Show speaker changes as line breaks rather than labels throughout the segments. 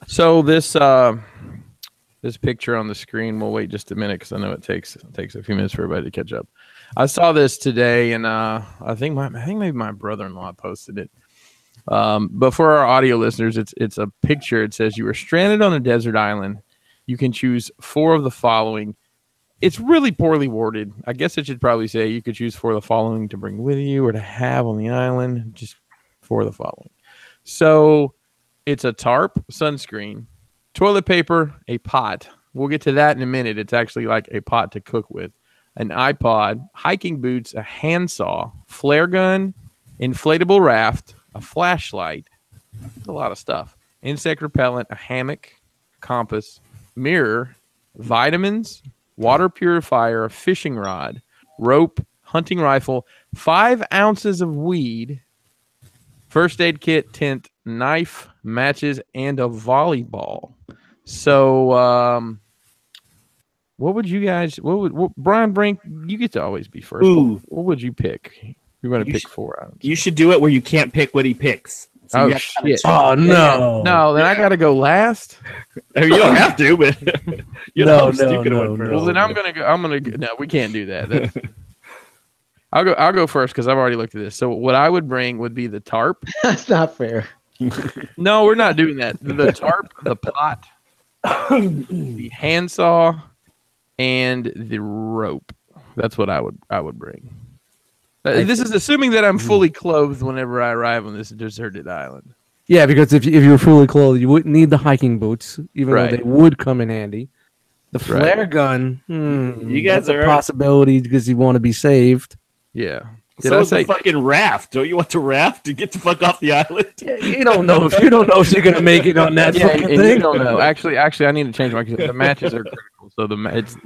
So this picture on the screen. We'll wait just a minute because I know it takes a few minutes for everybody to catch up. I saw this today, and I think maybe my brother-in-law posted it. But for our audio listeners, it's a picture. It says you are stranded on a desert island. You can choose 4 of the following. It's really poorly worded. I guess it should probably say you could choose 4 of the following to bring with you or to have on the island. Just 4 of the following. So it's a tarp, sunscreen, toilet paper, a pot. We'll get to that in a minute. It's actually like a pot to cook with. An iPod, hiking boots, a handsaw, flare gun, inflatable raft, a flashlight. That's a lot of stuff. Insect repellent, a hammock, compass, mirror, vitamins, water purifier, a fishing rod, rope, hunting rifle, 5 ounces of weed, first aid kit, tent, knife, matches, and a volleyball. So, what would you guys? Brian Brink? You get to always be first.
Ooh.
What would you pick? You're going to pick 4 items.
You should do it where you can't pick what he picks. So
shit!
Oh no!
No, then I got to go last.
You don't have to, but
No.
Well, then I'm gonna go. No, we can't do that. I'll go first because I've already looked at this. So what I would bring would be the tarp.
That's not fair.
No, we're not doing that. The tarp, the pot, the handsaw, and the rope. That's what I would bring. This is assuming that I'm fully clothed whenever I arrive on this deserted island.
Yeah, because if you were fully clothed, you wouldn't need the hiking boots, even though they would come in handy. The flare gun,
you guys
are a possibility because you want to be saved.
Yeah.
So is the fucking raft. Don't you want to raft to get the fuck off the island?
Yeah, you don't know if you're gonna make it on that fucking thing.
You don't know. Actually, I need to change my. The matches are critical. So the matches,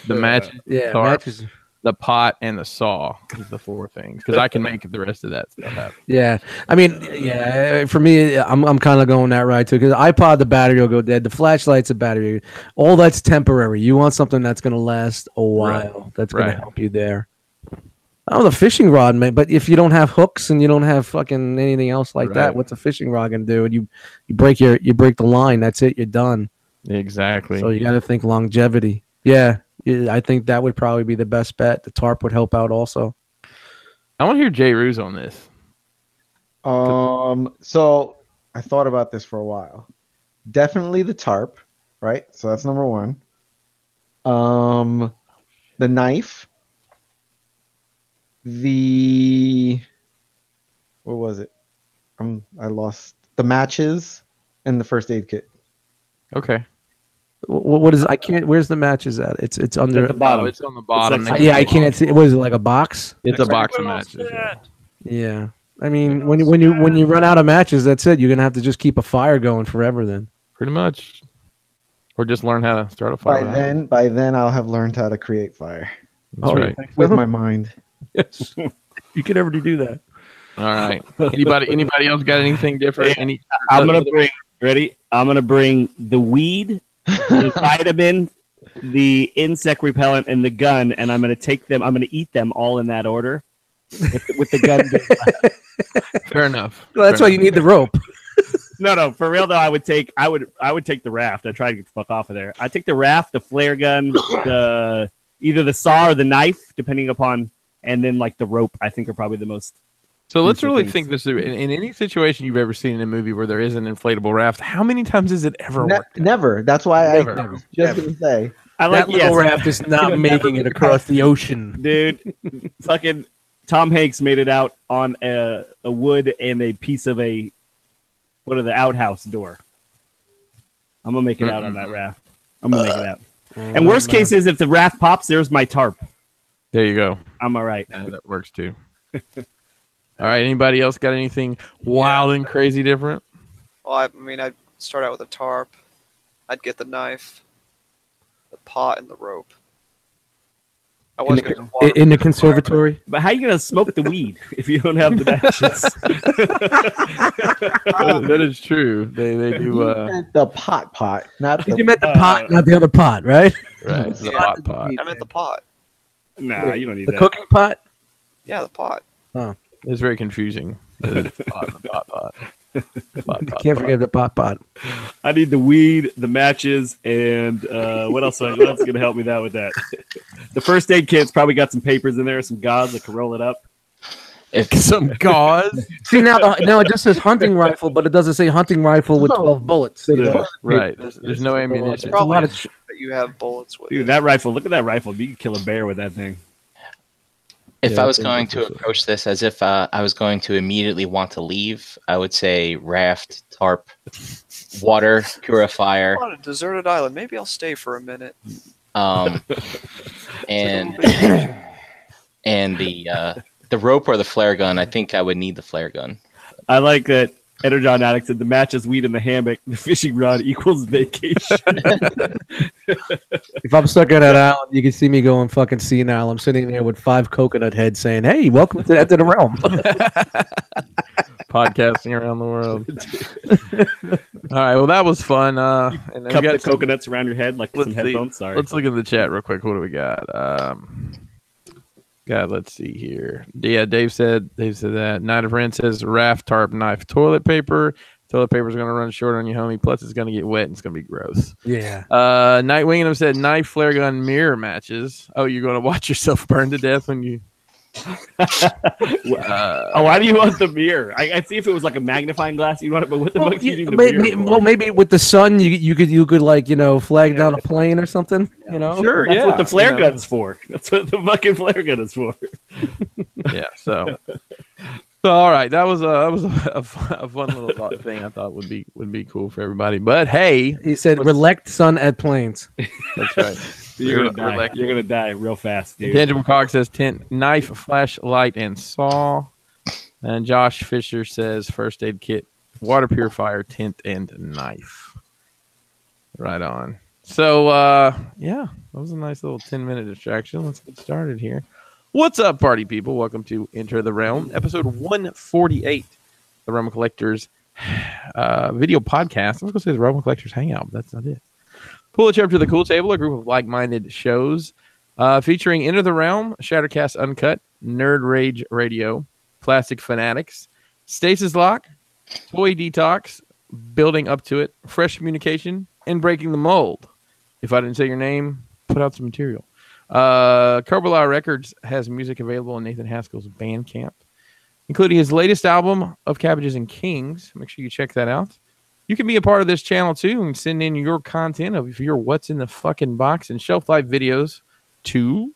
matches, the pot, and the saw is the 4 things because I can make the rest of that stuff happen.
Yeah, I mean, yeah. For me, I'm kind of going that right too because iPod, the battery will go dead. The flashlight's a battery. All that's temporary. You want something that's gonna last a while. That's gonna help you there. Oh, the fishing rod, man. But if you don't have hooks and you don't have fucking anything else like that, what's a fishing rod gonna do? And you break the line. That's it. You're done.
Exactly.
So you got to think longevity. Yeah, I think that would probably be the best bet. The tarp would help out also.
I want to hear Jay Ruse on this.
So I thought about this for a while. Definitely the tarp, right? So that's number 1. The knife. What was it? I lost the matches and the first aid kit.
Okay.
What is? I can't. Where's the matches at? It's under
the bottom.
It's on the bottom.
Yeah, I can't see. What is it, like a box?
It's a box of matches.
Yeah. I mean, when you run out of matches, that's it. You're gonna have to just keep a fire going forever. Then.
Pretty much. Or just learn how to start a fire.
By then, I'll have learned how to create fire.
That's right.
With my mind.
Yes. You can never do that.
All right. Anybody else got anything different?
I'm gonna bring the weed, the vitamin, the insect repellent, and the gun, and I'm gonna take them. I'm gonna eat them all in that order, with the gun.
Fair enough.
Well, that's why you need the rope.
No, for real though. I would take the raft. I try to get the fuck off of there. I take the raft, the flare gun, either the saw or the knife, depending upon, and then like the rope. I think are probably the most.
So let's really think this through. In any situation you've ever seen in a movie where there is an inflatable raft, how many times has it ever worked?
Never. That's why I was just
Never.
going to say.
I like
that little raft is not making it across the ocean.
Dude, fucking Tom Hanks made it out on a wood and a piece of the outhouse door. I'm going to make it out on that raft. I'm going to make it out. And worst case is if the raft pops, there's my tarp.
There you go.
I'm all right.
Yeah, that works too. All right. Anybody else got anything wild and crazy different?
Well, I mean, I'd start out with a tarp. I'd get the knife, the pot, and the rope. I was
in the conservatory.
But how are you going to smoke the weed if you don't have the matches?
That is true. They do.
The pot, not the.
You meant the pot, not the other pot, right?
Right. The pot.
I meant the pot.
Nah, you don't need
the
that.
cooking pot.
Yeah, the pot.
Oh,
it's very confusing. The pot.
Can't forget the pot.
I need the weed, the matches, and what else? What else is gonna help me out with that? The first aid kit's probably got some papers in there, some gauze that can roll it up.
Some gauze.
See now it just says hunting rifle, but it doesn't say hunting rifle with 12 bullets.
Yeah.
Right. There's no ammunition.
Probably
lot of
that you have bullets with.
Dude,
it.
that rifle! Look at that rifle. You can kill a bear with that thing.
If
Yeah,
I was
I think
going
that's
to
for sure.
approach this as if I was going to immediately want to leave, I would say raft, tarp, water purifier,
On a deserted island. Maybe I'll stay for a minute.
and and the rope or the flare gun. I think I would need the flare gun.
I like that. Energon Addict said the matches, weed, and the hammock. The fishing rod equals vacation.
If I'm stuck on that island, you can see me going fucking senile. I'm sitting there with 5 coconut heads saying, "Hey, welcome to the realm."
Podcasting around the world. All right. Well, that was fun. And then we
Cup
got
the
some-
coconuts around your head like
Let's
some
see.
headphones. Sorry.
Let's look at the chat real quick. What do we got? Let's see here. Yeah, Dave said that. Night of Ren says raft, tarp, knife, toilet paper. Toilet paper is going to run short on you, homie. Plus, it's going to get wet and it's going to be gross.
Yeah.
Nightwing said knife, flare gun, mirror matches. Oh, you're going to watch yourself burn to death when you.
Why do you want the mirror? I see if it was like a magnifying glass, you want it, but what the fuck do you need the mirror for?
Maybe with the sun, you could like flag down a plane or something.
Sure,
That's
yeah.
what the flare
you know.
gun's for. That's what the fucking flare gun is for.
Yeah. So all right, that was a fun little thought thing. I thought would be cool for everybody. But hey,
He said, "Relect sun at planes."
that's right.
You're gonna die.
Relax.
You're gonna die real fast, dude.
Tangible Cog says tent, knife, flashlight, and saw. And Josh Fisher says first aid kit, water purifier, tent, and knife. Right on. So yeah, that was a nice little 10-minute distraction. Let's get started here. What's up, party people? Welcome to Enter the Realm, episode 148, the Realm Collectors video podcast. I was going to say the Realm Collectors Hangout, but that's not it. Pull a chair up to the cool table, a group of like-minded shows featuring Enter the Realm, Shattercast Uncut, Nerd Rage Radio, Plastic Fanatics, Stasis Lock, Toy Detox, Building Up to It, Fresh Communication, and Breaking the Mold. If I didn't say your name, put out some material. Karbala Records has music available on Nathan Haskell's Bandcamp, including his latest album of Cabbages and Kings. Make sure you check that out. You can be a part of this channel too and send in your content of your what's in the fucking box and shelf life videos to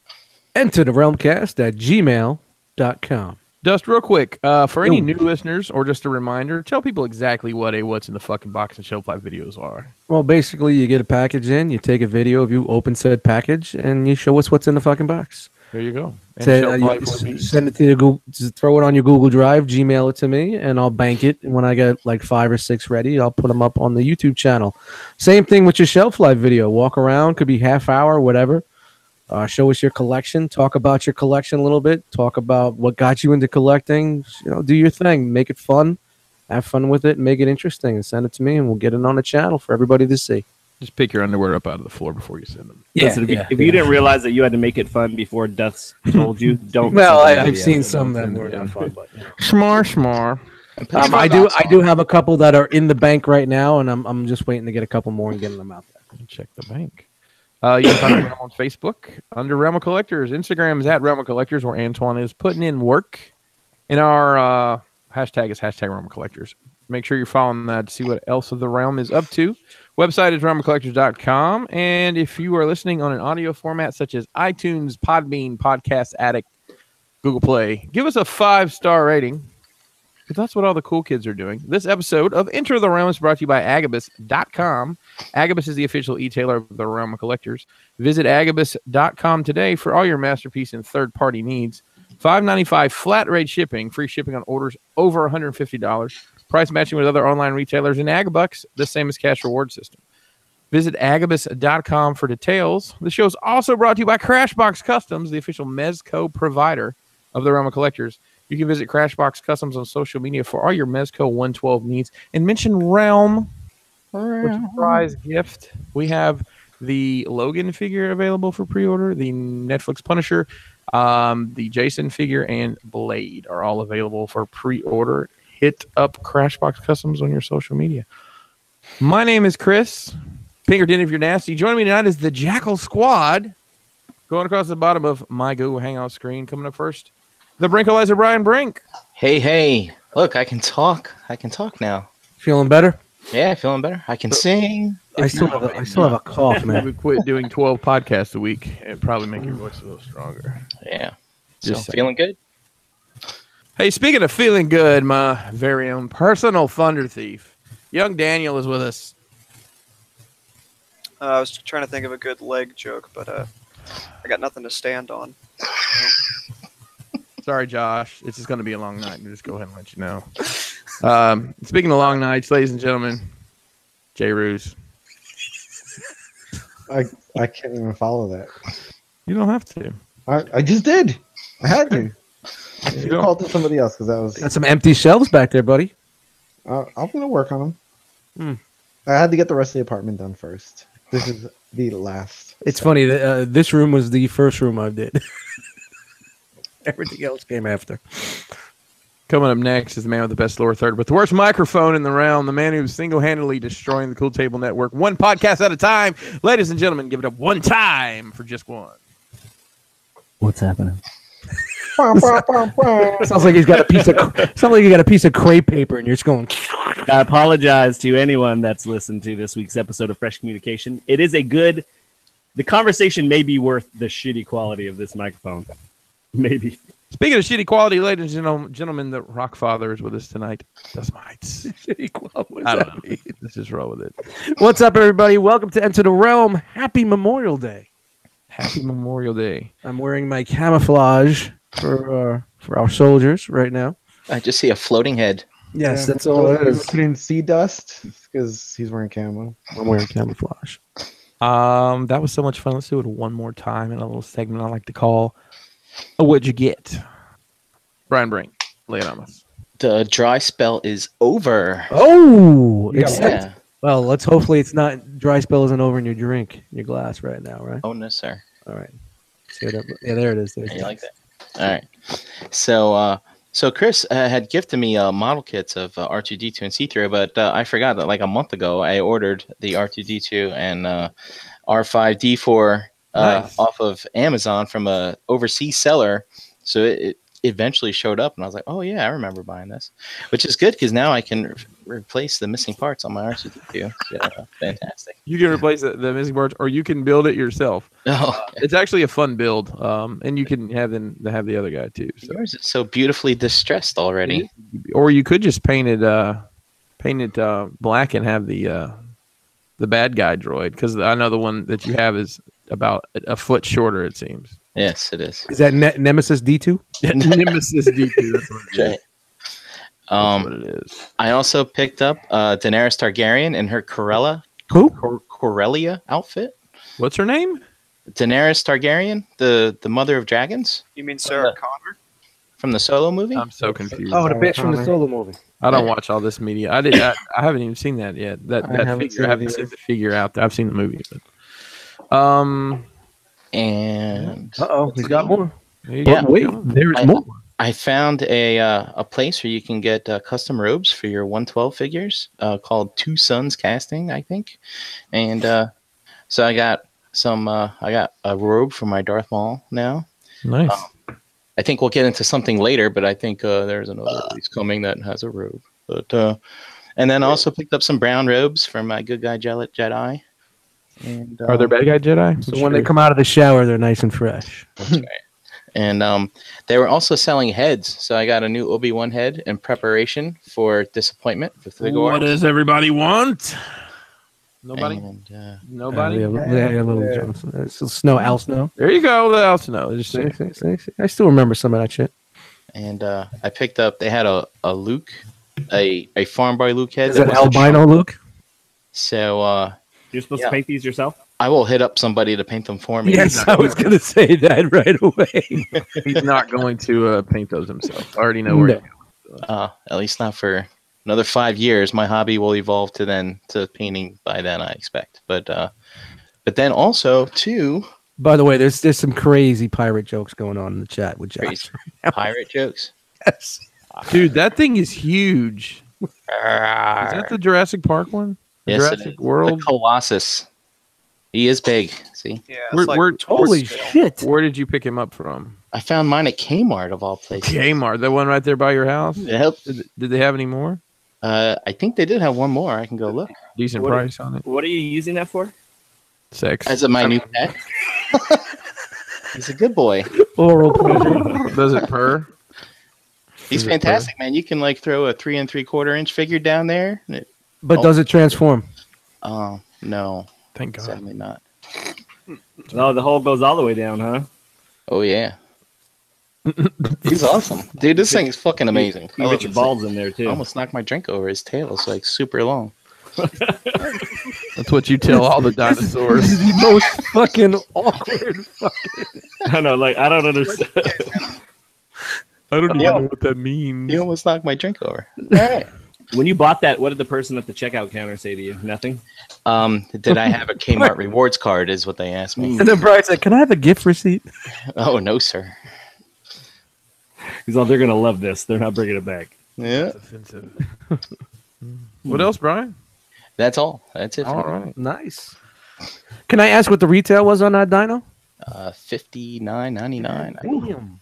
Enter the realmcast at gmail.com.
Dust. Real quick, for any new listeners or just a reminder, tell people exactly what a what's in the fucking box and shelf life videos are.
Well, basically, you get a package in, you take a video of you open said package, and you show us what's in the fucking box.
There you go. And
Say,
shelf
you
life would be-
send it to your Google, just throw it on your Google Drive, Gmail it to me, and I'll bank it. And when I get like 5 or 6 ready, I'll put them up on the YouTube channel. Same thing with your shelf life video. Walk around, could be half hour, whatever. Show us your collection. Talk about your collection a little bit. Talk about what got you into collecting. Do your thing. Make it fun. Have fun with it. Make it interesting, and send it to me, and we'll get it on the channel for everybody to see.
Just pick your underwear up out of the floor before you send them.
Listen, if you didn't realize that you had to make it fun before Dust told you, don't.
Well,
send the
I've
video.
seen some that were not fun, but
Smar.
I do have a couple that are in the bank right now, and I'm just waiting to get a couple more and getting them out there.
Check the bank. You can find Realm on Facebook under Realm of Collectors. Instagram is at Realm of Collectors, where Antoine is putting in work. And our hashtag is hashtag Realm of Collectors. Make sure you're following that to see what else of the Realm is up to. Website is realmofcollectors.com. And if you are listening on an audio format such as iTunes, Podbean, Podcast Addict, Google Play, give us a 5-star rating, because that's what all the cool kids are doing. This episode of Enter the Realm is brought to you by Agabucks.com. Agabus is the official e-tailer of the Realm of Collectors. Visit Agabucks.com today for all your masterpiece and third-party needs. $5.95 flat rate shipping, free shipping on orders over $150. Price matching with other online retailers, and Agabucks, the same as cash reward system. Visit Agabus.com for details. The show is also brought to you by Crashbox Customs, the official Mezco provider of the Realm of Collectors. You can visit Crashbox Customs on social media for all your Mezco 112 needs and mention Realm for a surprise gift. We have the Logan figure available for pre-order, the Netflix Punisher, the Jason figure, and Blade are all available for pre-order. hit up Crashbox Customs on your social media. My name is Chris Pinkerton. If you're nasty, joining me tonight is the Jackal Squad. Going across the bottom of my Google Hangout screen. Coming up first, the Brinkalizer Brian Brink.
Hey. Look, I can talk. I can talk now.
Feeling better?
Yeah, feeling better. I can sing.
I still have a cough, man.
We quit doing 12 podcasts a week. It'd probably make your voice a little stronger.
Yeah.
Just
So, feeling good?
Hey, speaking of feeling good, my very own personal Thunder Thief, young Daniel is with us.
I was trying to think of a good leg joke, but I got nothing to stand on.
Sorry, Josh. It's just going to be a long night. We'll just go ahead and let you know. Speaking of long nights, ladies and gentlemen, Jay Ruse.
I can't even follow that.
You don't have to.
I just did. I had to. You
don't-
called to somebody else because that was.
Got some empty shelves back there, buddy.
I'm gonna work on them.
Hmm.
I had to get the rest of the apartment done first. This is the last.
It's funny that this room was the first room I did. Everything else came after.
Coming up next is the man with the best lower third, but the worst microphone in the realm, the man who's single-handedly destroying the Cool Table Network, one podcast at a time. Ladies and gentlemen, give it up one time for just one.
What's happening?
Sounds like he's got a piece of. Sounds like you got a piece of crepe paper, and you're just going.
I apologize to anyone that's listened to this week's episode of Fresh Communication. It is a good. The conversation may be worth the shitty quality of this microphone. Maybe.
Speaking of shitty quality, ladies and gentlemen, the Rockfather is with us tonight. The Smites.
Shitty quality.
I don't know. Let's just roll with it.
What's up, everybody? Welcome to Enter the Realm. Happy Memorial Day.
Happy Memorial Day.
I'm wearing my camouflage for our soldiers right now.
I just see a floating head.
Yes,
Yeah,
that's all it
He's
is.
putting sea dust because he's wearing camo.
I'm wearing camouflage.
That was so much fun. Let's do it one more time in a little segment I like to call What'd You Get? Brian Brink, lay it on us.
The dry spell is over.
Oh,
You got
except,
Yeah.
well, let's hopefully it's not dry spell isn't over in your drink, your glass right now, right?
Oh, no, sir.
All right. See what yeah, there it is. There's
You like that? All right. So Chris had gifted me model kits of R2D2 and C3, but I forgot that like a month ago I ordered the R2D2 and R5D4
Nice.
off of Amazon from a overseas seller. So it eventually showed up, and I was like, oh yeah, I remember buying this, which is good because now I can replace the missing parts on my R2D2. So, fantastic.
You can replace the missing parts, or you can build it yourself.
Oh,
It's actually a fun build, and you can have the other guy too. So.
yours is so beautifully distressed already.
Or you could just paint it black and have the bad guy droid, because I know the one that you have is about a foot shorter, it seems.
Yes, it is.
Is that Nemesis D2?
Nemesis D2. That's what it is.
Right.
That's what it is.
I also picked up Daenerys Targaryen in her
Who?
Corellia outfit.
What's her name?
Daenerys Targaryen, the mother of dragons
You mean Sarah Connor?
from the Solo movie.
I'm so confused.
Oh, the bitch from the Solo movie.
I don't watch all this media. I haven't even seen that yet.
I haven't
Figure,
seen
I haven't
it
seen
either.
the figure out there. I've seen the movie. But,
And
Uh-oh, he's got more.
there you
Yeah.
go.
Wait, there's
I-
more.
I found a place where you can get custom robes for your 112 figures called Two Sons Casting, I think. And so I got I got a robe for my Darth Maul now.
Nice.
I think we'll get into something later, but I think there's another release coming that has a robe. But and then I also picked up some brown robes for my good guy Jedi. And
Are there bad guy Jedi?
So when they come out of the shower, they're nice and fresh.
That's right. And they were also selling heads, so I got a new Obi-Wan head in preparation for Disappointment with the
What does everybody want? Nobody.
And,
Nobody.
Yeah, little Johnson. It's snow, Al Snow.
There you go. The else no. Just
See. I still remember some of that shit.
and I picked up. They had a Luke, a farm boy Luke head.
Is that
wasn't
albino
shrunk.
Luke?
So
You're supposed
Yeah.
to paint these yourself?
I will hit up somebody to paint them for me.
Yes, I was going to say that right away.
He's not going to paint those himself. I already know where.
No.
At least not for another 5 years. My hobby will evolve to painting by then, I expect. But then also too
By the way, there's some crazy pirate jokes going on in the chat with Josh.
crazy pirate jokes.
Yes.
Dude, that thing is huge. Is that the Jurassic Park one?
Yes,
Jurassic
it is.
World?
The Colossus. He is big. See,
Yeah,
Where-
it's like
where-
Holy
scale.
shit!
Where did you pick him up from?
I found mine at Kmart of all places.
Kmart, the one right there by your house.
Yep.
Did they have any more?
I think they did have one more. I can go look.
Decent
What-
price on it.
What are you using that for?
Sex.
As my new pet. He's a good boy.
Oral pleasure.
Does it purr?
He's
Is it
fantastic, man. You can like throw a 3 3/4 inch figure down there.
But does it transform?
Oh no,
Thank God.
sadly not.
No, the hole goes all the way down, huh?
Oh yeah. He's awesome, dude. This thing is fucking amazing.
You
I
get
love
your
this
balls
thing.
in there
I
too.
almost knocked my drink over. His tail is like super long.
That's what you tell all the dinosaurs.
This is the most fucking awkward.
I know, like I don't understand.
I don't even
Yeah.
know what that means.
You almost knocked my drink over. All right.
When you bought that, what did the person at the checkout counter say to you? Nothing.
Did I have a Kmart rewards card? Is what they asked me.
And then Brian said, "Can I have a gift receipt?"
Oh no, sir.
He's all, they're gonna love this. They're not bringing it back.
Yeah,
That's offensive. What else, Brian?
that's all. That's it.
All
For
right.
Nice. Can I ask what the retail was on that dino?
me. $59.99.
Damn.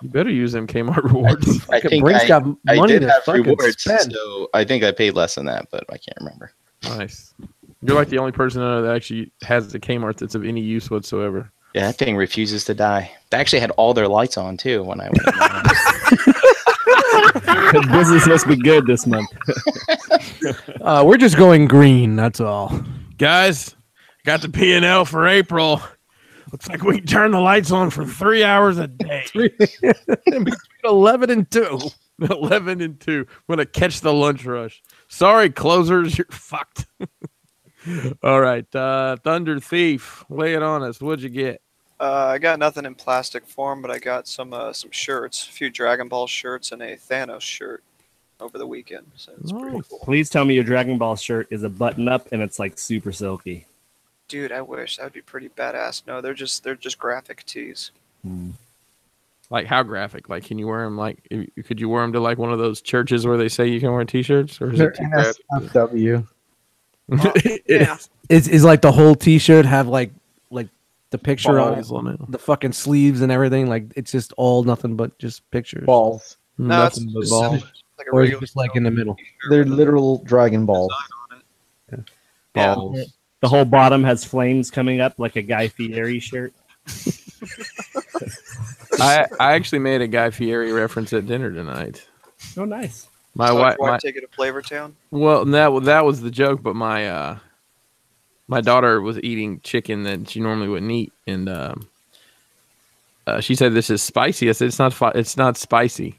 You better use them Kmart rewards.
I
Fucking
think
Brink's got
I
money
did
to
have
fucking
rewards,
spend.
so I think I paid less than that, but I can't remember.
Nice. You're like the only person I know that actually has the Kmart that's of any use whatsoever.
Yeah, that thing refuses to die. They actually had all their lights on too when I went. In there.
Business must be good this month.
We're just going green. That's all.
Guys, got the P&L for April. Looks like we can turn the lights on for 3 hours a day.
In between 11 and 2.
11 and 2. We're going to catch the lunch rush. Sorry, closers. You're fucked. All right. Thunder Thief. Lay it on us. What'd you get?
I got nothing in plastic form, but I got some shirts, a few Dragon Ball shirts, and a Thanos shirt over the weekend. So it's pretty
Nice.
cool.
Please tell me your Dragon Ball shirt is a button up and it's like super silky.
Dude, I wish that would be pretty badass. No, they're just graphic tees.
Like how graphic? Like, can you wear them? Like, could you wear them to like one of those churches where they say you can wear T-shirts? Or is
They're
it too graphic?
NSFW.
Yeah.
Is like the whole T-shirt have like the picture on
Balls on it.
the fucking sleeves and everything? Like it's just all nothing but just pictures.
Balls.
No, it's
Nothing but
just
balls.
like a
Or is it
regular
just like in the middle?
t-shirt
They're
with a
literal Dragon Balls.
design on it.
Oh. Balls.
Yeah.
The whole bottom has flames coming up like a Guy Fieri shirt.
I actually made a Guy Fieri reference at dinner tonight.
Oh, nice.
My
So
wife.
your wife take you to Flavortown?
Well, that was the joke, but my daughter was eating chicken that she normally wouldn't eat, and she said this is spicy. I said it's not spicy,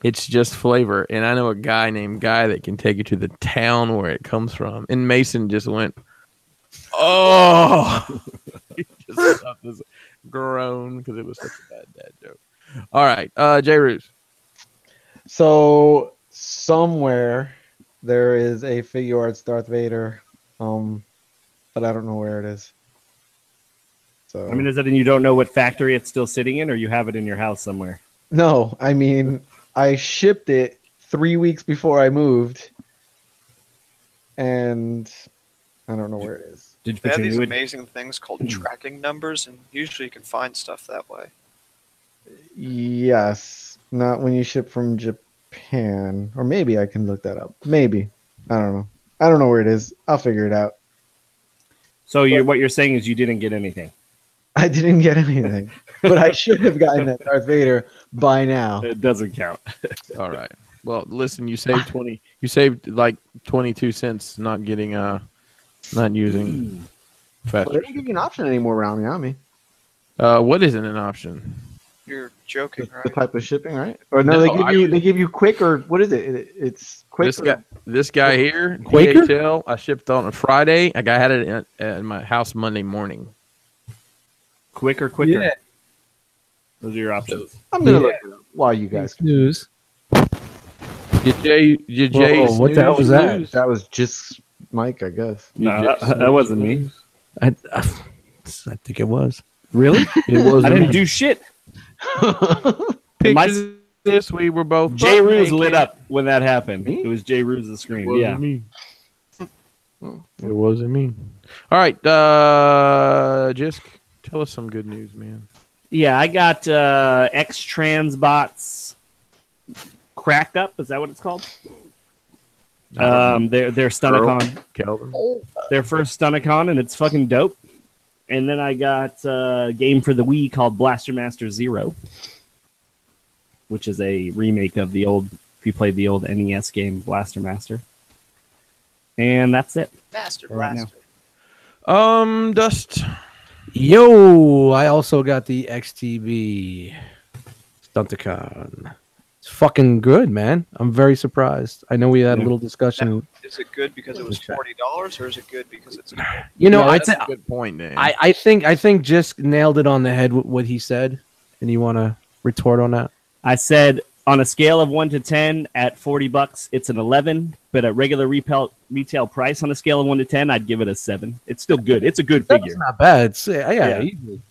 it's just flavor. And I know a guy named Guy that can take you to the town where it comes from. And Mason just went, oh, he just stopped this groan because it was such a bad dad joke. All right, J. Roos.
So somewhere there is a figure arts Darth Vader, but I don't know where it is. So
I mean, is it and you don't know what factory it's still sitting in, or you have it in your house somewhere?
no, I mean I shipped it 3 weeks before I moved, and I don't know where it is.
Did you
They
put
have
your
these
new
amazing things called tracking numbers, and usually you can find stuff that way.
Yes, not when you ship from Japan, or maybe I can look that up. Maybe I don't know. I don't know where it is. I'll figure it out.
So what you're saying is you didn't get anything.
I didn't get anything, but I should have gotten that Darth Vader by now.
It doesn't count.
All right. Well, listen, you saved 20. You saved like 22 cents not getting not using
Well,
fast.
they don't give you an option anymore around Miami.
What isn't an option?
You're joking,
The
right?
type of shipping, right? Or no,
No,
they give you quick, or what is it? It's quick.
This guy here,
Quaker?
DHL, I shipped on a Friday. I had it at my house Monday morning.
Quicker.
Yeah.
Those are your options.
I'm gonna
Yeah.
look it up while you guys.
News.
Did Jay
Whoa, what the hell was
snooze
that?
lose?
That was just Mike, I guess.
No, that wasn't me.
I think it was.
Really?
It wasn't
I didn't
me.
do shit.
Pictures
My
of this. We were both.
J.
butt
Ruse lit
naked.
up when that happened.
Me?
It was J. Ruse's screen.
Wasn't
Yeah.
me. It wasn't me. All right, just tell us some good news, man.
Yeah, I got X Transbots Crack Up. Is that what it's called? Their Stunticon.
Kelvin.
Their first Stunticon, and it's fucking dope. And then I got a game for the Wii called Blaster Master Zero, which is a remake of the old, if you played the old NES game, Blaster Master. And that's it.
Master
Right now.
Blaster.
Dust.
Yo, I also got the XTB Stunticon. It's fucking good, man. I'm very surprised. I know we had a little discussion.
Is it good because it was $40, or is it good because it's good?
You know,
No,
I
that's
think
a good point, Dan.
I think Just nailed it on the head with what he said. And you want to retort on that?
I said on a scale of 1 to 10, at $40, it's an 11. But at regular retail price, on a scale of 1 to 10, I'd give it a 7. It's still good. It's a good
That's
figure.
not bad. It's, yeah. Easily.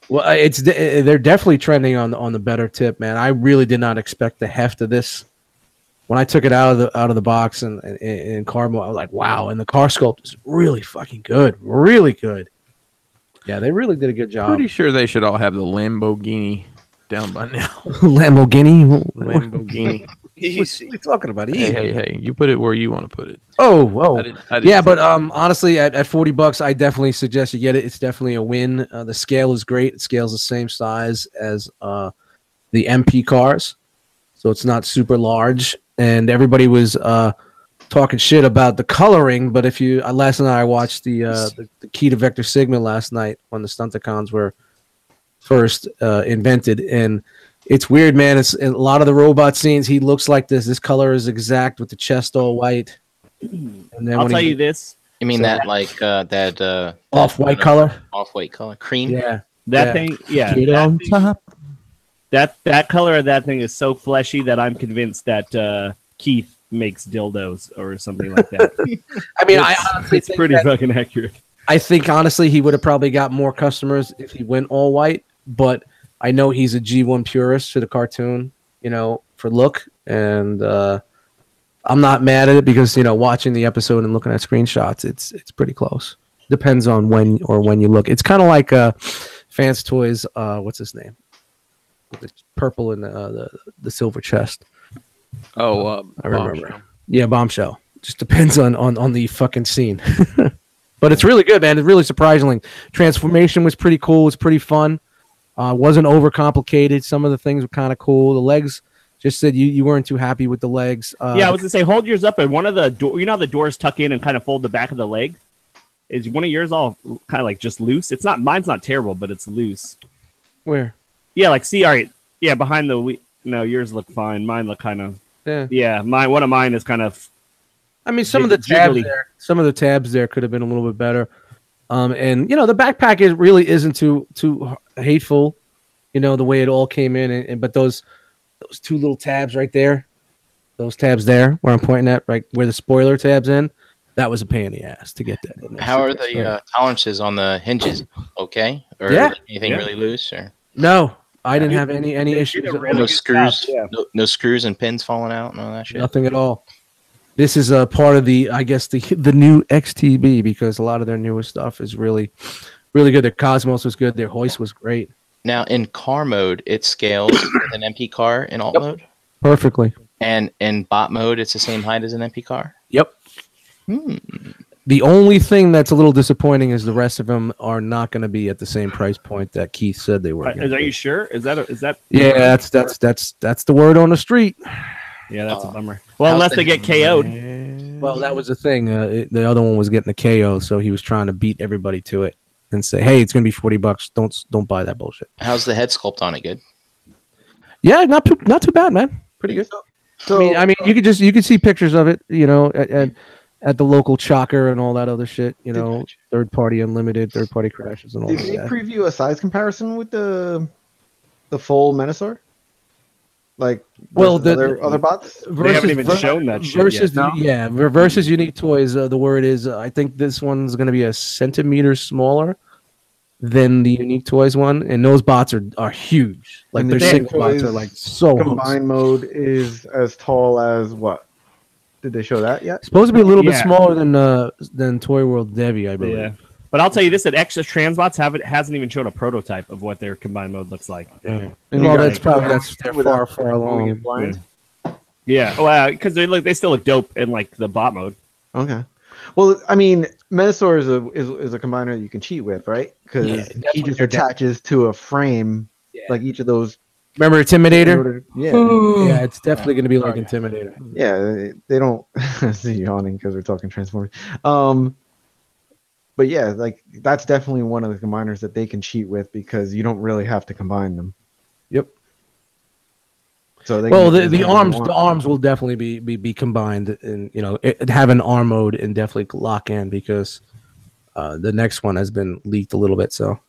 Well, they're definitely trending on the better tip, man. I really did not expect the heft of this. When I took it out of the box and in car mode, I was like, wow. And the car sculpt is really fucking good. Really good. Yeah, they really did a good job.
Pretty sure they should all have the Lamborghini down by now.
Lamborghini.
Lamborghini.
What are you talking about?
Hey, you put it where you want to put it.
Oh.
I didn't
Yeah,
say
but
that.
honestly, at $40, I definitely suggest you get it. It's definitely a win. The scale is great. It scales the same size as the MP cars, so it's not super large. And everybody was talking shit about the coloring, but if you last night I watched the Key to Vector Sigma last night when the Stunticons were first invented, and it's weird, man. It's in a lot of the robot scenes. He looks like this. This color is exact with the chest all white. And then
I'll
when
tell
he-
you this.
You mean
So-
that like that
off-white color.
off-white color, cream?
Yeah,
That
Yeah.
thing, yeah.
Get on top.
That color of that thing is so fleshy that I'm convinced that Keith makes dildos or something like that.
I mean, I honestly
It's
think
pretty
that-
fucking accurate.
I think honestly he would have probably got more customers if he went all white, but I know he's a G1 purist for the cartoon, for look, and I'm not mad at it because watching the episode and looking at screenshots, it's pretty close. Depends on when you look. It's kind of like Fans Toys. What's his name? The purple and the silver chest.
I
remember. Yeah, Bombshell. Just depends on the fucking scene. But it's really good, man. It's really surprising. Transformation was pretty cool. It was pretty fun. Wasn't overcomplicated. Some of the things were kind of cool. The legs, just said you weren't too happy with the legs.
Yeah, I was gonna say hold yours up, and one of the how the doors tuck in and kind of fold the back of the leg. Is one of yours all kind of like just loose? It's not. Mine's not terrible, but it's loose.
Where?
Yeah, like see, all right. Yeah, behind the no, yours look fine. Mine look kind of.
Yeah.
Yeah, one of mine is kind of.
I mean, some of the tabs
jiggly.
there, could have been a little bit better. And the backpack really isn't too hateful. The way it all came in, and but those two little tabs right there, those tabs there where I'm pointing at, right where the spoiler tabs in, that was a pain in the ass to get that in there.
How are the tolerances on the hinges? Okay, or
Yeah.
anything
Yeah.
really loose, or
No, I didn't have any issues.
did a
at all.
really
no
good
screws,
job, yeah.
no screws and pins falling out, and all that shit.
Nothing at all. This is a part of the new XTB because a lot of their newest stuff is really, really good. Their Cosmos was good. Their hoist was great.
Now in car mode, it scales with an MP car in alt mode,
Perfectly.
and in bot mode, it's the same height as an MP car.
Yep. The only thing that's a little disappointing is the rest of them are not going to be at the same price point that Keith said they were.
Are you sure? Is that?
Yeah, that's the word on the street.
Yeah, that's a bummer. Well, unless they get KO'd.
Well, that was the thing. The other one was getting a KO, so he was trying to beat everybody to it and say, "Hey, it's going to be $40. Don't buy that bullshit."
How's the head sculpt on it? Good.
Yeah, not too bad, man. Pretty good.
So
I mean, you could see pictures of it, at the local Chalker and all that other shit. Third party unlimited, third party crashes and all
did they
that.
preview a size comparison with the full Menosaur? Like,
Well,
versus other bots.
They haven't even shown that shit
versus
yet.
versus Unique Toys. The word is I think this one's going to be a centimeter smaller than the Unique Toys one, and those bots are huge. Like
And
their
the
single bots
Toys
are like so
Combined mode is as tall as what? Did they show that yet?
supposed to be a little bit
Yeah.
smaller than Toy World Debbie, I believe.
Yeah. But I'll tell you this: that Extra Transbots hasn't even shown a prototype of what their combined mode looks like.
Yeah.
And
Well,
you
that's
got-
probably they're far along.
Blind?
Yeah, well, because they still look dope in like the bot mode.
Okay. Well, I mean, Metasaur is a combiner that you can cheat with, right? Because
Yeah,
he just
they're
attaches to a frame, like each of those.
Remember Intimidator?
Yeah,
Yeah, it's definitely going to be like Intimidator.
yeah. They don't see you yawning because we're talking Transformers. But yeah, like that's definitely one of the combiners that they can cheat with because you don't really have to combine them.
Yep.
So they
Well,
can-
the arms will definitely be combined, and have an arm mode and definitely lock in because the next one has been leaked a little bit, so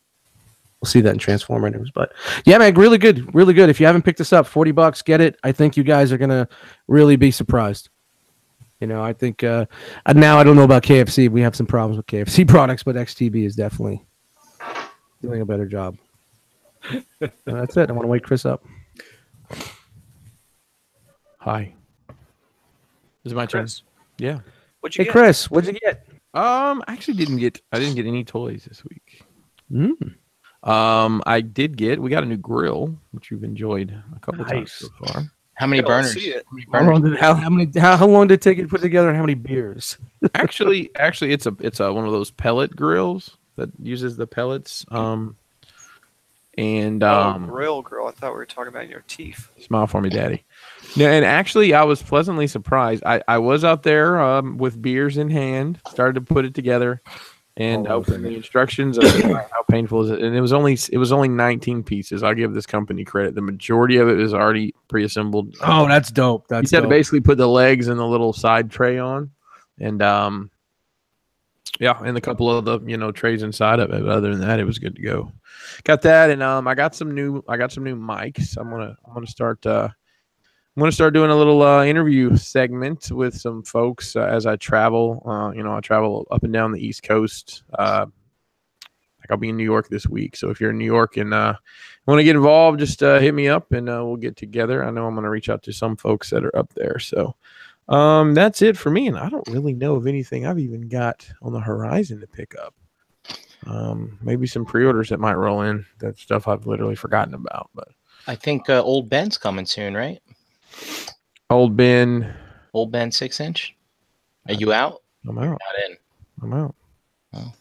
we'll see that in Transformer news. But yeah, man, really good, really good. If you haven't picked this up, $40, get it. I think you guys are gonna really be surprised. I think now I don't know about KFC. We have some problems with KFC products, but XTB is definitely doing a better job. That's it. I want to wake Chris up.
Hi. Is it my turn?
Chris,
Yeah.
what'd you
Hey,
get?
Chris, what'd you get?
I actually didn't get any toys this week.
Mm.
We got a new grill, which you've enjoyed a couple times
Nice.
so far.
How many
I don't
burners?
see it.
How long did it take you to put together, and how many beers?
Actually, it's a one of those pellet grills that uses the pellets. And
Grill. I thought we were talking about your teeth.
smile for me, Daddy. No, and actually, I was pleasantly surprised. I was out there with beers in hand, started to put it together, and opened the instructions. How painful is it? And it was only 19 pieces. I'll give this company credit. The majority of it is already pre-assembled.
Oh, that's dope.
You
That's
just had to
dope.
basically put the legs and the little side tray on, and and a couple of the trays inside of it. But other than that, it was good to go. Got that, and I got some new mics. I'm gonna start doing a little interview segment with some folks as I travel. I travel up and down the East Coast. Like I'll be in New York this week. So if you're in New York and want to get involved, just hit me up and we'll get together. I know I'm going to reach out to some folks that are up there. So that's it for me. And I don't really know of anything I've even got on the horizon to pick up. Maybe some pre-orders that might roll in. That stuff I've literally forgotten about. But
I think Old Ben's coming soon, right?
Old Ben,
Old Ben 6-inch. Are you out?
I'm out.
Not in.
I'm out.
Oh.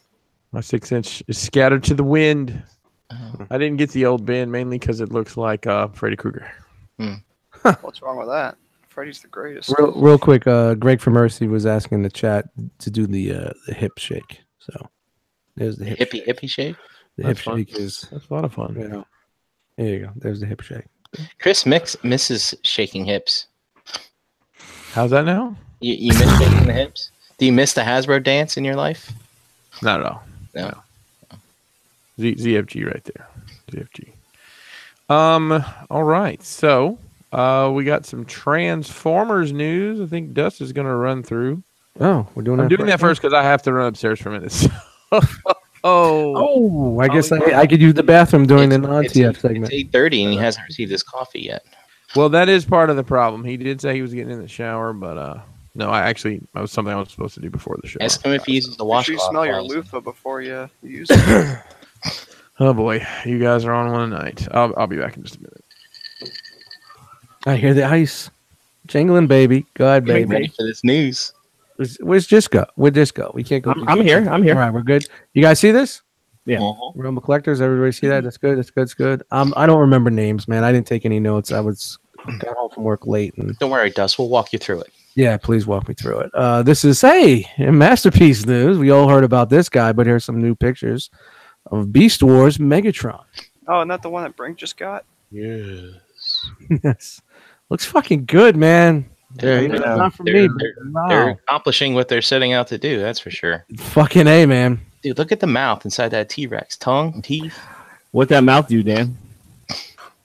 My 6-inch is scattered to the wind.
Oh.
I didn't get the Old Ben mainly because it looks like Freddy Krueger.
What's wrong with that? Freddy's the greatest.
Real quick, Greg from Mercy was asking the chat to do the hip shake. So there's the hip
Hippie shake.
The
That's
hip
fun.
shake is
That's a lot of fun.
there you go. There's the hip shake.
Chris misses shaking hips.
How's that now?
You miss shaking the hips? Do you miss the Hasbro dance in your life?
Not at all.
No.
ZFG right there. ZFG. All right. So we got some Transformers news. I think Dust is going to run through.
Oh, we're doing
I'm
that
doing that first because I have to run upstairs for a minute.
Oh, I guess I could use the bathroom during the non-TF segment.
It's 8:30 and he hasn't received his coffee yet.
Well, that is part of the problem. He did say he was getting in the shower, but no, that was something I was supposed to do before the show.
Ask him if he uses the
Make sure you
washcloth.
smell your
while he's-
loofah before you use it.
Oh boy, you guys are on one tonight. I'll be back in just a minute.
I hear the ice jingling, baby. Go ahead,
Getting
baby.
ready for this news.
Where's Disco? Where'd Disco? We can't go.
I'm here. I'm
All
here.
right, we're good. You guys see this?
Yeah.
Realm of Collectors. Everybody see that? That's good. That's good. That's good. I don't remember names, man. I didn't take any notes. I got home from work late, and
Don't worry, Dust. We'll walk you through it.
yeah, please walk me through it. This is Masterpiece news. We all heard about this guy, but here's some new pictures of Beast Wars Megatron.
Oh, and that the one that Brink just got?
Yes.
Yes, looks fucking good, man.
They're,
Not for me.
they're,
but
they're
wow.
accomplishing what they're setting out to do. That's for sure.
Fucking A, man.
Dude, look at the mouth inside that T-Rex. Tongue, teeth.
What that mouth do, Dan?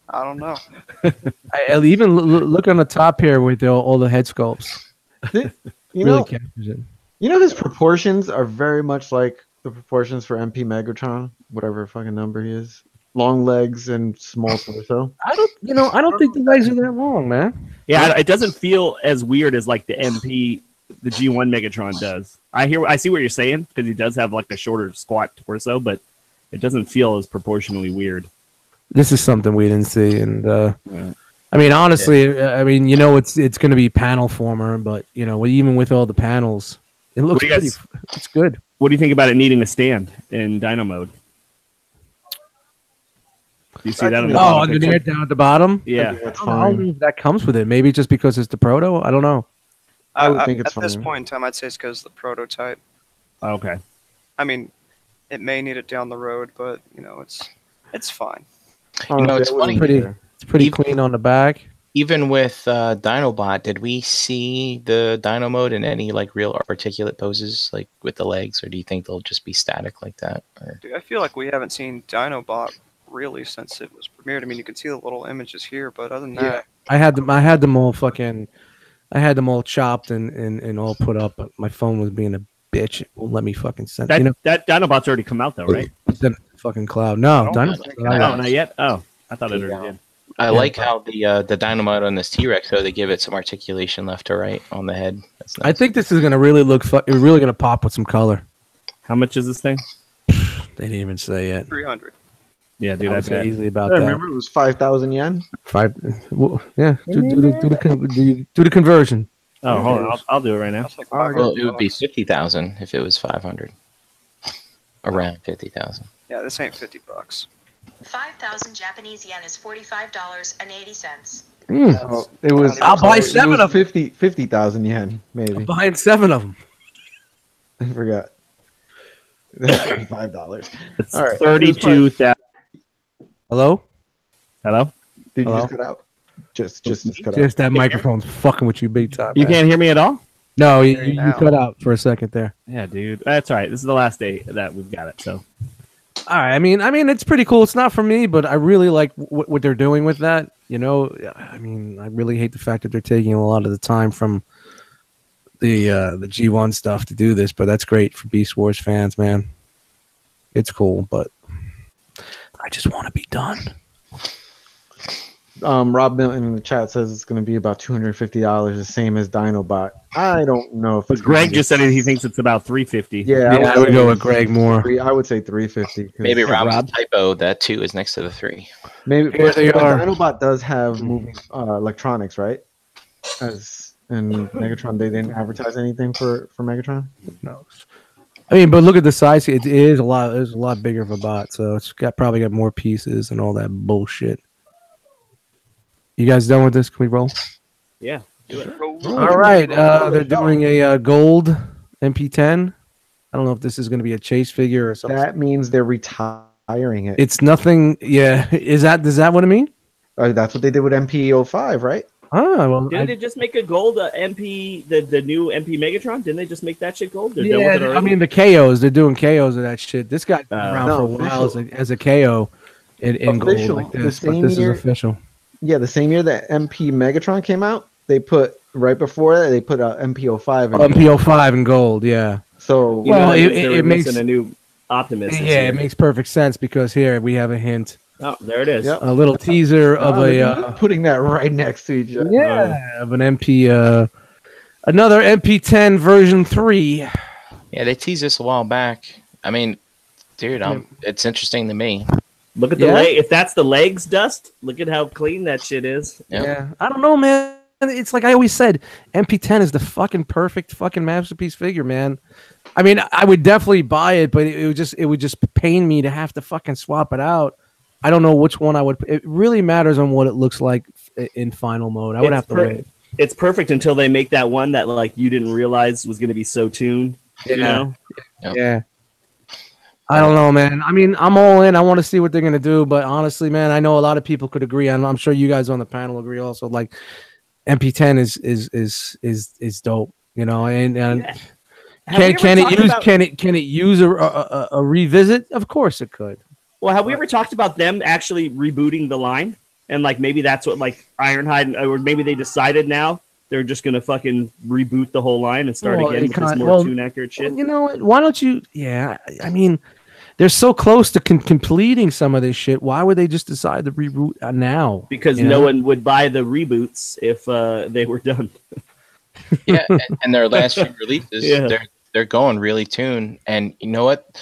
I don't know.
I even look on the top here with all the head sculpts.
You
Really
know,
captures it.
his proportions are very much like the proportions for MP Megatron, whatever fucking number he is. Long legs and small torso.
I don't think the legs are that long, man.
Yeah, it doesn't feel as weird as like the MP, the G1 Megatron does. I see what you're saying because he does have like a shorter squat torso, but it doesn't feel as proportionally weird.
This is something we didn't see, and
Yeah.
I mean, honestly, I mean, it's going to be panel former, but even with all the panels, it looks pretty. It's good.
What do you think about it needing a stand in dyno mode? Do you see that?
Under there, down at the bottom.
Yeah,
That's
I don't know if that comes with it. Maybe just because it's the proto. I don't know.
I would think it's
at this
fine.
point in time, I'd say it's because the prototype.
Okay.
I mean, it may need it down the road, but it's fine.
It's funny.
It's pretty clean on the back.
Even with Dinobot, did we see the Dino mode in any like real articulate poses, like with the legs, or do you think they'll just be static like that? Or...
Dude, I feel like we haven't seen Dinobot really since it was premiered. I mean, you can see the little images here, but other than that,
I had them all chopped and all put up, but my phone was being a bitch. It won't let me fucking send.
That Dinobot's already come out though, right?
Send it to the fucking cloud. No,
No, not yet. Oh, I thought it already did.
I like how the Dynamite on this T-Rex, though, they give it some articulation left to right on the head. That's nice.
I think this is gonna really really gonna pop with some color.
How much is this thing?
They didn't even say yet.
300.
Yeah, dude,
That's
that's
easily about
I
that.
remember it was 5,000 yen.
Yeah. Do the conversion.
Oh, hold on, I'll do it right now.
That's like
Well, it would be
$500.
50,000 if it was 500. Around 50,000.
Yeah, this ain't $50.
5,000 Japanese yen is $45.80.
Oh, it was.
I'll buy
it
seven
was
of them.
50,000 yen, maybe.
I'm buying 7 of them.
I forgot. That's $35.
It's
All right.
32,000.
Hello?
Hello?
Did you
Hello?
just cut out? Just cut out.
Just that microphone's fucking with you big time.
You
man.
can't hear me at all?
No, you
now.
cut out for a second there.
Yeah, dude. That's all right. This is the last day that we've got it. So
All right. I mean, it's pretty cool. It's not for me, but I really like what they're doing with that. I mean, I really hate the fact that they're taking a lot of the time from the G1 stuff to do this, but that's great for Beast Wars fans, man. It's cool, but I just want to be done.
Rob Milton in the chat says it's going to be about $250, the same as Dinobot. I don't know if
but Greg just said he thinks it's about 350.
Yeah,
I would go with Greg more.
I would say 350. 'cause
Maybe Rob's typo, that 2 is next to the 3.
Maybe
Here they
but
are.
Dinobot does have moving electronics, right? And Megatron, they didn't advertise anything for Megatron.
No. I mean, but look at the size. It is a lot. It's a lot bigger of a bot, so it's probably got more pieces and all that bullshit. You guys done with this? Can we roll?
Yeah. Do it.
All right. They're doing a gold MP10. I don't know if this is going to be a chase figure or something.
That means they're retiring it.
It's nothing. Yeah. Does that what it mean?
That's what they did with MP05, right?
Well,
Didn't they just make a gold MP, the new MP Megatron? Didn't they just make that shit gold? They're done with it
yeah. I
already?
mean, the KOs. They're doing KOs of that shit. This guy's been around
no,
for a while as a KO in gold
Official.
like
The
this, but
same
this
year-
is official.
Yeah, the same year that MP Megatron came out, they put right before that they put MP05. In
MP05 in gold. Yeah.
So
You know,
Well,
that
it-
means they're
it makes-
releasing a new Optimus. this
Yeah,
year.
it makes perfect sense because here we have a hint,
Oh, there it is.
Yep.
a little teaser of
they're putting that right next to each other.
of an MP, another MP10 version 3.
Yeah, they teased this a while back. I mean, dude, it's interesting to me.
Look at the
Yeah?
leg. If that's the legs dust, look at how clean that shit is.
Yep.
Yeah, I don't know, man. It's like I always said, MP10 is the fucking perfect fucking masterpiece figure, man. I mean, I would definitely buy it, but it would just pain me to have to fucking swap it out. I don't know which one I would. It really matters on what it looks like in final mode. I would have to wait.
It's perfect until they make that one that like you didn't realize was going to be so tuned. You know?
Yep.
Yeah. I don't know, man. I mean, I'm all in. I want to see what they're gonna do, but honestly, man, I know a lot of people could agree, and I'm sure you guys on the panel agree also. Like, MP10 is dope, and
Yeah.
can it use a revisit? Of course it could.
Well, have we ever talked about them actually rebooting the line? And like maybe that's what like Ironhide, or maybe they decided now they're just gonna fucking reboot the whole line and start again with this more tune accurate shit.
You know what? Why don't you? Yeah, I mean, they're so close to completing some of this shit. Why would they just decide to reboot now?
Because no one would buy the reboots if they were done.
Yeah, and their last few releases, they're going really tune. And you know what?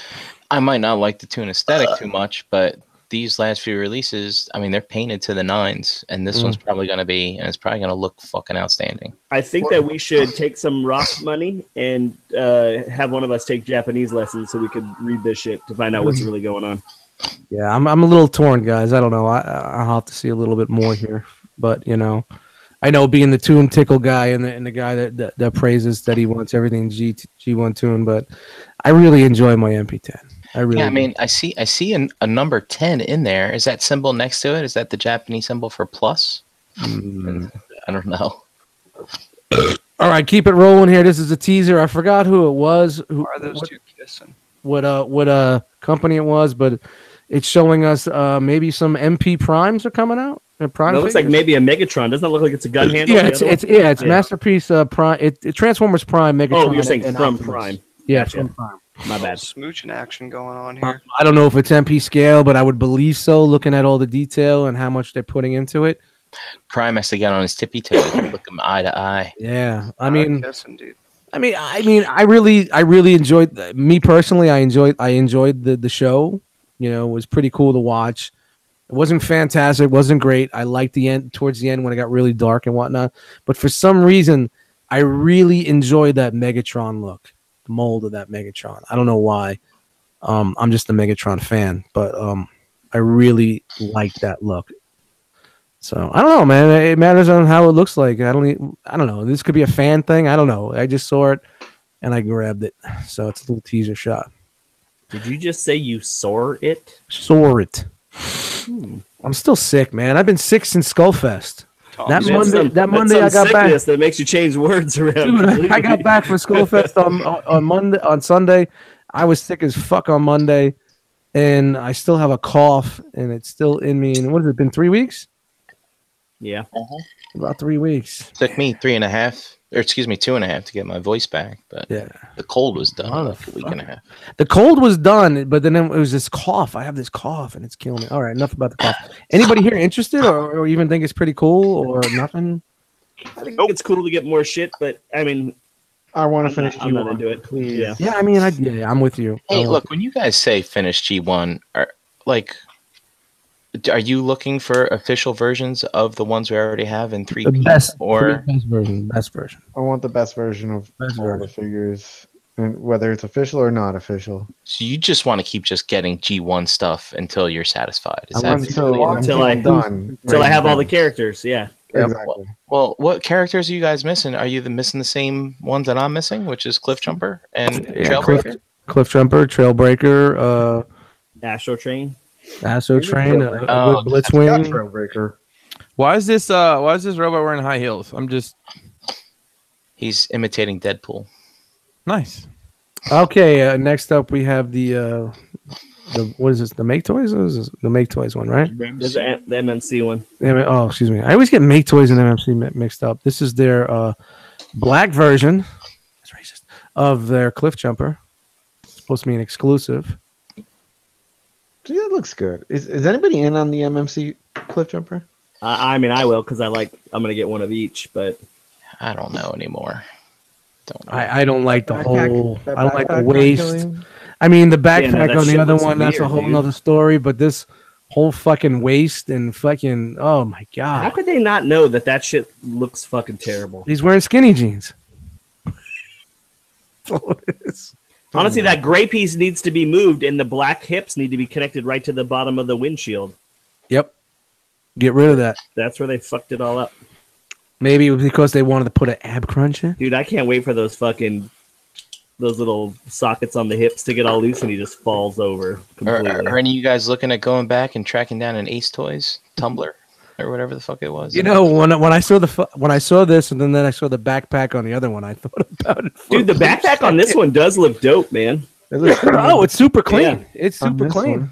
I might not like the tune aesthetic too much, but these last few releases, I mean, they're painted to the nines, and this one's probably going to be, and it's probably going to look fucking outstanding.
I think that we should take some R.O.C money and have one of us take Japanese lessons so we could read this shit to find out what's really going on.
Yeah, I'm a little torn, guys. I don't know. I'll have to see a little bit more here, but you know, I know being the tune tickle guy and the guy that praises that he wants everything G1 tune, but I really enjoy my MP10. I mean,
I see a number 10 in there. Is that symbol next to it? Is that the Japanese symbol for plus? I don't know.
All right, keep it rolling here. This is a teaser. I forgot who it was.
Why are those two kissing?
What company it was, but it's showing us maybe some MP primes are coming out. Prime
it looks like maybe a Megatron. Doesn't that look like it's a gun handle?
Yeah, it's Masterpiece Prime. It Transformers Prime Megatron.
Oh, you're saying from Prime?
Yeah, from Prime.
My bad.
Smooching action going on here.
I don't know if it's MP scale, but I would believe so, looking at all the detail and how much they're putting into it.
Prime has to get on his tippy toes and look him eye to eye.
Yeah, I mean,
Dude.
I really enjoyed. Me personally, I enjoyed the show. You know, it was pretty cool to watch. It wasn't fantastic. It wasn't great. I liked the end towards the end when it got really dark and whatnot. But for some reason, I really enjoyed that Megatron look. Mold of that Megatron. I don't know why. I'm just a Megatron fan, but I really like that look. So I don't know, man. It matters on how it looks like. I don't know. This could be a fan thing. I don't know. I just saw it and I grabbed it. So it's a little teaser shot.
Did you just say you saw it?
Saw it. I'm still sick, man. I've been sick since Skullfest. That Monday I got back.
That makes you change words around.
Dude, I got back from Skullfest on Sunday. I was sick as fuck on Monday, and I still have a cough, and it's still in me. And what has it been? 3 weeks?
Yeah,
about 3 weeks.
It took me 2.5 to get my voice back, but
yeah,
the cold was done like a week and a half.
The cold was done, but then it was this cough. I have this cough, and it's killing me. All right, enough about the cough. Anybody here interested, or even think it's pretty cool, or nothing?
I think it's cool to get more shit, but I mean,
I want to finish.
I'm not into it.
Please.
Yeah.
I mean, I'm with you.
Hey, look, when you guys say finish G1, are you looking for official versions of the ones we already have in 3P?
The best version.
I want the best version of all the figures, and whether it's official or not official.
So you just want to keep just getting G1 stuff until you're satisfied?
Until I'm done. Until I have all the characters, yeah.
Exactly.
Well, what characters are you guys missing? Are you missing the same ones that I'm missing, which is Cliff Jumper and Trailbreaker?
Cliff Jumper, Trailbreaker,
Astro Train.
Blitzwing.
Trailbreaker.
Why is this robot wearing high heels?
He's imitating Deadpool.
Nice.
Okay, next up we have the what is this? The Make Toys? This is the Make Toys one, right?
There's the MMC one.
Oh, excuse me. I always get Make Toys and MMC mixed up. This is their black version. That's racist. Of their Cliff Jumper. It's supposed to be an exclusive.
Yeah, it looks good. Is anybody in on the MMC Cliff Jumper?
I mean, I will because I'm gonna get one of each, but
I don't know anymore.
I don't like the whole. I don't like the waist. I mean, the backpack on the other one, that's a whole nother story. But this whole fucking waist and fucking, oh my god!
How could they not know that shit looks fucking terrible?
He's wearing skinny jeans. That's all it is.
Honestly, that gray piece needs to be moved, and the black hips need to be connected right to the bottom of the windshield.
Yep. Get rid of that.
That's where they fucked it all up.
Maybe it was because they wanted to put an ab crunch in.
Dude, I can't wait for those little sockets on the hips to get all loose, and he just falls over completely.
Are any of you guys looking at going back and tracking down an Ace Toys tumbler or whatever the fuck it was?
You know, when I saw this, and then I saw the backpack on the other one, I thought about it.
Dude, the backpack on this one does look dope, man.
It's super clean.
Yeah.
It's super clean. One.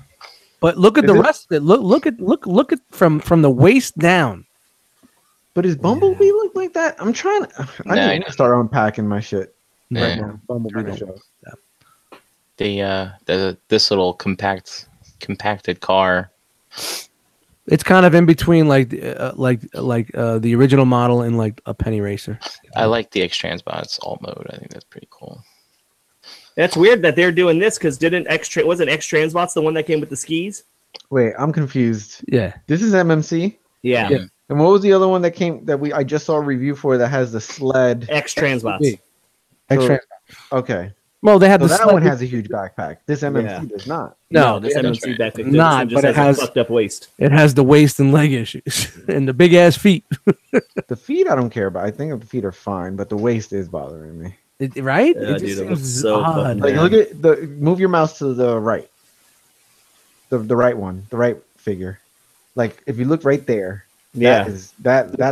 But look at the rest of it. Look at from the waist down.
But is Bumblebee look like that? I'm trying to.
Nah,
I need to start unpacking my shit right
Yeah.
now. Bumblebee the show.
This little compacted car.
It's kind of in between the original model and like a penny racer.
I like the X Transbots alt mode. I think that's pretty cool.
That's weird that they're doing this because wasn't X Transbots the one that came with the skis?
Wait, I'm confused.
Yeah.
This is MMC.
Yeah.
Yeah.
And what was the other one that came I just saw a review for that has the sled?
X Transbots.
Extra.
Okay.
Well, they had
So
the
that one has a huge backpack. This MMC
Yeah.
does not.
no,
this
that's
MMC
right.
back there
Not,
just
but it
has
has-
a fucked up waist.
it has the waist and leg issues and the big ass feet.
The feet I don't care about. I think the feet are fine, but the waist is bothering me.
Right?
Yeah,
It just
dude, it was
seems
so
odd.
fucking
Like
Yeah.
look at move your mouse to the right. The right one, the right figure. Like if you look right there,
Yeah.
that's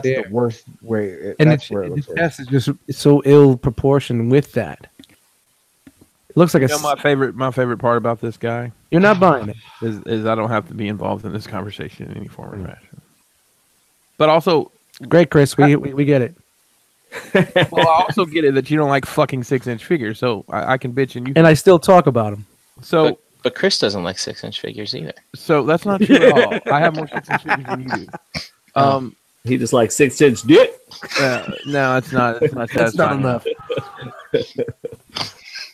There.
the worst way.
And
That's where it
the
looks worse.
chest is just so ill proportioned with that. It looks like
You know, my favorite part about this guy
you're not buying it.
is I don't have to be involved in this conversation in any form or fashion. But also,
Great, Chris. We get it.
well, I also get it that you don't like fucking 6-inch figures, so I can bitch and you.
And I still talk about them.
So
But Chris doesn't like 6-inch figures either.
that's not true at all. I have more 6-inch figures than you do.
He just like 6-inch dick.
No, it's not. It's not.
That's not enough.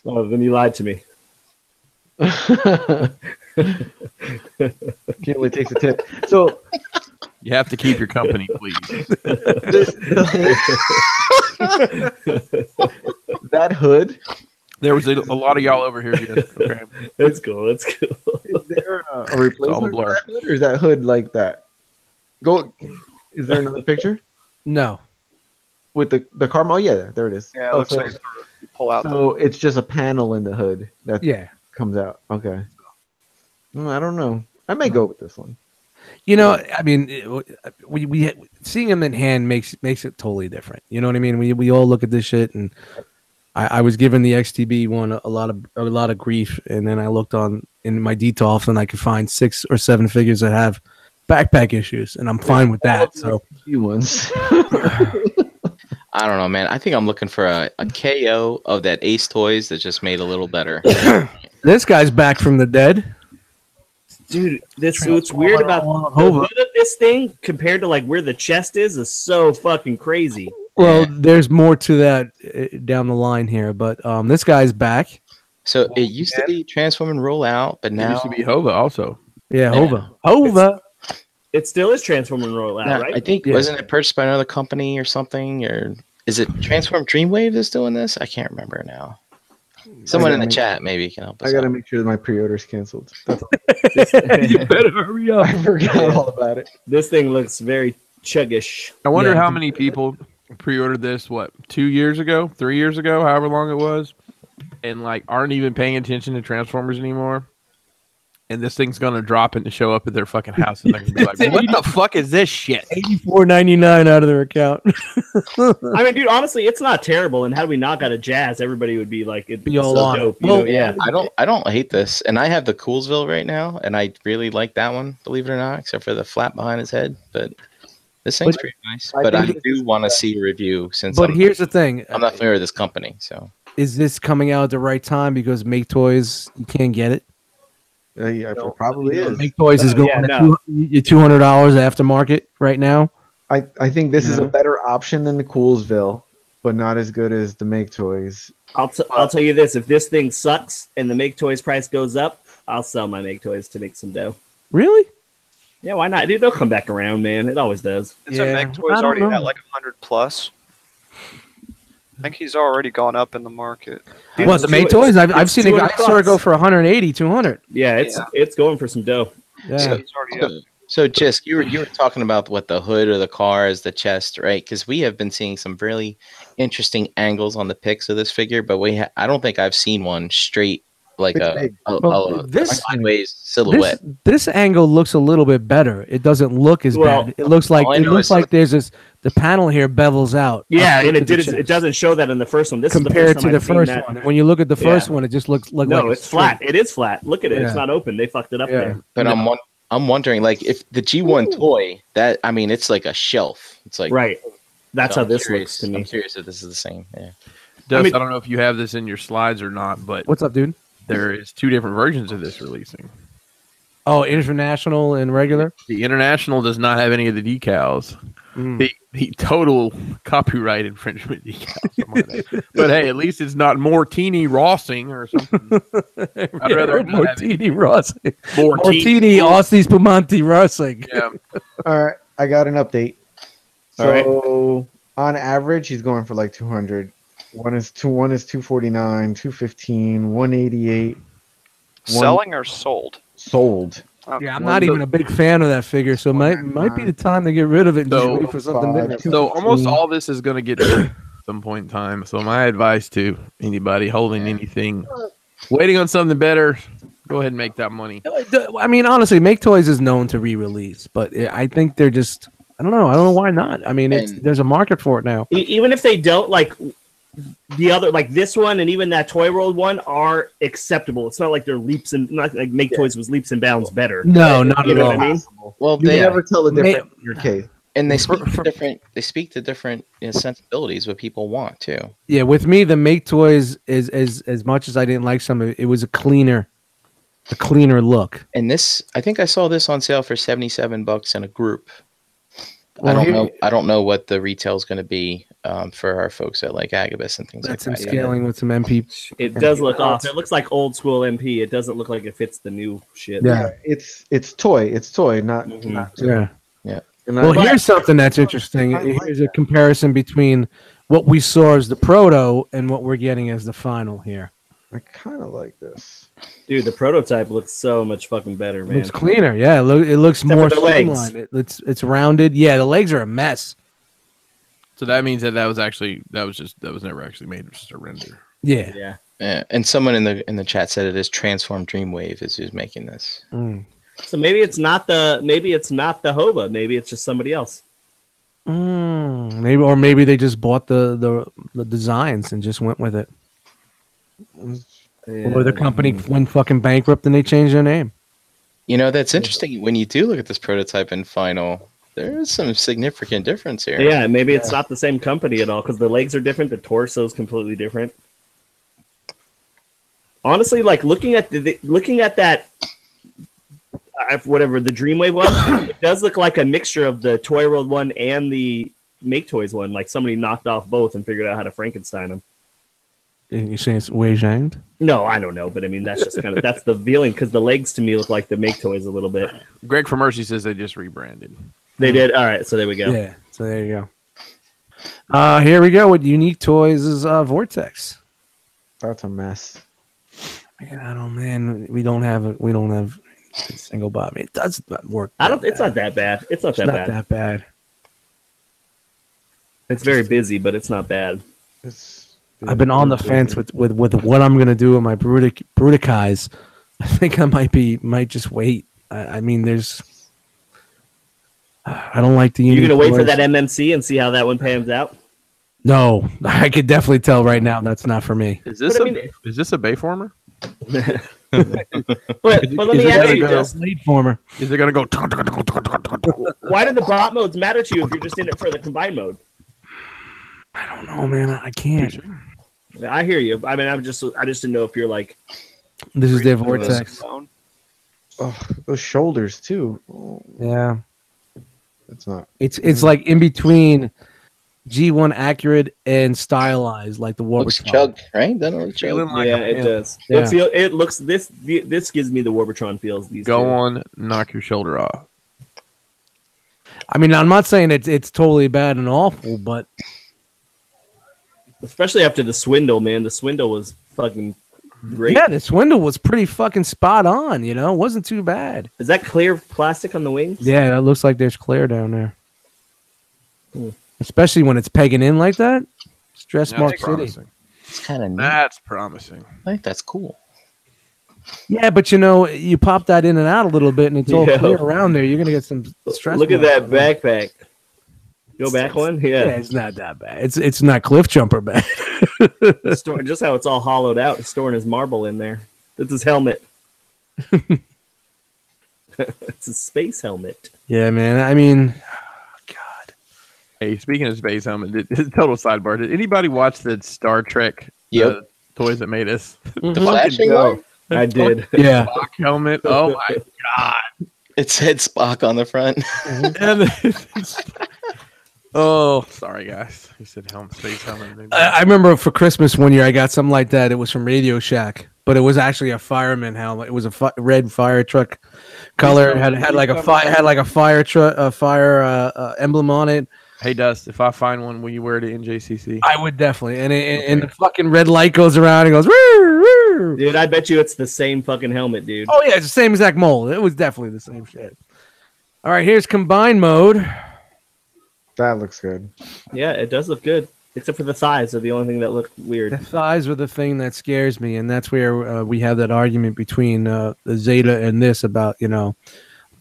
Oh, then you lied to me.
Can't wait takes a tip. So
You have to keep your company, please.
that hood.
There was a lot of y'all over here. Just, okay.
That's cool. That's cool.
Is there a
It's all a
replacement
blur.
for that hood, or is that hood like that? Go. Is there another picture
No.
with the car? Oh yeah, there it is.
Yeah, it
Oh,
looks
so,
like you pull out.
so it's just a panel in the hood that
Yeah.
comes out. Okay. I don't know. I may go with this one.
You know, I mean, we seeing them in hand makes it totally different. You know what I mean? We all look at this shit, and I was giving the XTB one a lot of grief, and then I looked in my detolf, and I could find 6 or 7 figures that have backpack issues, and I'm fine with that. So
Few ones.
I don't know, man. I think I'm looking for a KO of that Ace Toys that just made a little better.
this guy's back from the dead.
Dude, what's weird about the hood of this thing compared to like where the chest is so fucking crazy.
Well,
Yeah.
there's more to that down the line here, but this guy's back.
So it used to be Transform and Roll Out, but
It
now
used to be Hova also.
Yeah,
Yeah.
Hova.
It still is Transform and Roll Out,
now,
right?
I think
Yeah.
wasn't it purchased by another company or something, or is it Transform Dreamwave that's doing this? I can't remember now. Someone in the chat maybe can help us.
I gotta
out.
make sure that my pre-order's canceled. That's all.
You better hurry up.
I forgot all about it.
This thing looks very chuggish.
I wonder
Yeah.
how many people pre-ordered this. What, 2 years ago, 3 years ago, however long it was, and like aren't even paying attention to Transformers anymore. And this thing's gonna drop and show up at their fucking house, and they're gonna be like, "What the fuck is this shit?"
$84.99 out of their account.
I mean, dude, honestly, it's not terrible. And had we not got a Jazz, everybody would be like, it'd be
Be all
so
on it.
dope. You
Well,
know? Yeah.
I don't hate this, and I have the Coolsville right now, and I really like that one. Believe it or not, except for the flap behind his head, but this thing's
But
pretty nice.
I
But I
think
do want to see a review since
But
I'm
here's the thing:
not familiar with this company. So
is this coming out at the right time because Make Toys you can't get it?
Yeah, it probably is.
Make Toys is going
yeah,
at
no.
$200 aftermarket right now.
I think this is a better option than the Coolsville, but not as good as the Make Toys.
I'll tell you this: if this thing sucks and the Make Toys price goes up, I'll sell my Make Toys to make some dough.
Really?
Yeah, why not? Dude, they'll come back around, man. It always does.
Isn't
Yeah,
Meg
I
Toys
don't
already
know.
at like 100 plus? I think he's already gone up in the market.
Dude,
What,
it's
the Make
two-
Toys? I've
it's
seen it. I
200
saw it go
bucks.
for 180, 200.
Yeah, it's going for some dough.
Yeah.
Yeah, he's already up.
So, Jisk, you were talking about what the hood of the car is, the chest, right? Because we have been seeing some really interesting angles on the pics of this figure, but I don't think I've seen one straight like
It's
a,
big.
a,
Well,
a,
this-
a sideways silhouette.
This angle looks a little bit better. It doesn't look as
Well,
bad. It looks like
all I know is
there's the panel here bevels out.
Yeah,
up
and
into
it
the
did. It
chest.
doesn't show that in the first one. This
compared
is
to
the
the
first time
first
I've seen
one.
that.
When you look at the first
Yeah.
one, it just looks like
No,
like
it's flat. It is flat. Look at it.
Yeah.
It's not open. They fucked it up
Yeah.
there.
But I'm wondering, like, if the G1 toy, that I mean, it's like a shelf. It's like
Right. That's
so
how
I'm
this
curious-
looks to me.
I'm curious if this is the same. Yeah.
Dust, I,
mean-
don't know if you have this in your slides or not, but
What's up, dude?
there is 2 different versions of this releasing.
Oh, international and regular.
The international does not have any of the decals.
Mm.
The total copyright infringement decals. But hey, at least it's not Mortini Rossing or something. I'd rather not have it.
Martini Rossing.
Mortini.
Martini Ostis Pumanti Rossing.
Yeah.
All right, I got an update.
All
So on average, he's going for like 200. One is 249, 215, 188
Selling or sold?
sold.
Okay.
Yeah, I'm not even a big fan of that figure, so might be the time to get rid of it and
So-
just wait for something
Five,
different.
So almost
215.
all this is going to get at some point in time. So my advice to anybody holding anything, waiting on something better, go ahead and make that money.
I mean, honestly, Make Toys is known to re-release, but I think they're just. I don't know why not. I mean,
And-
there's a market for it now.
Even if they don't, like the other, like this one and even that Toy World one are acceptable. It's not like they're leaps and not like Make Toys was leaps and bounds better.
No, not
You
at
know
all.
what I mean?
Well,
You
they
can never tell the
May-
difference in your case.
and they speak to different. They speak to different sensibilities, what people want too.
Yeah, with me, the Make Toys is as much as I didn't like some of it, it was a cleaner look.
And this, I think I saw this on sale for $77 in a group.
Well,
I don't
here-
know. I don't know what the retail is going to be for our folks at like Agabus and things
That's
like
some
that.
scaling with some MP.
It does look off. It looks like old school MP. It doesn't look like it fits the new shit.
Yeah.
It's toy. It's toy, not.
Mhm.
not
Yeah.
and
Well,
I-
here's something that's interesting.
I like
Here's a
that.
comparison between what we saw as the proto and what we're getting as the final here.
I kind of like this.
Dude, the prototype looks so much fucking better,
It
man.
looks cleaner. Yeah, it looks
Except
more
for the legs.
streamlined. It's rounded. Yeah, the legs are a mess.
So that means that was never actually made. It was just a render.
Yeah.
Yeah.
Yeah, and someone in the chat said it is Transform Dreamwave is who's making this.
Mm.
So maybe it's not the Hova. Maybe it's just somebody else.
Maybe they just bought the designs and just went with it. Or the company went fucking bankrupt and they changed their name.
You know, that's interesting. When you do look at this prototype and final, there is some significant difference here.
Yeah, maybe it's not the same company at all because the legs are different. The torso is completely different. Honestly, like looking at that, whatever the Dreamwave one, it does look like a mixture of the Toy World one and the Make Toys one. Like somebody knocked off both and figured out how to Frankenstein them.
You're saying it's Wei Zhang?
No, I don't know, but I mean that's just kind of that's the feeling because the legs to me look like the Make Toys a little bit.
Greg from Mercy says they just rebranded.
They did. All right, so there we go.
Yeah. So there you go. Here we go with Unique Toys is Vortex.
That's a mess.
Man, I don't. Man, we don't have a single bot. It does not work.
It's not that bad. It's not
It's
that
not
bad.
that bad.
It's very busy, but it's not bad.
I've been on the fence with what I'm gonna do with my Bruticais. I think I might just wait. I mean, there's. I don't like the.
You're
Unique
gonna wait for
Toys.
that MMC and see how that one pans out.
No, I could definitely tell right now that's not for me.
Is this
But I mean-
is this a Bayformer?
But let me
Is it
ask you
gonna go
this:
Lead former.
Is it gonna go?
why do the bot modes matter to you if you're just in it for the combined mode?
I don't know, man. I can't.
I hear you. I mean, I just didn't know if you're like.
This is their
This
Vortex.
phone.
Oh, those shoulders too. Oh,
Yeah.
it's not.
It's like in between G1 accurate and stylized, like the
Looks
Warbotron.
chug, right? Doesn't it look chug?
Feeling like
Yeah,
a
it does.
Yeah.
It looks this gives me the Warbotron feels. These
Go
two.
on, knock your shoulder off.
I mean, I'm not saying it's totally bad and awful, but
Especially after the swindle, man. The swindle was fucking great.
yeah, the swindle was pretty fucking spot on. You know, it wasn't too bad.
Is that clear plastic on the wings?
Yeah, that looks like there's clear down there.
Hmm.
Especially when it's pegging in like that. Stress
That's
Mark City.
promising.
It's kind of neat.
That's promising.
I think that's cool.
Yeah, but you know, you pop that in and out a little bit, and it's all
Yeah.
clear around there. You're gonna get some stress.
Look at
marks.
that backpack. Go back one,
Yeah,
yeah.
it's not that bad. It's not cliff jumper bad.
Just how it's all hollowed out, storing his marble in there. That's his helmet. It's a space helmet.
Yeah, man. I mean, God.
Hey, speaking of space helmet, total sidebar. Did anybody watch the Star Trek?
Yep.
Toys that made us.
The flashing one?
I did.
Yeah.
Spock helmet. Oh my god.
It said Spock on the front.
Oh, sorry guys. He said helmet, space helmet.
I remember for Christmas one year I got something like that. It was from Radio Shack, but it was actually a fireman helmet. It was a red fire truck color. It had like a fire truck, emblem on it.
Hey Dust, if I find one, will you wear it at NJCC?
I would definitely. And the fucking red light goes around and goes. Roo, roo.
Dude, I bet you it's the same fucking helmet, dude.
Oh yeah, it's the same exact mold. It was definitely the same shit. All right, here's combined mode.
That looks good.
Yeah, it does look good. Except for the thighs are the only thing that look weird.
The thighs were the thing that scares me, and that's where we have that argument between the Zeta and this about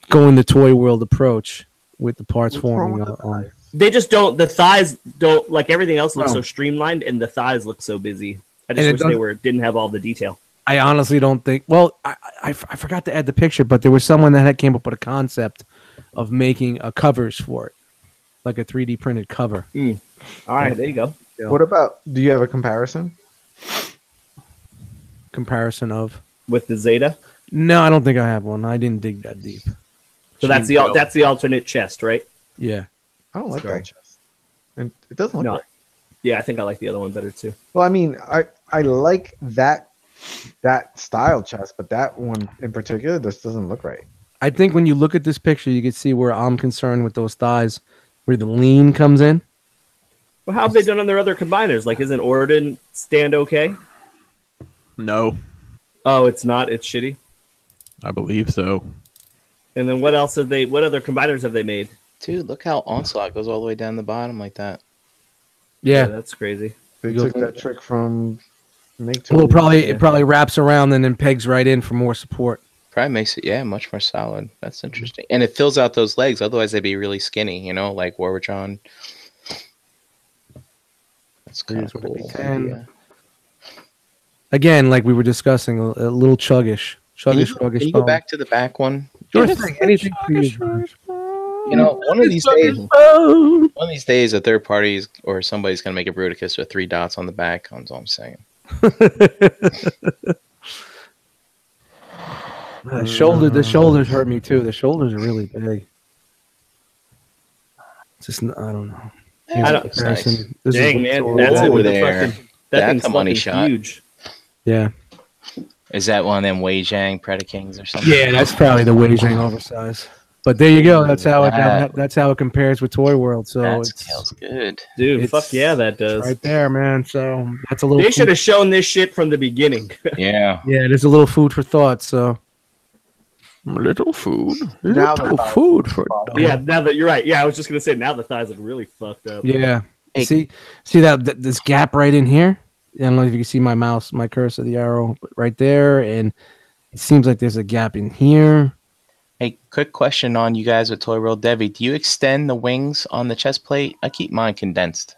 going the toy world approach with the parts forming on.
They just don't. The thighs don't like everything else looks so streamlined, and the thighs look so busy. I just wish they didn't have all the detail.
I honestly don't think. Well, I forgot to add the picture, but there was someone that came up with a concept of making covers for it, like a 3D printed cover.
All right, there you go.
Yeah.
What about? Do you have a comparison?
Comparison of
with the Zeta?
No, I don't think I have one. I didn't dig that deep.
So that's the alternate chest, right?
Yeah.
I don't like that chest. And it doesn't look right.
Yeah, I think I like the other one better too.
Well, I mean, I like that style chest, but that one in particular just doesn't look right.
I think when you look at this picture, you can see where I'm concerned with those thighs, where the lean comes in.
Well, how have they done on their other combiners? Like, isn't Orden stand okay?
No.
Oh, it's not. It's shitty.
I believe so.
And then what else have they? What other combiners have they made?
Dude, look how Onslaught goes all the way down the bottom like that.
Yeah,
that's crazy.
They took that trick from Make.
Well, it probably wraps around and then pegs right in for more support.
Probably makes it, much more solid. That's interesting. And it fills out those legs. Otherwise, they'd be really skinny, like Warbotron. That's kind of cool.
And again, like we were discussing, a little chuggish. Can
you go back to the back one?
Sure thing. Anything for you.
One of these days, a third party or somebody's gonna make a Bruticus with 3 dots on the back. That's all I'm saying.
The shoulders hurt me too. The shoulders are really big. Just I don't know.
Nice.
Dang, man, that's
over there.
That's
a money shot.
Huge.
Yeah.
Is that one of them Wei Zhang Predakings or something?
Yeah, that's probably the Wei Zhang oversize. But there you go. That's how it compares with Toy World. So
that scales good,
dude. Fuck yeah, that does.
Right there, man. So that's a little.
They should have shown this shit from the beginning.
Yeah.
Yeah, there's a little food for thought. So.
Little food.
Now food for
yeah. Now that you're right. Yeah, I was just gonna say now the thighs look really fucked up.
Yeah. Hey. See that this gap right in here. I don't know if you can see my mouse, my cursor, the arrow right there, and it seems like there's a gap in here.
Hey, quick question on you guys with Toy World Devi. Do you extend the wings on the chest plate? I keep mine condensed.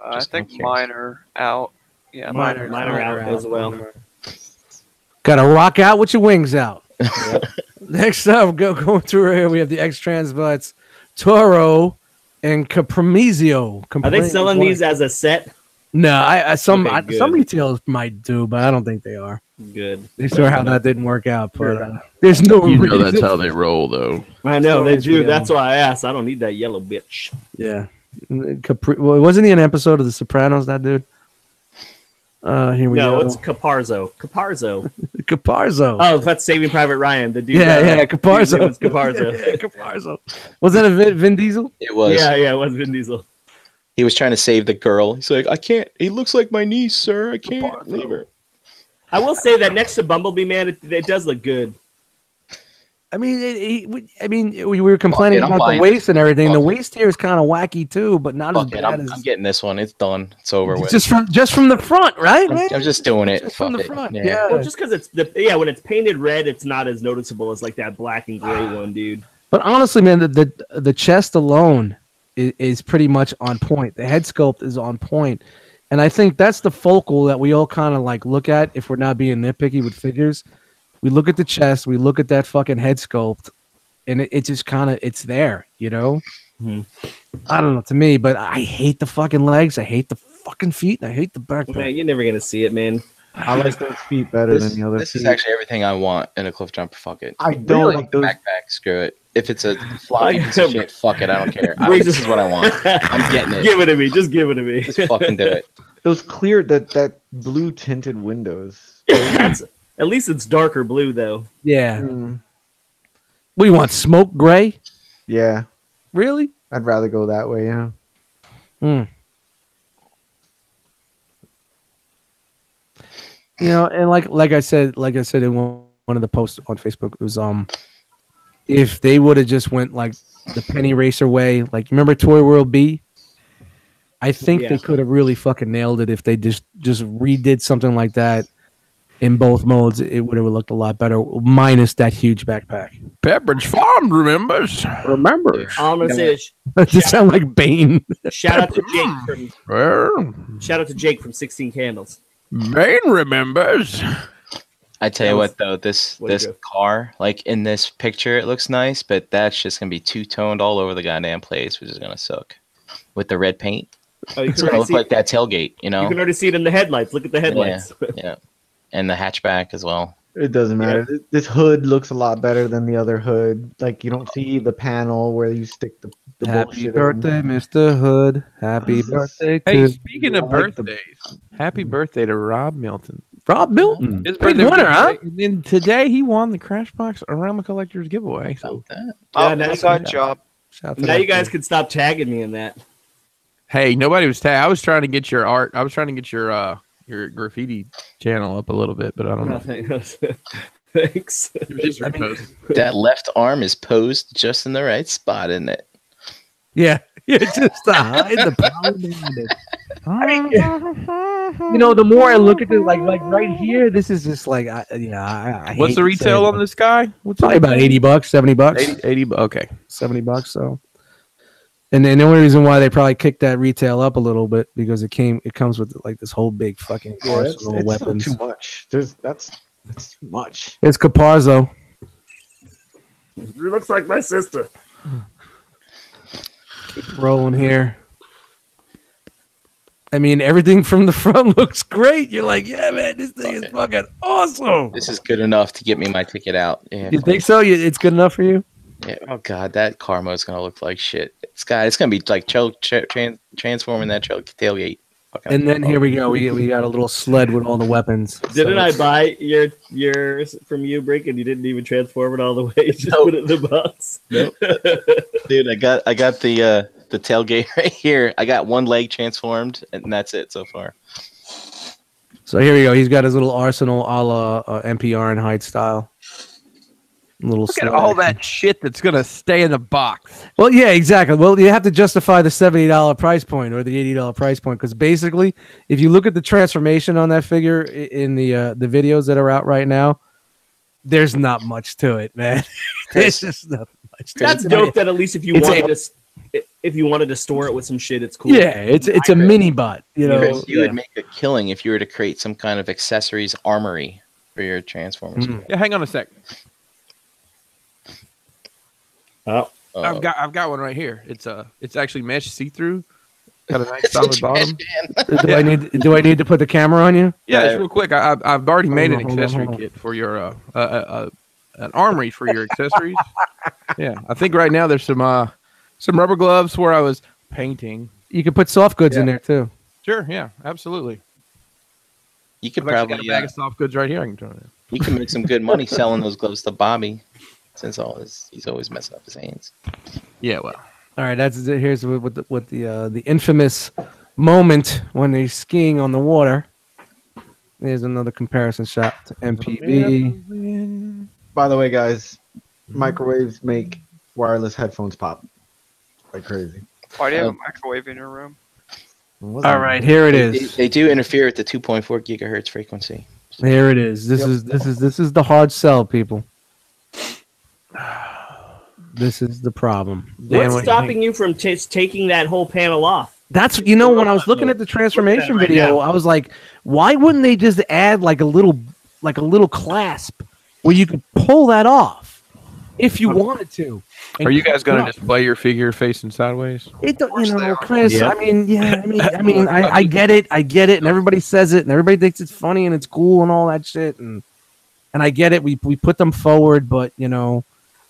I think mine are out. Yeah,
mine are out as well.
Gotta rock out with your wings out. Next up, going through here, we have the X Transbots, Toro, and Caprimizio.
Are they selling these as a set?
No, some retailers might do, but I don't think they are.
Good.
They saw how that didn't work out, but there's no reason.
That's how they roll, though.
I know they do. That's why I asked. I don't need that yellow bitch.
Yeah. Wasn't he an episode of The Sopranos? That dude. Here we go.
No, it's Caparzo.
Caparzo.
Oh, that's Saving Private Ryan. The dude.
Yeah, Caparzo.
It was Caparzo.
Yeah, Caparzo. Was that a Vin Diesel?
It was.
Yeah, it was Vin Diesel.
He was trying to save the girl. He's like, I can't. He looks like my niece, sir. I can't leave her.
I will say that next to Bumblebee, man, it does look good.
I mean, we were complaining about the waist and everything. The waist here is kind of wacky too, but not as bad as.
I'm getting this one. It's done. It's over with.
Just from the front, right?
I'm just doing it.
Just from the front.
Yeah.
Yeah.
Well, just because it's when it's painted red, it's not as noticeable as like that black and gray one, dude.
But honestly, man, the chest alone is pretty much on point. The head sculpt is on point. And I think that's the focal that we all kind of like look at if we're not being nitpicky with figures. We look at the chest, we look at that fucking head sculpt, and it just kind of it's there, you know.
Mhm.
I don't know to me, but I hate the fucking legs. I hate the fucking feet. And I hate the backpack.
Man, you're never gonna see it, man.
I like those feet better
This,
than the other
this
feet.
is actually everything I want in a cliff jumper. Fuck it.
I don't like those.
Backpack, screw it. If it's a fly piece of shit, fuck it. I don't care. This is what I want. I'm getting it.
Give it to me. Just give it to me.
Just fucking do it.
Those clear that blue tinted windows.
At least it's darker blue though.
Yeah.
Mm,
What do you want? Smoke gray?
yeah,
Really?
I'd rather go that way. Yeah.
Hmm. You know, and like I said in one of the posts on Facebook, it was if they would have just went like the penny racer way, like remember Toy World B? I think
Yeah.
they could have really fucking nailed it if they just redid something like that in both modes. It would have looked a lot better, minus that huge backpack.
Pepperidge Farm remembers.
Remember,
All I'm gonna say is
does sound like Bane?
shout out to Jake
Well,
from 16 Candles.
Bane remembers.
I tell you what though, this
What'd you go?
car, like in this picture, it looks nice, but that's just gonna be two-toned all over the goddamn place, which is gonna suck. With the red paint,
Oh, you
it's
can,
gonna
already
look
see,
like that tailgate, you
you
know?
can already see it in the headlights. Look at the headlights.
Yeah, and the hatchback as well.
It doesn't matter. This hood looks a lot better than the other hood. Like you don't see the panel where you stick the
Happy
bullshit in.
birthday, Mr. Hood. Happy
Jesus.
birthday
Hey,
to
speaking of
I like the-
birthdays, happy birthday to Rob Milton.
Rob Milton.
His
Big
birthday was
winner, huh?
today, and today he won the Crash Box Around the Collector's giveaway. So,
That.
Oh,
now
inside job.
Shout to
Now
that
you guys
kid.
can stop tagging me in that.
hey, nobody was I was trying to get your art. I was trying to get your graffiti channel up a little bit, but I don't know.
Thanks.
It was just repost.
That left arm is posed just in the right spot, isn't it?
Yeah, just to hide the power behind it. You know, the more I look at it, like right here, this is just like, I
What's
hate
the
to
retail
say it,
on this guy? What's
Probably about $80, $70,
80 okay.
$70. So, and then the only reason why they probably kicked that retail up a little bit because it comes with like this whole big fucking
Yeah, it's
arsenal of
still
weapons.
too much. That's too much.
It's Caparzo.
It looks like my sister.
Rolling here. I mean, everything from the front looks great. You're like, yeah, man, this thing is fucking awesome.
This is good enough to get me my ticket out. Yeah,
You think so? It's good enough for you?
yeah. Oh god, that car mode's gonna look like shit. It's gonna be like transforming that tailgate. Fucking
And then here we go. We got a little sled with all the weapons.
Didn't
So-
I buy yours from you, Brick, and you didn't even transform it all the way? You just
Nope.
put it in the box.
Nope. Dude, I got the tailgate right here. I got one leg transformed, and that's it so far.
So here we go. He's got his little arsenal a la NPR and Hyde style. Little
Look at
sled
all
action.
that shit that's gonna stay in the box.
Well, yeah, exactly. Well, you have to justify the $70 price point or the $80 price point because basically, if you look at the transformation on that figure in the videos that are out right now, there's not much to it, man. There's just not much. To
That's
it.
dope. That at least if you wanted to store it with some shit, it's cool.
Yeah, it's a mini bot. You know,
Chris, you
yeah.
would make a killing if you were to create some kind of accessories armory for your Transformers.
Mhm.
Yeah, hang on a sec.
Oh,
I've got one right here. It's actually mesh see-through. Got a nice solid bottom.
Do I need to put the camera on you?
Yeah, it's real quick. I've already made an
Hold on,
accessory
hold on.
kit for your an armory for your accessories. Yeah, I think right now there's some rubber gloves where I was painting.
You can put soft goods in there too.
Sure, yeah, absolutely.
You could
I've actually
probably
got a bag of soft goods right here. I can turn it.
you can make some good money selling those gloves to Bobby, since he's always messing up his hands.
Yeah, well,
All right, here's what the infamous moment when they're skiing on the water. There's another comparison shot to MPV.
By the way, guys, microwaves make wireless headphones pop like crazy.
Why do you have a microwave in your room?
All right, here it is.
They do interfere with the 2.4 gigahertz frequency.
Here it is. This is the hard sell, people. This is the problem. Dan,
what's
what do you think?
stopping you from taking that whole panel off?
That's when I was looking at the transformation
right
video,
now.
I was like, why wouldn't they just add like a little clasp where you could pull that off? if you wanted to. And
Are you guys going
Chris,
to display your figure facing sideways?
It don't,
course they are.
Chris.
Yeah.
I get it, and everybody says it, and everybody thinks it's funny and it's cool and all that shit, and I get it. We put them forward, but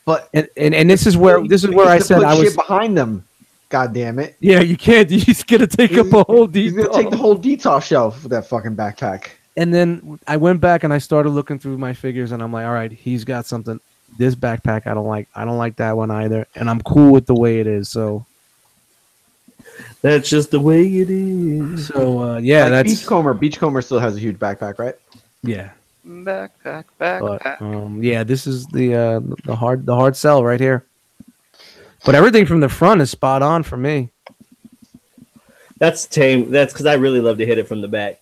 But
and this is where I
to
said
put
I was
shit behind them. God damn it!
Yeah, you can't. He's gonna take up a whole
He's
detail.
gonna take the whole detail shelf with that fucking backpack.
And then I went back and I started looking through my figures, and I'm like, all right, he's got something. This backpack, I don't like. I don't like that one either, and I'm cool with the way it is. So
That's just the way it is.
So yeah,
Like
that's
Beachcomber still has a huge backpack, right?
yeah.
Backpack.
But yeah, this is the hard sell right here. But everything from the front is spot on for me.
That's tame. That's because I really love to hit it from the back.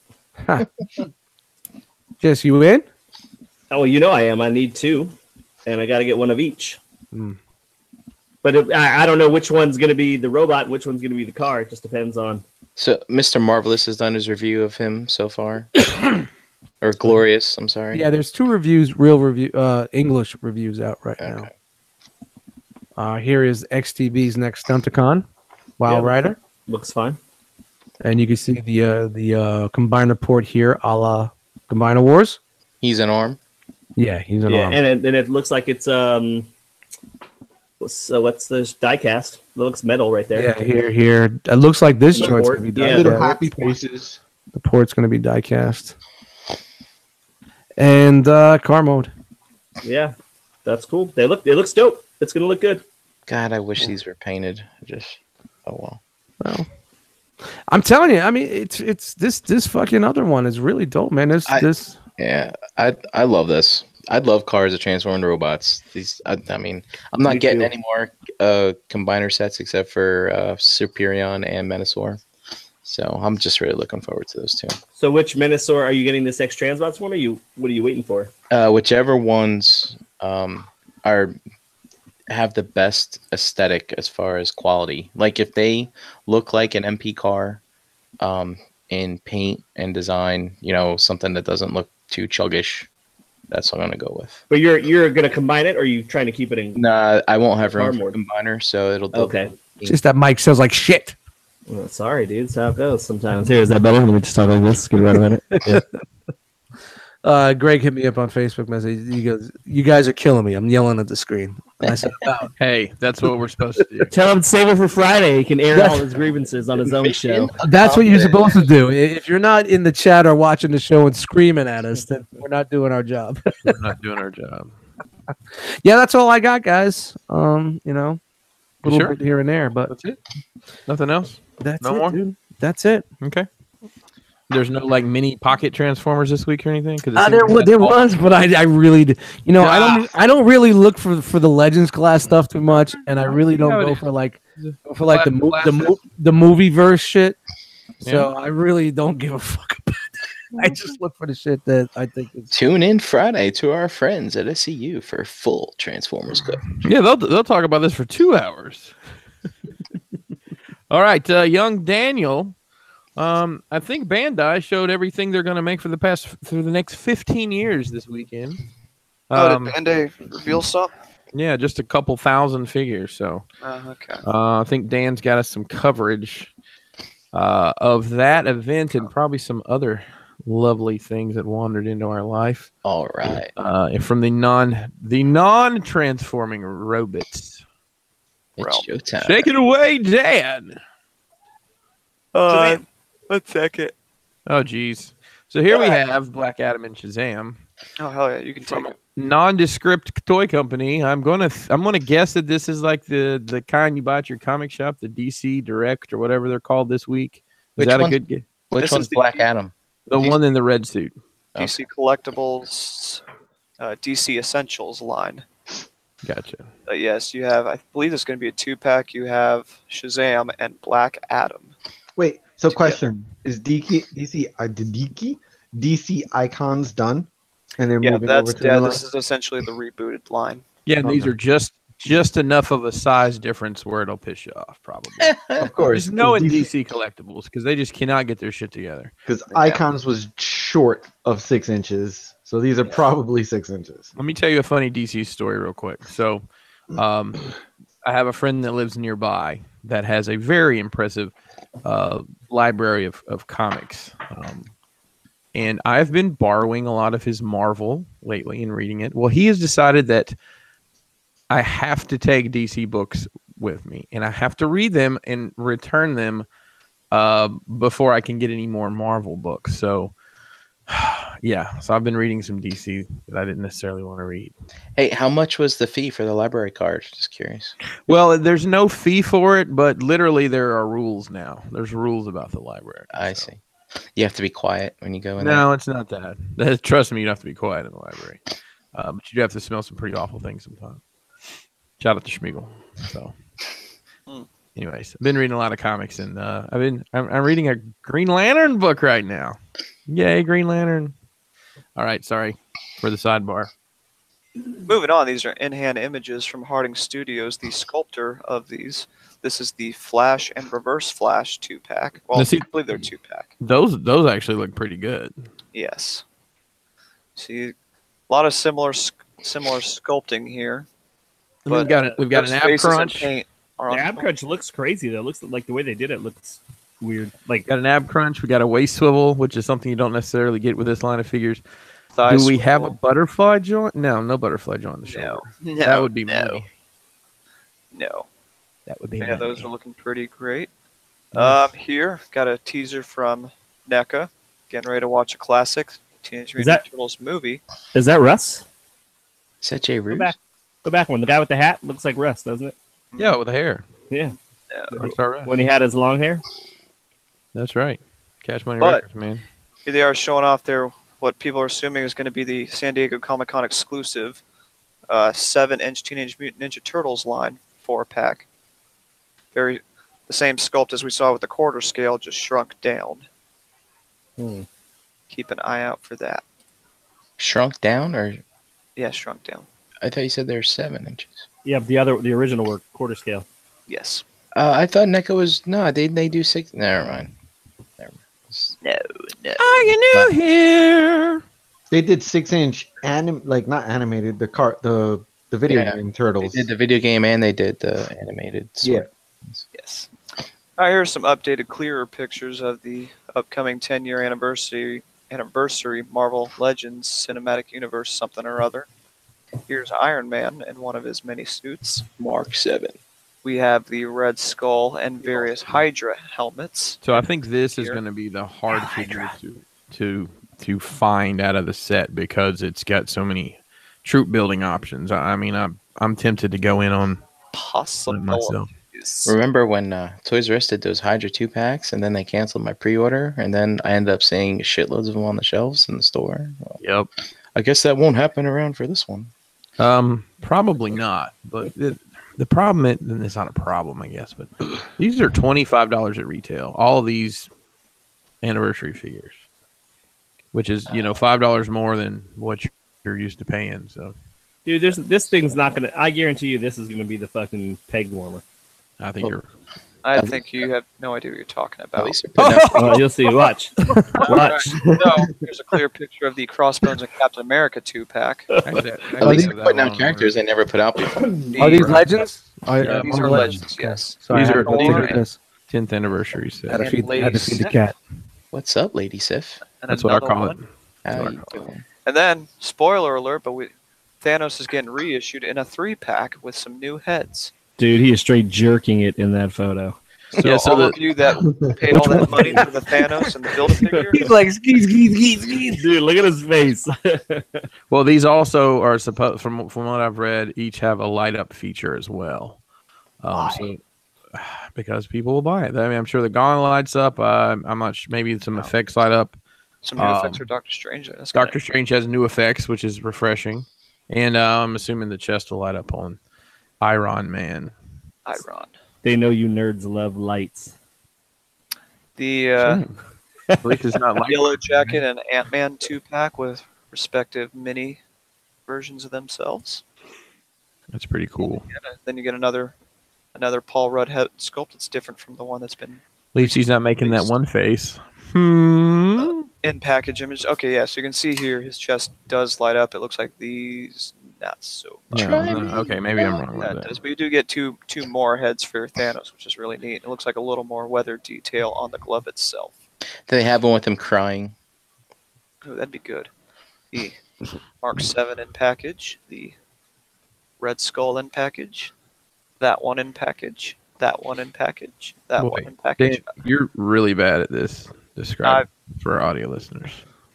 Jess, you in?
Oh, I am. I need 2, and I got to get one of each.
Mm.
But I don't know which one's going to be the robot and which one's going to be the car. It just depends on.
So Mr. Marvelous has done his review of him so far. Or Glorious, I'm sorry.
Yeah, there's 2 reviews, English reviews out right now. Here is XTB's next Stunticon, Wild Rider.
Looks fine.
And you can see the Combiner port here, a la Combiner Wars.
He's an arm.
Yeah, he's an arm.
And it looks like it's what's the die cast? It looks metal right there.
Yeah, here. It looks like this
The
joint's
port,
gonna be
yeah.
die
Little
cast.
happy faces.
The port's gonna be die cast. And car mode.
Yeah, that's cool. It looks dope. It's gonna look good.
God, I wish these were painted. Oh well.
Well, I'm telling you, I mean, it's this fucking other one is really dope, man.
Yeah, I love this. I'd love cars that transform into robots. I mean, I'm not getting any more combiner sets except for Superion and Menasor. So I'm just really looking forward to those 2.
So which Menasor are you getting this X Transbots one? What are you waiting for?
Whichever ones have the best aesthetic as far as quality. Like if they look like an MP car in paint and design, something that doesn't look too chuggish, that's what I'm gonna go with.
But you're gonna combine it, or are you trying to keep it in?
Nah, I won't have room
Car
for combiner, so it'll
Okay.
just that mic sounds like shit.
Well, sorry, dude. That's how it goes sometimes. Here, is that better? Let me just talk like this. Give it a minute. Yeah.
Greg hit me up on Facebook message. He goes, "You guys are killing me. I'm yelling at the screen." And I said,
Hey, that's what we're supposed to do.
Tell him to save it for Friday. He can air all his grievances on his own show.
"That's what you're supposed to do. If you're not in the chat or watching the show and screaming at us, then we're not doing our job."
We're not doing our job.
Yeah, that's all I got, guys. A little
Sure.
bit here and there, but
That's it. Nothing else.
that's
No
it,
more?
dude. That's it.
Okay. There's no like mini pocket transformers this week or anything.
There was, but I really, I don't really look for the Legends class stuff too much, and I really don't go for the movie verse shit. So I really don't give a fuck about that. I just look for the shit that I think is.
Tune in Friday to our friends at SCU for full Transformers coverage.
Yeah, they'll talk about this for 2 hours. All right, young Daniel. I think Bandai showed everything they're going to make for the next 15 years this weekend.
Did Bandai reveal stuff?
Yeah, just a couple thousand figures. So,
Okay.
I think Dan's got us some coverage of that event and probably some other lovely things that wandered into our life.
All right.
And from the non-transforming robots.
It's showtime.
Take it away, Dan.
1 second.
Oh, geez. So here we have Black Adam and Shazam.
Oh hell yeah, you can take
From
it.
nondescript toy company. I'm gonna guess that this is like the kind you buy at your comic shop, the DC Direct or whatever they're called this week. Is that a good guess?
Which
This
one's
is the-
Black Adam?
The one in the red suit.
DC Collectibles, DC Essentials line.
Gotcha.
Yes, you have. I believe there's going to be a 2-pack. You have Shazam and Black Adam.
Wait, so question: Is DC Icons done? And they're
Yeah,
moving over to the
this is essentially the rebooted line.
Yeah, and these
Okay.
are just enough of a size difference where it'll piss you off, probably.
Of course,
Just know in DC Collectibles because they just cannot get their shit together.
because Icons was short of 6 inches, So these are probably 6 inches.
Let me tell you a funny DC story real quick. So, I have a friend that lives nearby that has a very impressive library of comics. And I've been borrowing a lot of his Marvel lately and reading it. Well, he has decided that I have to take DC books with me, and I have to read them and return them before I can get any more Marvel books. So, yeah. So I've been reading some DC that I didn't necessarily want to read.
Hey, how much was the fee for the library card? Just curious.
Well, there's no fee for it, but literally there are rules now. There's rules about the library.
I see. You have to be quiet when you go in
No, it's not that. Trust me, you don't have to be quiet in the library. But you do have to smell some pretty awful things sometimes. Shout out to Schmiegel. So, anyways, I've been reading a lot of comics, and I'm reading a Green Lantern book right now. Yay, Green Lantern! All right, sorry for the sidebar.
Moving on, these are in-hand images from Harding Studios, the sculptor of these. This is the Flash and Reverse Flash 2-pack. Well, I believe they're 2-pack.
Those actually look pretty good.
Yes. See, a lot of similar sculpting here.
We've got an ab crunch.
The ab crunch looks crazy though. It looks like the way they did it looks weird. Like
got an ab crunch. We got a waist swivel, which is something you don't necessarily get with this line of figures.
Thigh
Do we
swivel.
have a butterfly joint? No butterfly joint on the shoulder.
No.
That would be money.
No.
That would be
Yeah,
money.
those are looking pretty great. Here, got a teaser from NECA. Getting ready to watch a classic Teenage Mutant Ninja Turtles movie.
Is that Russ?
Is that Jay Roos?
Go back one. The guy with the hat looks like Russ, doesn't it?
Yeah, with the hair.
Yeah.
That's all right.
When he had his long hair.
That's right. Cash Money
But-
Records, man.
Here they are showing off their what people are assuming is going to be the San Diego Comic-Con exclusive 7-inch Teenage Mutant Ninja Turtles line 4-pack. The same sculpt as we saw with the quarter scale, just shrunk down. Keep an eye out for that.
Shrunk down, or
Yeah, shrunk down.
I thought you said they're 7 inches.
Yeah, the original were quarter scale.
Yes.
I thought NECA was they do 6. Never mind.
No.
Are you new here?
They did 6-inch not animated, the video
Yeah.
game turtles.
They did the video game and they did the animated.
Yeah.
Yes. All right, here's some updated, clearer pictures of the upcoming 10-year anniversary Marvel Legends Cinematic Universe something or other. Here's Iron Man in one of his many suits.
Mark 7.
We have the Red Skull and various Hydra helmets.
So I think this is
Here.
going to be the hard figure to find out of the set because it's got so many troop building options. I mean, I'm tempted to go in on it
Possible.
myself.
Remember when Toys R Us did those Hydra 2-packs and then they canceled my pre-order and then I ended up seeing shitloads of them on the shelves in the store? Well,
Yep.
I guess that won't happen around for this one.
Probably not. But the problem is, and it's not a problem, I guess, but these are $25 at retail. All of these anniversary figures, which is $5 more than what you're used to paying. So,
Dude, this thing's not gonna. I guarantee you, this is gonna be the fucking peg warmer.
I think you're.
I think you have no idea what you're talking
At
about.
least they're putting out-
Oh, you'll see. Watch. Watch.
No, here's a clear picture of the Crossbones and Captain America 2-pack.
at least they're putting out characters they never put out before.
Are these legends?
Yeah, these are legends, yes.
So I
These
had
are-
to look
these
at
are-
this.
10th anniversary set.
Had to feed
Lady
the
Sif.
cat.
What's up, Lady Sif?
And
That's what I
another
call
one.
it.
How
what I
you
call it.
doing?
And then, spoiler alert, but Thanos is getting reissued in a 3-pack with some new heads.
Dude, he is straight jerking it in that photo.
So, all of you that paid all that money for the Thanos and the Build-A-Figure,
He's like skeet.
Dude, look at his face.
Well, these also are supposed, from what I've read, each have a light up feature as well. So, because people will buy it. I mean, I'm sure the gauntlet lights up. I'm not sure, maybe some effects light up.
some new effects for Doctor Strange. That's
Doctor Strange has new effects, which is refreshing. And I'm assuming the chest will light up on Iron Man.
Iron.
They know you nerds love lights.
The
At least it's not like
Yellow Jacket and Ant-Man 2-pack with respective mini versions of themselves.
That's pretty cool.
Then you get another Paul Rudd head sculpt that's different from the one that's been.
At least he's not making that one face.
In package image. Okay, yeah. So you can see here his chest does light up. It looks like these. Not so much.
Okay, maybe I'm wrong
Yeah,
with
it
that.
does. But you do get two more heads for Thanos, which is really neat. It looks like a little more weather detail on the glove itself.
Do they have one with him crying?
Ooh, that'd be good. The Mark 7 in package. The Red Skull in package. That one in package. That one in package. That
Boy,
one in package.
Dan, you're really bad at this. Describe for our audio listeners.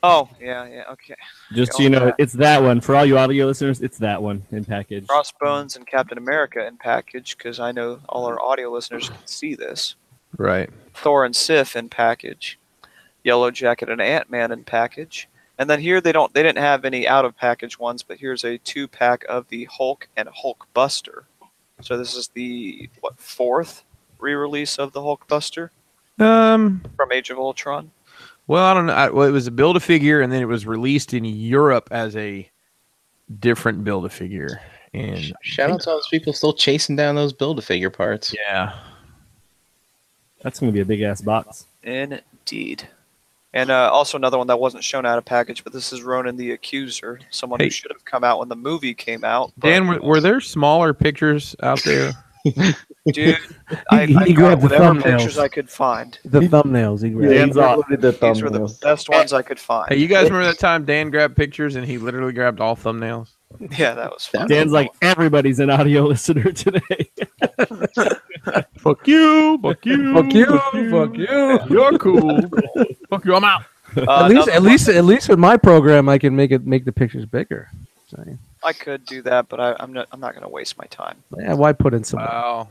Oh, yeah, okay.
Just so
Okay,
you know,
that.
it's that one. For all you audio listeners, it's that one in package.
Crossbones and Captain America in package, because I know all our audio listeners can see this.
Right.
Thor and Sif in package. Yellow Jacket and Ant-Man in package. And then here they didn't have any out of package ones, but here's a 2-pack of the Hulk and Hulk Buster. So this is the 4th re-release of the Hulk Buster from Age of Ultron.
Well, I don't know. Well, it was a Build-A-Figure, and then it was released in Europe as a different Build-A-Figure. And
Shout out to all those people still chasing down those Build-A-Figure parts.
yeah,
That's going to be a big ass box.
Indeed. And also another one that wasn't shown out of package, but this is Ronan the Accuser, someone who should have come out when the movie came out. But,
Dan, were there smaller pictures out there?
dude, I
He
got
grabbed the
whatever
thumbnails.
pictures I could find.
The thumbnails. He grabbed.
Dan's on.
These were the best ones I could find.
Hey, you guys remember that time Dan grabbed pictures and he literally grabbed all thumbnails?
Yeah, that was fun.
Dan's like, everybody's an audio listener today.
Fuck you! Fuck you!
Fuck you! Fuck you!
You're cool. Fuck you! I'm out.
At least with my program, I can make the pictures bigger. So,
I could do that, but I'm not going to waste my time.
yeah, why put in some?
Wow.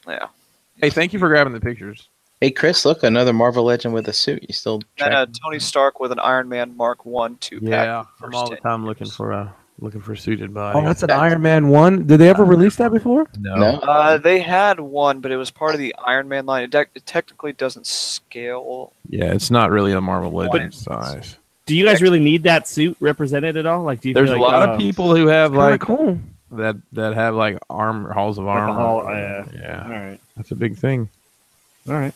Yeah.
Hey, thank you for grabbing the pictures.
Hey, Chris, look, another Marvel Legend with a suit. You still
And
tracking?
Tony Stark with an Iron Man Mark 1 2-pack.
Yeah,
for
I'm
the
all
first
the
10
time
years.
looking for suited body.
Oh, that's an Iron Man 1. Did they ever release that before?
No.
They had one, but it was part of the Iron Man line. It technically doesn't scale.
Yeah, it's not really a Marvel Legend size.
Do you guys really need that suit represented at all? Like, do you
There's
feel
a
like,
lot of people who have like
Cool.
that have like halls of armor.
yeah. All
Yeah,
right.
that's a big thing.
All right.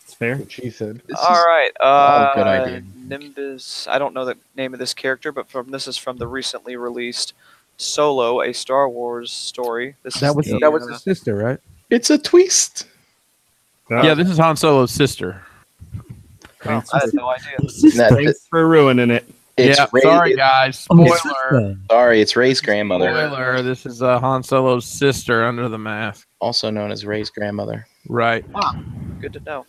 It's fair.
What she said.
All right.
good idea.
Nimbus. I don't know the name of this character, but this is from the recently released Solo, a Star Wars story.
That was his sister, right?
It's a twist.
Yeah, this is Han Solo's sister.
I had no idea.
Thanks for ruining it.
It's
Yeah,
Ray,
sorry guys. Spoiler.
Sorry, it's Ray's grandmother,
Spoiler. This is Han Solo's sister under the mask.
also known as Ray's grandmother.
Right.
Good to know.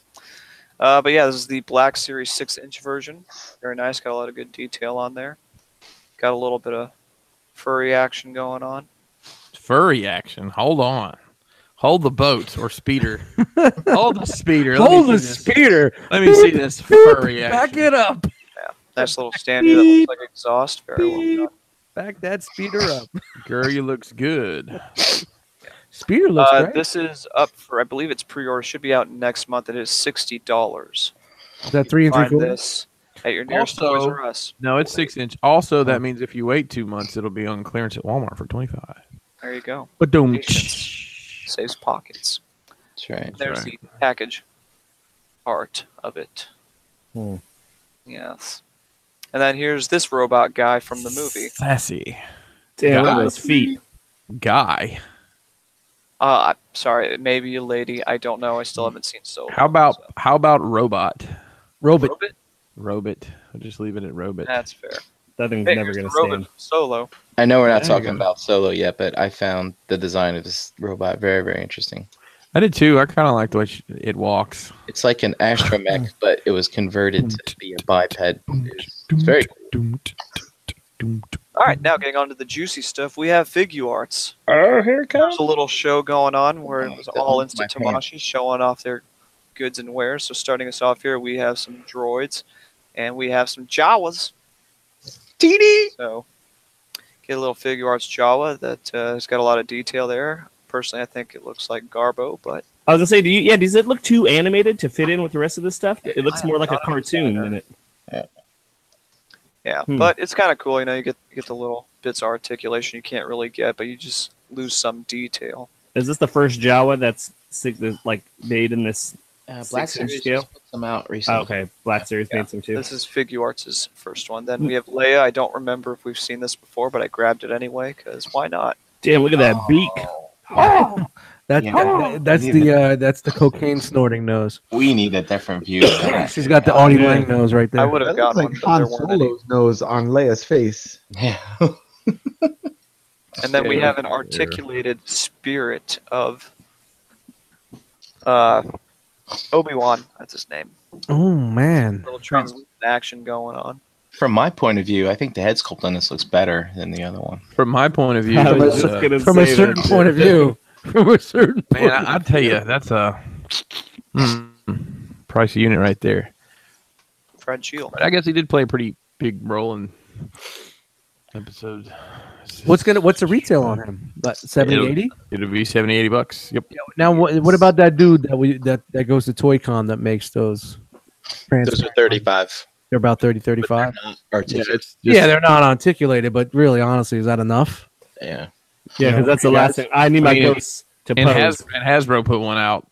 But yeah, this is the Black Series 6-inch version. Very nice. Got a lot of good detail on there. Got a little bit of furry action going on.
Furry action. Hold on. Hold the boat or speeder. Hold the speeder.
Hold the speeder.
Let me see this furry action.
Back it up.
Yeah, nice little standee that looks like exhaust. Very well done.
Back that speeder up.
Girl, you looks good.
Speeder looks great.
This is up for, I believe it's pre-order. Should be out next month. It is $60.
Is that 3
Find
3/4?
this at your nearest
Also-
Toys R Us.
No, it's 6-inch. Also, that means if you wait 2 months, it'll be on clearance at Walmart for $25.
There you go.
But don't.
Patience saves pockets.
That's right.
There's
right.
the package art of it.
Hmm.
Yes. And then here's this robot guy from the movie.
Sassy
Damn, look at
God.
those feet.
guy.
Sorry, maybe a lady. I don't know. I still haven't seen Solo.
How about robot?
Robot.
Robot?
Robot. I'll just leave it at robot.
That's fair.
That thing's
Hey,
never
here's
going
the
to
robot
stand.
from Solo.
I know we're not
There you
talking
go.
about Solo yet, but I found the design of this robot very, very interesting.
I did too. I kind of like the way it walks.
It's like an astromech, but it was converted to be a biped. It's very cool.
All right, now getting on to the juicy stuff. We have figure arts.
Oh, here it
There's a little show going on where it was
that
all
one's
Instant
my hand.
Tamashi showing off their goods and wares. So starting us off here, we have some droids and we have some Jawas. So get a little figure arts Jawa that has got a lot of detail there. Personally, I think it looks like Garbo, but
I was going to say, does it look too animated to fit in with the rest of this stuff? It looks more like a cartoon than it.
yeah,
Hmm.
but it's kind of cool. You know, you get the little bits of articulation you can't really get, but you just lose some detail.
Is this the first Jawa that's like made in this
Black
Six
Series
inch scale?
just put some out
Oh,
recently.
okay, Black Series made some too.
This is Figuarts' first one. Then we have Leia. I don't remember if we've seen this before, but I grabbed it anyway because why not?
Damn, look at that beak.
That's
Yeah.
that's the cocaine snorting nose.
We need a different view. Of that.
She's got the Artie
Yeah.
Lang nose right
I
there.
would
That
have
looks
got
like
one, but there
Han
weren't any.
Solo's nose on Leia's face.
Yeah.
And then we
Yeah,
have an
yeah.
articulated spirit of Obi-Wan. That's his name.
Oh man.
Little translucent action going on.
From my point of view, I think the head sculpt on this looks better than the other one.
From my point of view,
I was
it's,
just gonna
From a
say
certain
that.
point of view. From a certain
man,
point.
I tell you, that's a price unit right there.
Fred Shield.
But I guess he did play a pretty big role in episode.
What's the retail on him? About 70, 80?
It'll be $70-$80. Yep.
Now what about that dude that goes to ToyCon that makes those?
Those are 35.
They're about 30, 35.
Articulate.
It's just,
Yeah, they're not articulated, but really, honestly, is that enough?
Yeah.
Yeah, because that's the last thing. I need my ghosts to
and
pose.
Hasbro put one out.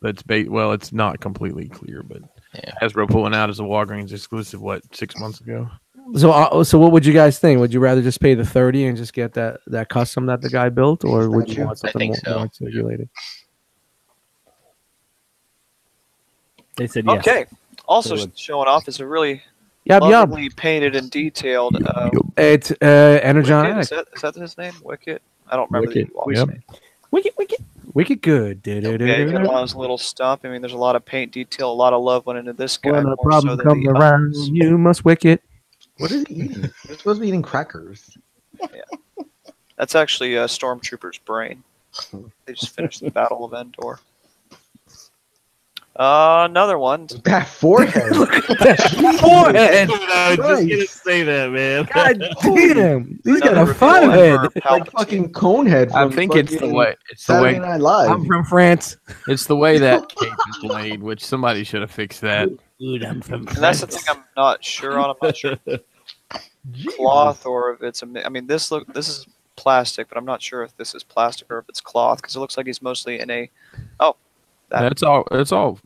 That's well, it's not completely clear, but
Yeah.
Hasbro put one out as a Walgreens exclusive. 6 months ago?
So what would you guys think? Would you rather just pay the 30 and just get that custom that the guy built, or would you want
I
something
think
more
so.
articulated?
They said yes.
Okay. Also
They would.
showing off is a really
Yub yub.
lovely painted and detailed.
It's
Wicket.
energetic.
Is that his name? Wicket? I don't remember
Wicket,
the Ewok's
yep.
name.
Wicked good.
Yeah, you got on his little stump. I mean, there's a lot of paint detail. A lot of love went into this guy.
When a
more
problem
so
comes
than the
around,
others.
you must wicket.
What is he eating? You're supposed to be eating crackers.
That's actually a Stormtrooper's brain. They just finished the Battle of Endor. Another one.
That forehead.
Forehead.
I was just gonna say that, man.
God damn. He's got
Another
a five
reveal
head.
for
like
Palpatine.
fucking Conehead.
I
From
think it's the
fucking
way. It's the
Saturday
way.
Night Live.
I'm from France.
It's the way that cape is laid, which somebody should have fixed that.
Dude, I'm from
And that's the thing I'm not sure on. I'm not sure if it's cloth or if it's I mean, this is plastic, but I'm not sure if this is plastic or if it's cloth because it looks like he's mostly in a. Oh,
It's all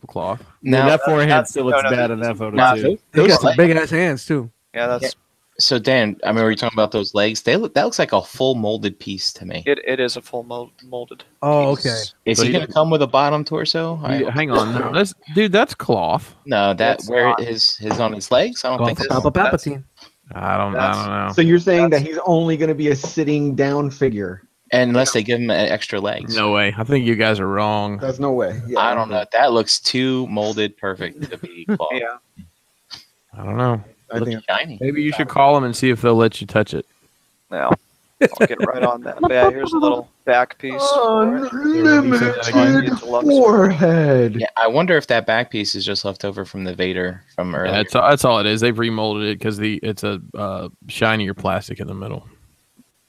cloth.
Now,
Now,
that forehead still looks
no,
bad in that photo
now,
too.
He's got some
legs-
big ass hands too.
yeah, that's
so Dan, I remember you talking about those legs. That looks like a full molded piece to me.
it is a full molded.
Oh,
piece.
okay.
Is
But
he
he-
going to come with a bottom torso?
Hang on, no, that's cloth.
No, that
That's
where
not.
his on his legs. I don't
Going
think
for
so.
Papa Palpatine.
I don't
That's-
know.
So you're saying that he's only going to be a sitting down figure?
Unless they give him extra legs.
No way. I think you guys are wrong.
There's no way. Yeah,
I don't know. That looks too molded perfect to be cloth.
Yeah.
I don't know.
I
Looks
think
shiny.
Maybe you should call them and see if they'll let you touch it.
Now I'll get right on that. But yeah, here's a little back piece. for it.
unlimited forehead.
Yeah, I wonder if that back piece is just left over from the Vader from earlier.
That's all it is. They've remolded it because it's a shinier plastic in the middle.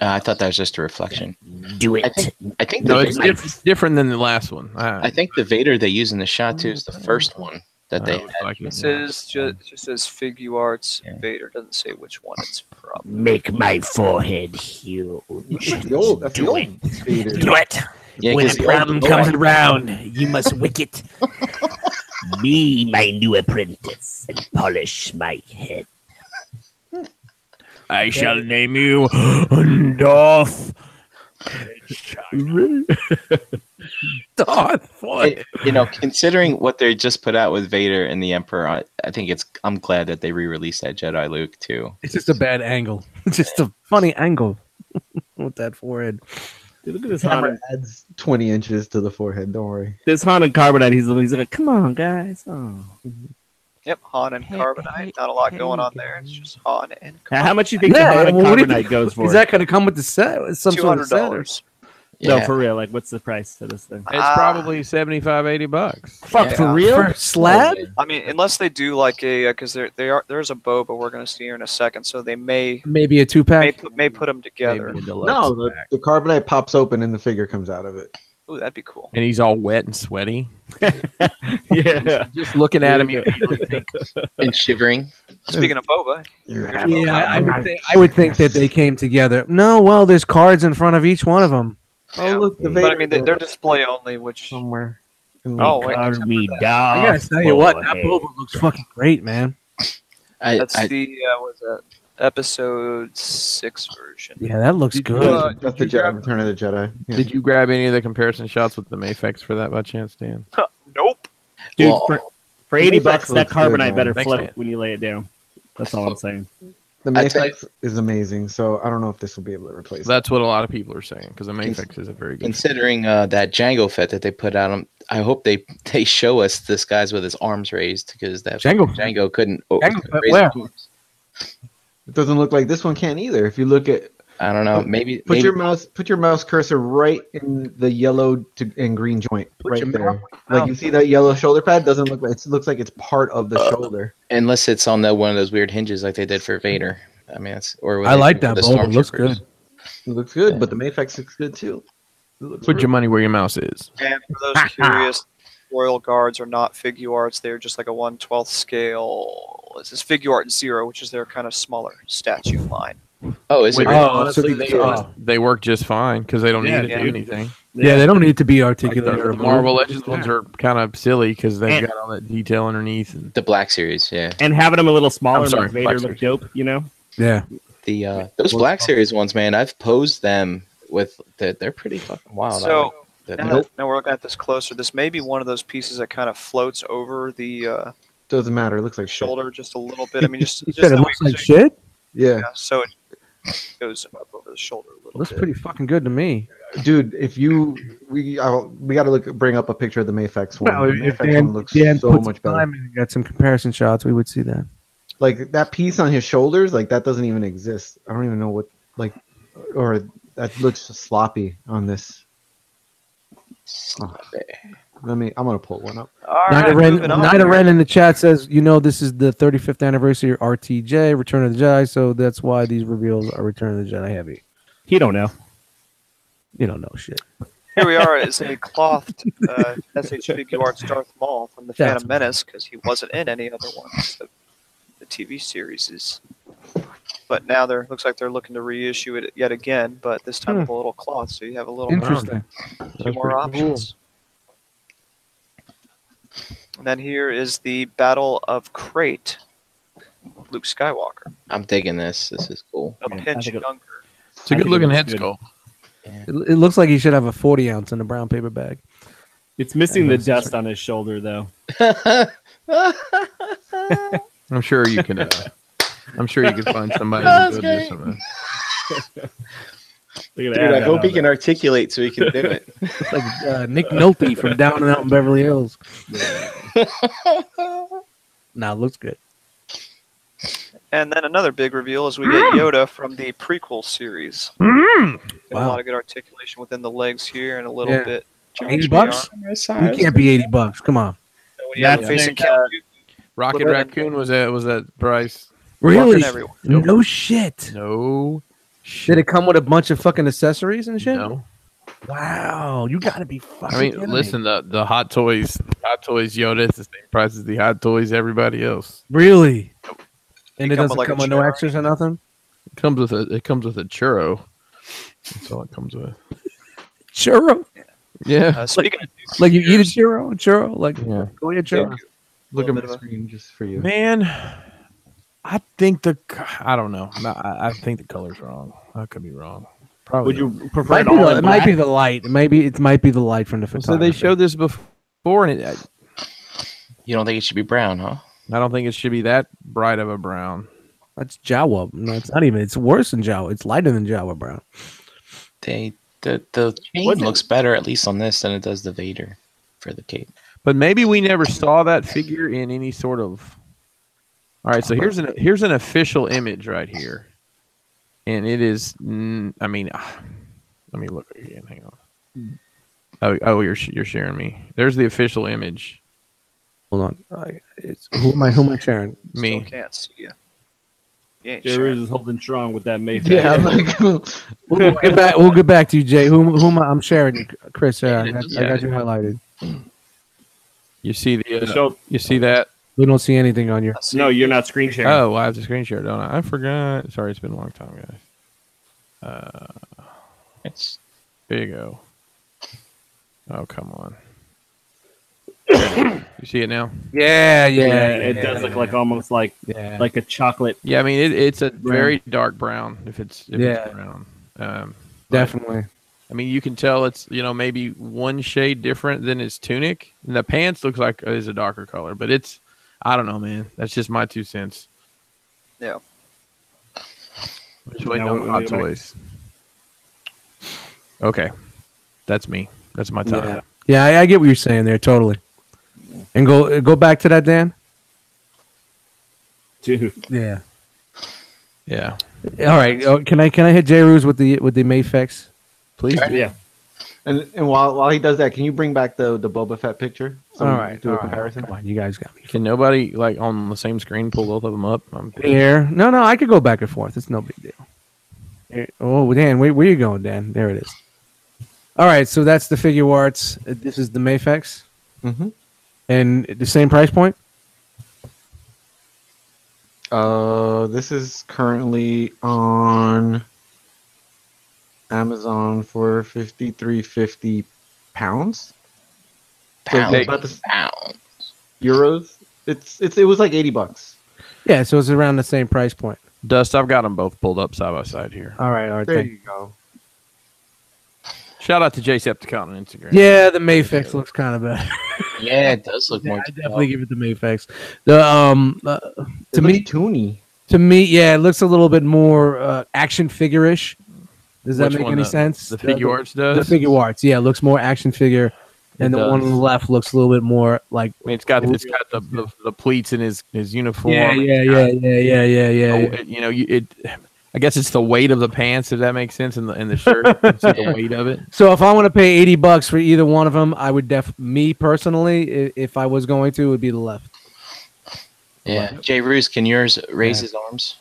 I thought that was just a reflection.
Do
I think
No,
the
it's
Vader,
different than the last one.
I think the Vader they use in the shot too is the first one that they
Oh,
had.
like
It
it.
says just says Figuarts
Yeah.
Vader. Doesn't say which one it's from.
Make my forehead huge.
That's the old Vader.
Do it.
Yeah,
When
'cause
a
the old
problem
boy-
comes around, you must wicket. Be my new apprentice and polish my head.
I shall name you Darth. Darth.
Considering what they just put out with Vader and the Emperor, I think I'm glad that they re-released that Jedi Luke too.
It's just a bad angle. It's just a funny angle with that forehead.
Dude, look at this
Camera
Han.
adds 20 inches to the forehead. Don't worry.
This Han and Carbonite. He's like, come on, guys. Oh.
Yep, Han and Carbonite. Not a lot going on there. It's just Han and
Now, how much you think the Han and
what do you
Carbonite
think-
goes for?
Is that going to come with the set? Some sort of set or-
$200.
No,
Yeah.
for real. Like, what's the price to this thing?
It's probably $75-$80.
Fuck,
Yeah.
for real? For slab?
I mean, unless they do like a because there's a boba we're gonna see here in a second, so they may
Maybe a 2-pack?
may put them together.
Maybe a deluxe
No, the
pack.
carbonite pops open and the figure comes out of it.
Ooh, that'd be cool.
And he's all wet and sweaty.
Yeah.
Just looking at him, you immediately think,
And shivering.
Speaking of boba,
Yeah, I would think that they came together. No, well, there's cards in front of each one of them.
Oh, look, the
but I
Vader
mean they're display only, which
somewhere.
Oh, wait,
Call
except
me
for that.
dog.
I gotta tell you what, that
forehead.
Boba looks fucking great, man.
That's
I
the was that episode 6 version.
Yeah, that looks
Did you,
good.
That's the
did you grab-
Return of the Jedi. Yeah.
Did you grab any of the comparison shots with the Mafex for that by chance, Dan?
Nope.
Dude,
well,
for
The
$80,
Mayflex
that
looks good,
carbonite
man.
better
Thanks,
flip
man.
when you lay it down. That's all I'm saying.
The
I tell
Mayflex is amazing, so I don't know if this will be able to replace that.
That's what a lot of people are saying because the Mafex is a very good.
considering that Django Fett that they put out, I hope they show us this guy's with his arms raised because that Django couldn't.
Django Fett
raise
where?
his arms.
It doesn't look like this one can either. If you look at
I don't know. Maybe
put your mouse cursor right in the yellow and green joint right
your
there.
mouse-
Like you see that yellow shoulder pad doesn't look like it looks like it's part of the shoulder.
unless it's on one of those weird hinges like they did for Vader. I mean, it's or what
I
they
like
do for
that
the
Boba. It looks
Stormtroopers.
good.
It looks good, but the Mayflex looks good too. It looks
Put your money where your mouse is.
And for those curious, Royal Guards are not figure arts. They're just like a 1/12 scale. This is figure art 0, which is their kind of smaller statue line.
Oh, is it?
Wait,
really?
honestly,
they work just fine because they don't
Yeah,
need to do
yeah.
anything.
Yeah, they don't need to be
Like
articulated.
the
or
Marvel
moved.
Legends ones are kind of silly because they've
And-
got all that detail underneath. And
The Black Series, yeah.
And having them a little smaller
I'm sorry,
makes Vader
Black
look
Series.
dope, you know?
Yeah.
The those Black Series ones, man, I've posed them with. They're pretty fucking wild. I
So
like that.
now we're looking at this closer. This may be one of those pieces that kind of floats over the
Doesn't matter. It looks like shit.
shoulder just a little bit. I mean, just
You
just
said it
the
looks
way-
like shit?
Yeah,
Yeah, so it goes up over the shoulder a little
Looks
bit.
pretty fucking good to me.
dude. If you we got to bring up a picture of the Mayflex one.
Well,
The
if
Mayflex
Dan,
one looks
Dan
so
put
much
some
better.
time and got some comparison shots, we would see that.
Like that piece on his shoulders, like that doesn't even exist. I don't even know what or that looks sloppy on this. I'm gonna pull one up.
All right, moving on.
Nida Ren in the chat says, this is the 35th anniversary of RTJ, Return of the Jedi, so that's why these reveals are Return of the Jedi heavy.
He don't know.
You don't know shit.
Here we are. It's a clothed SH Figure Arts Darth Maul from the
That's
Phantom Menace because he wasn't in any other ones. The TV series is. But now looks like they're looking to reissue it yet again, but this time with a little cloth, so you have a little
Interesting.
few more options. And then here is the Battle of Crate. Luke Skywalker,
I'm digging this. This is cool.
a pinch younger.
it's a good looking head
good.
sculpt.
It looks like he should have a 40 ounce in a brown paper bag.
It's missing the dust on his shoulder, though.
I'm sure you can. I'm sure you could find somebody
That's
who could do
great.
something.
Look at
Dude,
that.
I hope he can articulate so he can do it.
It's like Nick Nolte from Down and Out in Beverly Hills. Nah, it looks good.
And then another big reveal is we get Yoda from the prequel series. Got a
Wow.
lot of good articulation within the legs here and a little
Yeah.
bit.
$80? You can't be $80. Come on.
When you have
Yeah.
facing
Rocket
Look at
Raccoon was that price?
Really?
everyone.
No shit.
No.
Did it come with a bunch of fucking accessories and shit?
No.
Wow, you gotta be fucking.
I mean,
kidding me.
listen, the Hot Toys Yoda is the same price as the Hot Toys everybody else.
Really? And it
come
doesn't
with like
come
a
with no
churro.
extras or nothing.
It comes with a churro. That's all it comes with.
Churro?
Yeah.
Speaking of
Like you eat a churro? Like
Yeah.
go eat a churro.
Look
Little
at
bit
my
of a-
screen just for you.
Man, I think I don't know. I think the color's wrong. I could be wrong. Probably.
Would you prefer
Might
it
be
all
the,
in
it might be
black?
the light. It might be the light from the
So
photography.
they showed this before, and
You don't think it should be brown, huh?
I don't think it should be that bright of a brown.
That's Jawa. No, it's not even. It's worse than Jawa. It's lighter than Jawa brown.
The chain
Wasn't-
looks better at least on this than it does the Vader for the cape.
But maybe we never saw that figure in any sort of. All right, so here's an official image right here, and it is. I mean, let me look again. Hang on. Oh, you're sharing me. There's the official image.
Hold on. Who am I sharing?
Me.
Still can't see you. You ain't
Jerry
sharing.
is holding strong with that Mayfair.
Yeah, I'm like,
We'll get back to you, Jay. I'm sharing you, Chris. I got you highlighted.
You see the.
So-
You see that?
We don't see anything on your.
I see.
No, you're not screen sharing.
Oh, I have to screen share, don't I? I forgot. Sorry, it's been a long time, guys.
It's
There you go. Oh, come on. You see it now?
Yeah,
It does look like almost like a chocolate.
Yeah, I mean it's a very dark brown if it's
Yeah.
brown.
Definitely.
I mean, you can tell it's maybe one shade different than its tunic. And the pants looks like is a darker color, but it's I don't know, man. That's just my 2 cents.
Yeah.
Just waiting on Hot Toys. Okay, that's me. That's my time.
Yeah, I get what you're saying there totally. And go back to that, Dan.
Dude.
Yeah.
Yeah.
All right. Can I hit J. Ruse with the Mayfex, please?
Yeah.
And while he does that, can you bring back the Boba Fett picture? So
All
we
right.
can do a comparison.
Come on, you guys got me.
Can nobody like on the same screen pull both of them up?
Here. No, I could go back and forth. It's no big deal. Here. Oh, Dan, where you going, Dan? There it is. All right. So that's the figure arts. This is the Mayfex.
Mm-hmm.
And the same price point.
This is currently on Amazon for £53.50.
Pounds.
Euros. It was like $80.
Yeah, so it's around the same price point.
Dust, I've got them both pulled up side by side here.
All right.
There you go.
Shout out to Jacepticon on Instagram.
Yeah, the Mayfex looks kind of better.
Yeah, it does look more.
I definitely give it the Mayfex. The to me, yeah, it looks a little bit more action figure-ish. Does that
Which
make
one,
any sense?
The figure arts does.
The figure arts, yeah, it looks more action figure, and the one on the left looks a little bit more like.
I mean, it's got the pleats in his uniform.
Yeah.
I guess it's the weight of the pants, if that makes sense, and the shirt. It's the weight of it.
So if I want to pay $80 for either one of them, I would me personally, if I was going to, it would be the left.
Yeah, Jay Roos, can yours raise his arms?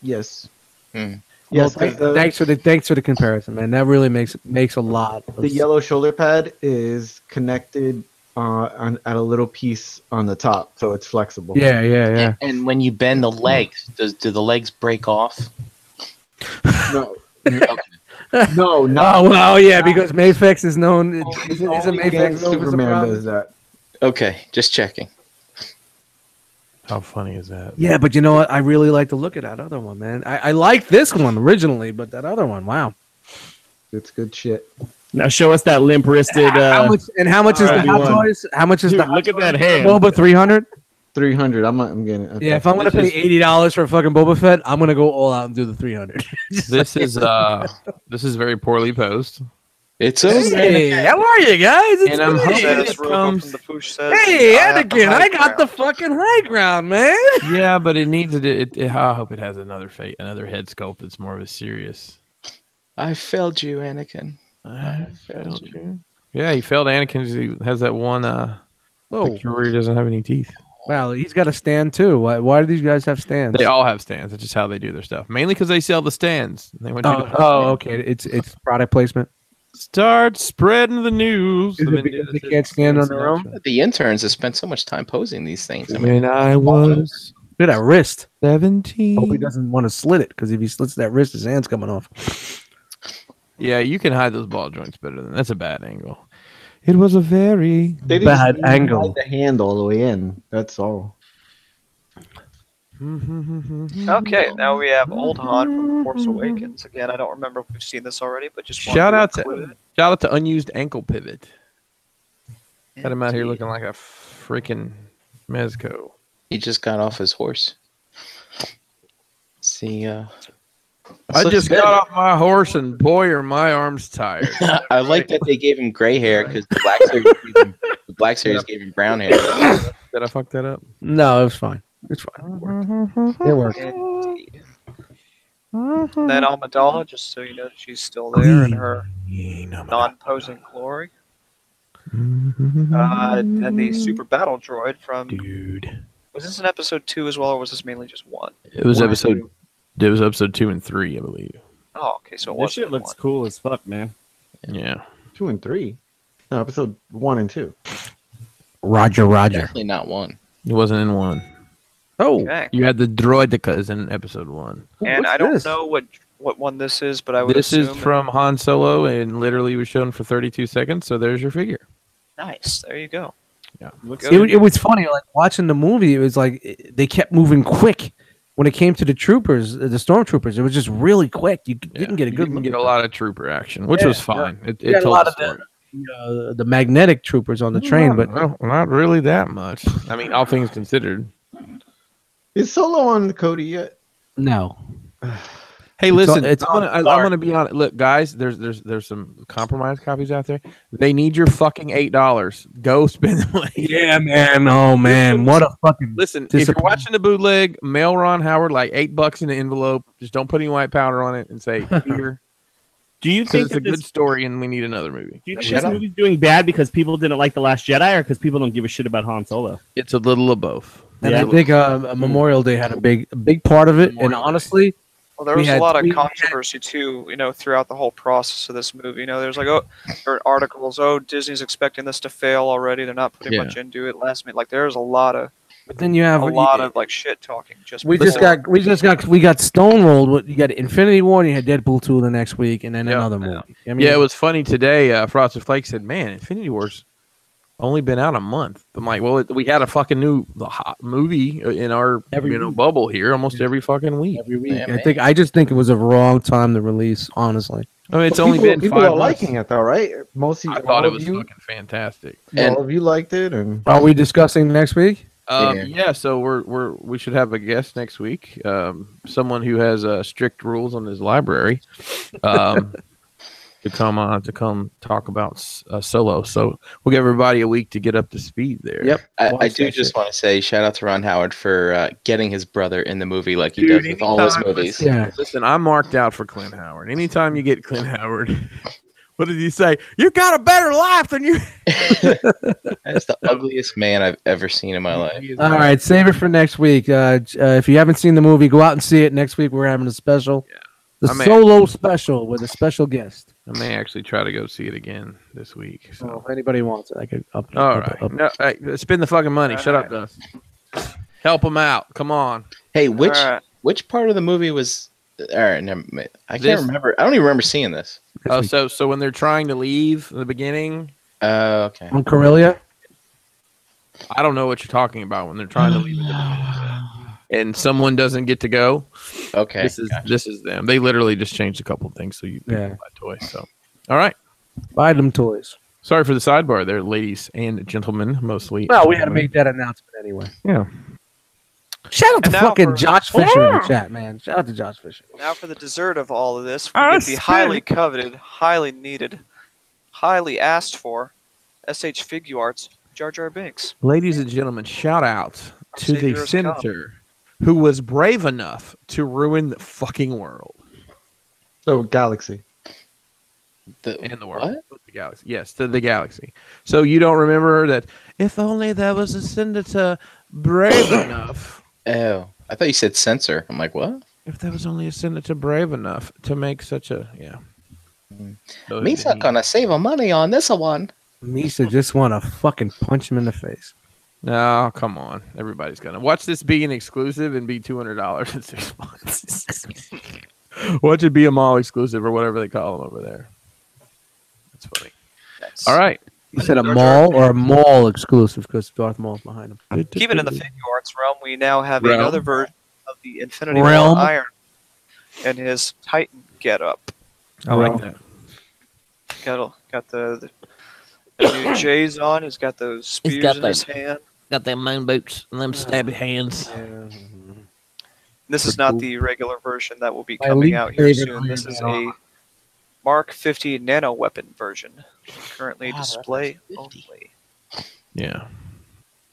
Yes.
Yes. Well, thanks for the comparison, man. That really makes a lot.
The yellow shoulder pad is connected at a little piece on the top, so it's flexible.
Yeah.
And when you bend the legs, do the legs break off?
No.
No, well, yeah, because Mayfex is known. Isn't Mayfex known for
Superman does that?
Okay, just checking.
How funny is that?
Yeah, but you know what? I really like the look of that other one, man. I like this one originally, but that other one, wow.
It's good shit.
Now show us that limp-wristed.
How much is the Hot Toys? How much is
Dude,
the
look at that hand.
Boba 300?
300. I'm getting it.
Yeah, if I'm gonna pay $80 for a fucking Boba Fett, I'm gonna go all out and do the 300.
This is very poorly posed.
It's
okay. Hey, how are you guys? It's
and I'm hoping
it comes.
Hey, Anakin, I got the fucking high ground, man.
Yeah, but it needs I hope it has another head sculpt that's more of a serious.
I failed you, Anakin.
I failed you. Yeah, he failed Anakin. He has that one picture where he doesn't have any teeth.
Wow, he's got a stand too. Why do these guys have stands?
They all have stands. That's just how they do their stuff. Mainly because they sell the stands. They want you to
okay. It's product placement.
Start spreading the news.
Is it because they can't stand on their own?
The interns have spent so much time posing these things.
When I was
look at that wrist.
17.
Hope he doesn't want to slit it, because if he slits that wrist, his hand's coming off.
Yeah, you can hide those ball joints better than that's a bad angle. It was a very
bad angle.
The hand all the way in. That's all.
Okay, now we have Old Han from Force Awakens. Again, I don't remember if we've seen this already, but just
shout out to unused ankle pivot. Got him out here looking like a freaking mezco.
He just got off his horse. See,
I just got off my horse, and boy, are my arms tired.
I like that they gave him gray hair because the Black Series gave him brown hair.
Did I fuck that up?
No, it was fine. It's fine. It worked.
Then Amidala, just so you know that she's still there in her non-posing glory. And the super battle droid from.
Dude.
Was this in episode 2 as well, or was this mainly just 1?
It was episode 2 and 3, I believe.
Oh, okay, so it
this
was.
shit looks cool as fuck, man.
Yeah.
2 and 3. No, episode 1 and 2.
Roger.
Definitely not 1.
It wasn't in 1.
Oh,
okay.
You had the droidicas in episode 1.
And I don't know what one this is, but I would
This
assume
is from Han Solo, and literally was shown for 32 seconds. So there's your figure.
Nice. There you go.
Looks
It was funny, like watching the movie. It was like they kept moving quick when it came to the troopers, the stormtroopers. It was just really quick. You didn't get a good
You
look.
get a lot of trooper action, which was fine. It
You got a
told
lot
the
of
story.
the magnetic troopers on the train, but
well, not really that much. I mean, all things considered.
Is Solo on Cody yet?
no.
Hey,
It's
listen,
on- it's
I'm gonna be honest. Look, guys, there's some compromise copies out there. They need your fucking $8. Go spend the money.
Yeah, man. Oh man, what a fucking
Listen, if you're watching the bootleg, mail Ron Howard like $8 in the envelope. Just don't put any white powder on it and say here.
Do you
Because
think
it's a
that
good story and we need another movie.
Do you think this movie's doing bad because people didn't like The Last Jedi, or because people don't give a shit about Han Solo?
It's a little of both.
And I think Memorial Day had a big part of it. And honestly,
Well, there was a lot of controversy too, throughout the whole process of this movie. There's like, there are articles, Disney's expecting this to fail already. They're not putting much into it. Last minute, like there's a lot of.
But then you have
a lot of like shit talking.
We got stonewalled. You got Infinity War, and you had Deadpool 2 the next week, and then another movie. I mean,
it was funny today. Frosted Flake said, "Man, Infinity War's only been out a month." I'm like, "Well, we had a fucking new hot movie in our bubble here almost every fucking week."
Every week. I just think it was a wrong time to release. Honestly,
I mean, it's only been 5
people are
months.
liking it though, right?
I thought it was fucking fantastic.
All of you liked it, and
are we discussing next week?
So we should have a guest next week. Someone who has strict rules on his library. To come talk about Solo. So we'll give everybody a week to get up to speed there.
Yep. I do just want to say shout out to Ron Howard for getting his brother in the movie like he does with all his movies.
Listen, I'm marked out for Clint Howard. Anytime you get Clint Howard, what did he say? You got a better life than you.
That's the ugliest man I've ever seen in my life.
All right, save it for next week. If you haven't seen the movie, go out and see it. Next week we're having a special. The Solo special with a special guest.
I may actually try to go see it again this week. So
if anybody wants it, I could up.
All right. No, hey, spend the fucking money. Shut up, Gus. Help them out. Come on.
Hey, which part of the movie was? All right, I can't remember. I don't even remember seeing this.
Oh, so when they're trying to leave in the beginning.
Okay.
On Corellia.
I don't know what you're talking about when they're trying to leave in the beginning. And someone doesn't get to go.
Okay.
This is them. They literally just changed a couple of things so you can buy toys. So, all right.
Buy them toys.
Sorry for the sidebar there, ladies and gentlemen, mostly.
Well, we had to make that announcement anyway.
Yeah.
Shout out to fucking Josh Fisher in the chat, man. Shout out to Josh Fisher.
Now for the dessert of all of this, we're going to be highly coveted, highly needed, highly asked for, SH Figure Arts, Jar Jar Binks.
Ladies and gentlemen, shout out to the senator who was brave enough to ruin the fucking world.
So galaxy.
And the world. What? The galaxy. Yes, to the galaxy. So you don't remember that if only there was a senator brave enough.
Oh, I thought you said censor. I'm like, what?
If there was only a senator brave enough to make such a So
Misa gonna save money on this one.
Misa just want to fucking punch him in the face.
No, come on. Everybody's gonna watch this be an exclusive and be $200 in 6 months. Watch it be a mall exclusive or whatever they call them over there. That's funny. All right.
You said a mall or a mall exclusive because Darth Maul's behind him.
Keeping in the figure arts realm, we now have another version of the Infinity War Iron and his Titan getup.
I like that.
Got the new J's on. He's got those spears in his hand.
Got them moon boots and them stabby hands.
This is not the regular version that will be coming out here soon. This is a Mark 50 nano weapon version. Currently display only.
Yeah.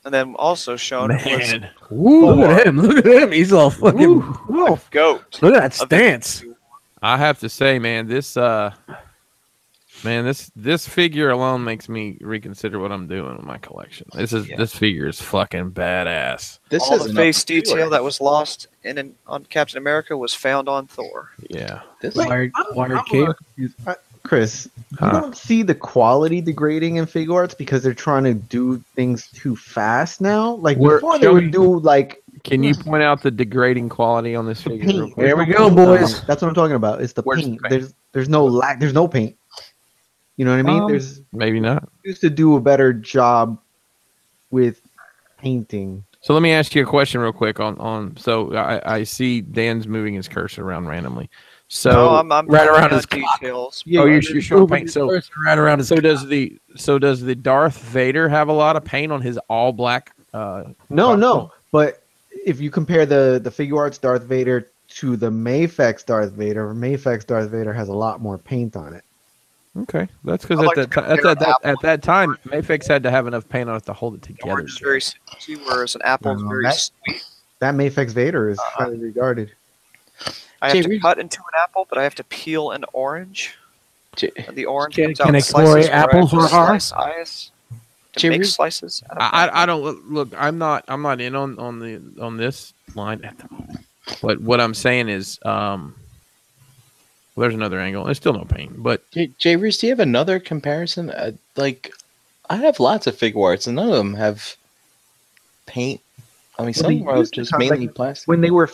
And then also shown was
Look at him. Look at him. He's all fucking
goat.
Look at that stance.
I have to say, man, this figure alone makes me reconsider what I'm doing with my collection. This figure is fucking badass.
All the face detail that was lost on Captain America was found on Thor.
Yeah.
This wired cape.
Chris, you don't see the quality degrading in figure arts because they're trying to do things too fast now. Like before, they would do like.
Can you point out the degrading quality on this figure?
There we go, boys.
That's what I'm talking about. It's the paint. There's no paint. You know what I mean?
Maybe not.
Used to do a better job with painting.
So let me ask you a question real quick on so I see Dan's moving his cursor around randomly. So
No, I'm
right around
his
his
details.
oh, you're showing paint. So
right around his.
does the Darth Vader have a lot of paint on his all black?
No,
costume?
but if you compare the figure arts Darth Vader to the Mafex Darth Vader has a lot more paint on it.
Okay, that's because
I like
at
to
that
compare Apple
at that time, Mafex had to have enough paint on it to hold it
The
together.
orange is very sweet, whereas an apple is very sweet.
That Mafex Vader is highly regarded.
I have to cut into an apple, but I have to peel an orange. And the orange comes out
Can
in
I
slices
glory
where I have
apples
to
or her?
slice eyes to make slices.
I don't look. I'm not in on this line at the moment. But what I'm saying is, well, there's another angle. There's still no paint, but
Jay Reese, do you have another comparison? Like, I have lots of figure arts, and none of them have paint. I mean, some are just mainly plastic.
When they were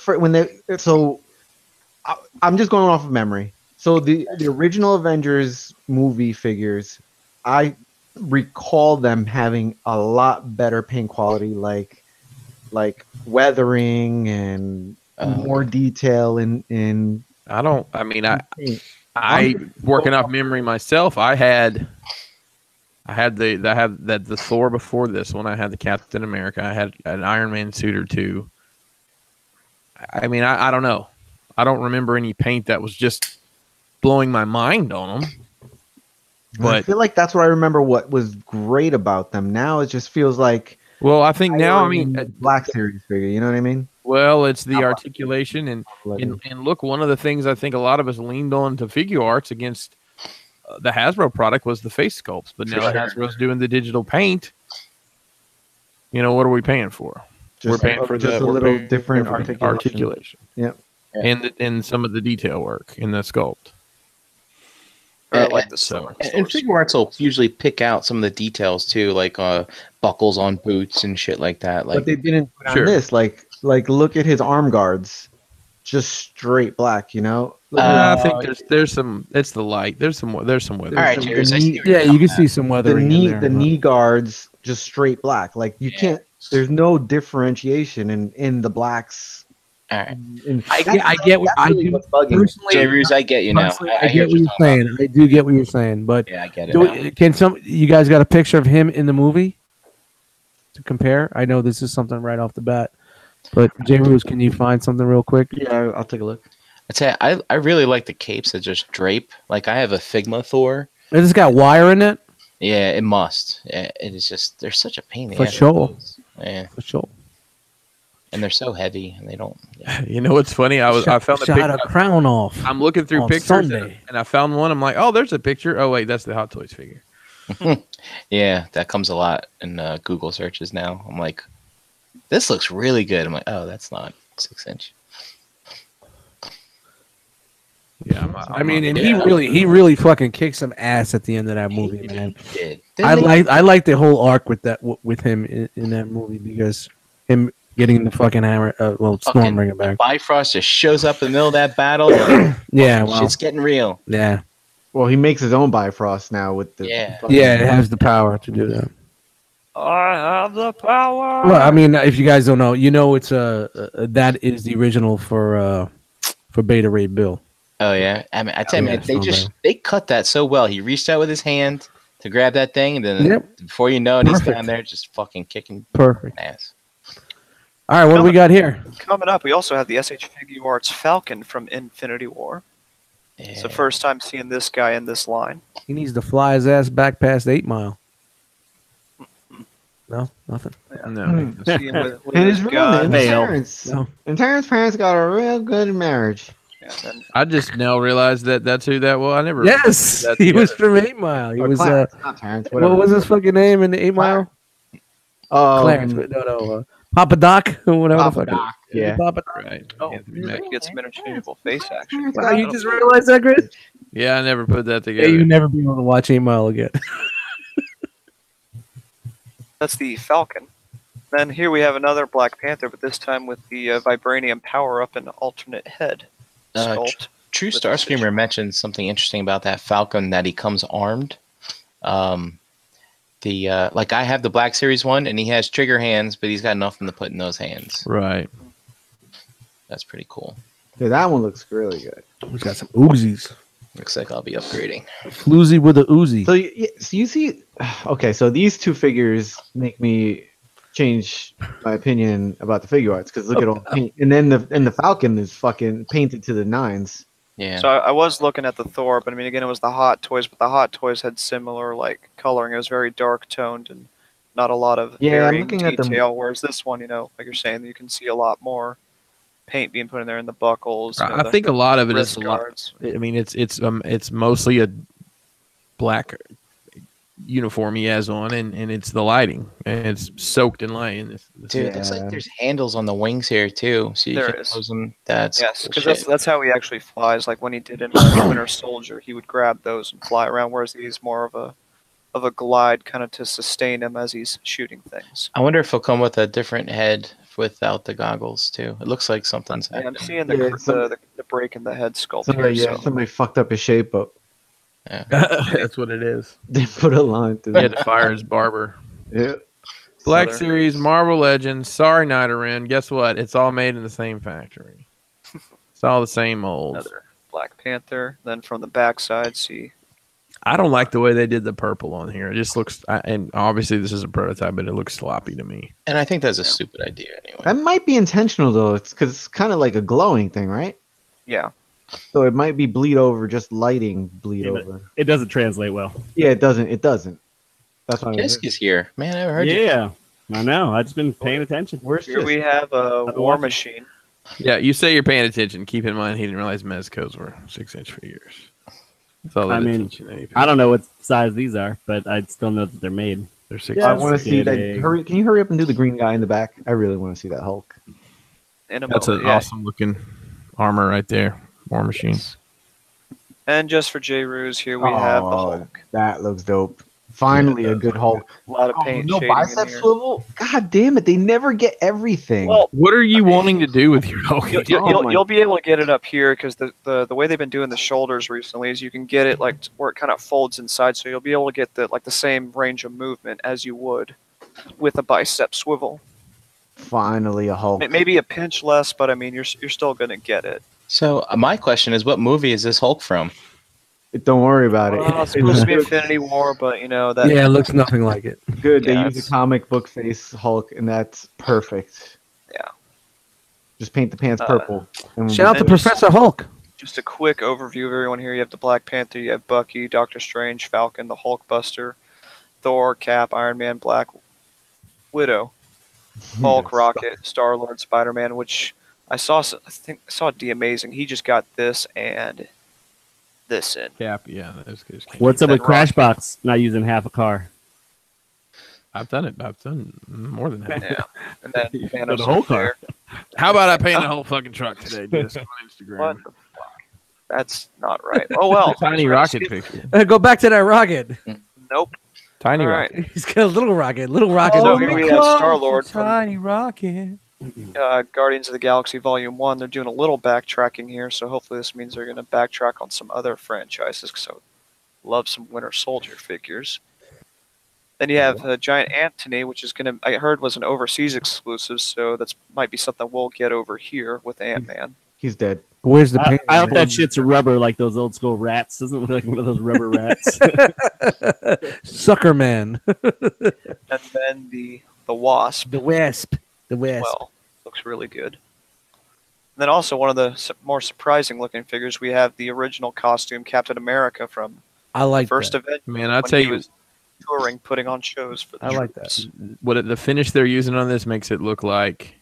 I'm just going off of memory. So the original Avengers movie figures, I recall them having a lot better paint quality, like weathering and more detail in.
I working off memory myself. I had the Thor before this one. I had the Captain America. I had an Iron Man suit or two. I mean, I don't know. I don't remember any paint that was just blowing my mind on them. But
I feel like that's what I remember. What was great about them. Now it just feels like.
Well, I think now, I mean,
Black Series figure. You know what I mean?
Well, it's the articulation and look, one of the things I think a lot of us leaned on to figure arts against the Hasbro product was the face sculpts, but now Hasbro's doing the digital paint. You know, what are we paying for? We're paying for
just a little different articulation.
Yep. And some of the detail work in the sculpt.
Like the
and figure arts will usually pick out some of the details too, like buckles on boots and shit like that. Like,
but they didn't put on this. Like look at his arm guards, just straight black. You know.
I think there's some. It's the light. There's some weather.
All right, Cheers.
You can see some weathering.
The knee guards just straight black. Like you can't. There's no differentiation in the blacks.
All right.
I get what I do.
Jay Ruse, I get you now.
I get what you're saying. I do get what you're saying, but
yeah, I get it.
Can you guys got a picture of him in the movie to compare? I know this is something right off the bat, but Jay Ruse, can you find something real quick?
Yeah, I'll take a look.
I'd say I really like the capes that just drape. Like I have a Figma Thor.
Has this got wire in it?
Yeah, it must. It is just they're such a pain in the
ass. For sure.
Yeah,
for sure.
And they're so heavy, and they don't.
Yeah. You know what's funny? I found
a crown off.
I'm looking through pictures, and I found one. I'm like, oh, there's a picture. Oh wait, that's the Hot Toys figure.
Yeah, that comes a lot in Google searches now. I'm like, this looks really good. I'm like, oh, that's not 6-inch.
Yeah,
I mean, and he really fucking kicked some ass at the end of that movie, man.
He did.
I like the whole arc with him in that movie because him getting the fucking hammer, Stormbringer back.
Bifrost just shows up in the middle of that battle.
Yeah, well,
shit's getting real.
Yeah.
Well, he makes his own Bifrost now with the.
Yeah, it has the power to do that.
I have the power.
Well, I mean, if you guys don't know, you know, it's that is the original for Beta Ray Bill.
Oh yeah, I mean, I tell you, man, they cut that so well. He reached out with his hand to grab that thing, and then before you know it, he's down there just fucking kicking ass.
All right, what do we got here?
Coming up, we also have the SH Figure Arts Falcon from Infinity War. Yeah. It's the first time seeing this guy in this line.
He needs to fly his ass back past 8 Mile. No, nothing.
No.
And his real name is Terrence. And Terrence's parents got a real good marriage.
I just now realized that's who that was. I never.
Yes, he was from 8 Mile. He was.
Not Terrence.
What was his fucking name in the 8 Mile? Clarence. No. Papa Doc or whatever.
Papa Doc. Yeah.
Papa
Doc. Right. Oh, he gets some interchangeable face action.
Wow, you just realized that, Chris?
Yeah, I never put that together.
Yeah, you never be able to watch 8 Mile again.
That's the Falcon. Then here we have another Black Panther, but this time with the vibranium power up and alternate head sculpt.
True Starscreamer mentioned something interesting about that Falcon, that he comes armed. like I have the Black Series one, and he has trigger hands, but he's got nothing to put in those hands.
Right.
That's pretty cool.
Yeah, that one looks really good.
He's got some Uzis.
Looks like I'll be upgrading.
Floozy with a Uzi.
So you see, okay, so these two figures make me change my opinion about the figure arts because look at all the paint, and then the Falcon is fucking painted to the nines.
Yeah.
So I was looking at the Thor, but I mean, again, it was the Hot Toys, but the Hot Toys had similar like coloring. It was very dark toned and not a lot of
Yeah, I'm
varying
looking at them.
detail. Whereas this one, you know, like you're saying, you can see a lot more paint being put in there in the buckles. You know,
I think a lot of it is
wrist
a lot.
guards.
I mean, it's mostly a black uniform he has on, and it's the lighting, and it's soaked in light. And
Dude, looks like there's handles on the wings here too, so you
There
can
is.
close them. That's
Yes,
cool
because
shit.
that's how he actually flies. Like when he did in Winter Soldier, he would grab those and fly around. Whereas he's more of a glide, kind of to sustain him as he's shooting things.
I wonder if he'll come with a different head without the goggles too. It looks like something's
Yeah, I'm
happening.
seeing
Yeah,
the break in the head sculpt
Somebody,
here.
yeah,
So.
somebody fucked up his shape, but
that's what it is.
they put a line through
He had
it.
to fire his barber.
Yeah.
Black
Southern.
Series, Marvel Legends. Sorry, Nidoran. Guess what? It's all made in the same factory. It's all the same molds.
Another Black Panther. Then from the backside, see.
I don't like the way they did the purple on here. It just looks, and obviously this is a prototype, but it looks sloppy to me.
And I think that's a stupid idea anyway.
That might be intentional though. It's because it's kind of like a glowing thing, right?
Yeah.
So it might be bleed over, just lighting bleed
Yeah, but
over.
it doesn't translate well.
Yeah, it doesn't. It doesn't. That's why.
Kisk is here. Man, I haven't heard you.
Yeah, I know. I've just been paying attention.
Where's
Here we have a
been
War
watching.
Machine.
Yeah, you say you're paying attention. Keep in mind he didn't realize Mezco's were 6-inch figures. That's all
I
that
mean,
attention that he paid.
I don't know what size these are, but I still know that they're made.
They're 6
I
Yes.
want to see that.
Kidding.
Hurry! Can you hurry up and do the green guy in the back? I really want to see that Hulk.
In a
That's an
moment, yeah.
awesome looking armor right there. War Machine.
And just for J. Ruse, here we have the Hulk.
That looks dope. Finally, a good Hulk.
A lot of
Oh,
paint
no
shading in
bicep
here.
swivel. God damn it! They never get everything.
Well,
What are you wanting to do with your Hulk?
you'll be able to get it up here because the way they've been doing the shoulders recently is you can get it like where it kind of folds inside, so you'll be able to get the same range of movement as you would with a bicep swivel.
Finally, a Hulk.
Maybe a pinch less, but I mean you're still gonna get it.
So my question is, what movie is this Hulk from?
Don't worry about it.
It's supposed to be Infinity War, but you know that.
Yeah, it looks nothing like it.
Good. They
Yeah,
use
it's-
a comic book face Hulk, and that's perfect.
Yeah.
Just paint the pants purple. And
Shout out to
And just-
Professor Hulk.
Just a quick overview of everyone here. You have the Black Panther, you have Bucky, Doctor Strange, Falcon, the Hulkbuster, Thor, Cap, Iron Man, Black Widow, Hulk, Rocket, Star-Lord, Spider-Man, which I think I saw D Amazing. He just got this and this in.
Cap, yeah, that's good.
What's up
Then
with Crashbox not using half a car?
I've done it. I've done more than that.
Yeah. And then Thanos
the whole
up
car.
there.
How about I paint the whole fucking truck today? Just on Instagram.
What the fuck? That's not right. Oh well.
Tiny rocket picture.
Go back to that rocket.
Nope.
Tiny
All
rocket.
right.
He's got a little rocket. Little rocket.
So here we have Star-Lord from
Tiny rocket.
Guardians of the Galaxy Volume 1. They're doing a little backtracking here, so hopefully this means they're going to backtrack on some other franchises, because I love some Winter Soldier figures. Then you have Giant Anthony, which is going to, I heard was an overseas exclusive, so that's might be something we'll get over here with Ant-Man.
He's dead.
Where's the
I,
paint?
I hope that shit's rubber like those old school rats. Doesn't it look like one of those rubber rats?
Sucker Man.
And then the Wasp,
The Wasp. The Wasp.
well, looks really good. And then also one of the more surprising looking figures, we have the original costume Captain America from
I like
first
that.
event.
Man, I'll
when
tell
he
you,
was touring, putting on shows for the
I like that.
troops.
the finish they're using on this makes it look like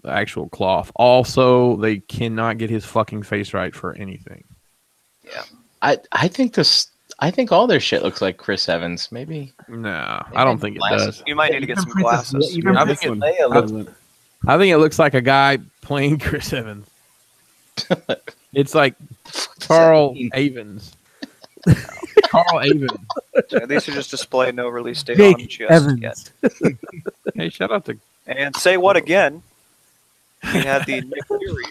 actual cloth. Also, they cannot get his fucking face right for anything.
I think all their shit looks like Chris Evans. Maybe.
No, I don't think it does.
You might need to get some glasses.
Even
I
Princess
think
Leia looks-
I think it looks like a guy playing Chris Evans. It's like Carl Avens. Carl Avens.
Yeah, these are just displayed, no release date
Jake
on just
Evans.
yet.
Hey, shout out to
And say what again? We have the Nick Fury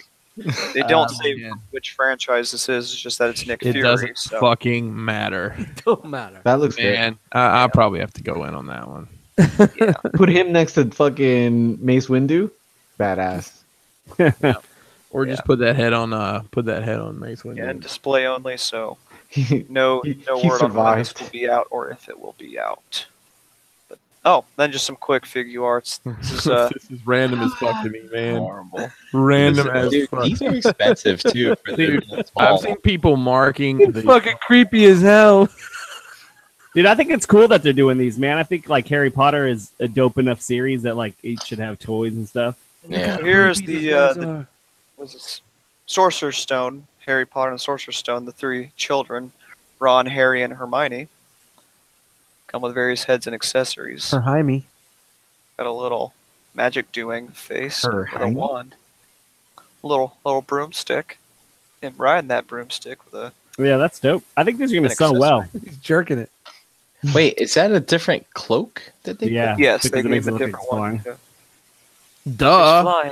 They don't say
man.
which franchise this is. It's just that it's Nick
It
Fury.
doesn't
So.
fucking matter.
Don't matter.
That looks
Man, I'll probably have to go in on that one.
good. Put him next to fucking Mace Windu. Badass.
Or just put that head on Mace Windu.
Yeah, and display only. So
He
no
he
word on when this
survived.
will be out or if it will be out. But then just some quick figure arts. This is
This is random as fuck to me, man.
horrible.
Random as
Dude,
fuck.
these are expensive too. For
Dude,
the small.
I've seen people marking
It's
the
fucking creepy as hell.
Dude, I think it's cool that they're doing these, man. I think like Harry Potter is a dope enough series that like it should have toys and stuff.
Yeah.
So here's the what's this? Sorcerer's Stone, Harry Potter and the Sorcerer's Stone, the three children, Ron, Harry, and Hermione. Come with various heads and accessories.
For Jaime.
Got a little magic doing face with a
Hermione?
wand. Little broomstick. And riding that broomstick with a
Yeah, that's dope. I think these are gonna
An
sell well.
He's jerking it.
Wait, is that a different cloak that they?
Yeah.
yes,
because
they
it
gave
makes
a
it look like
different
it's
one.
flying.
Yeah.
duh.
Flying.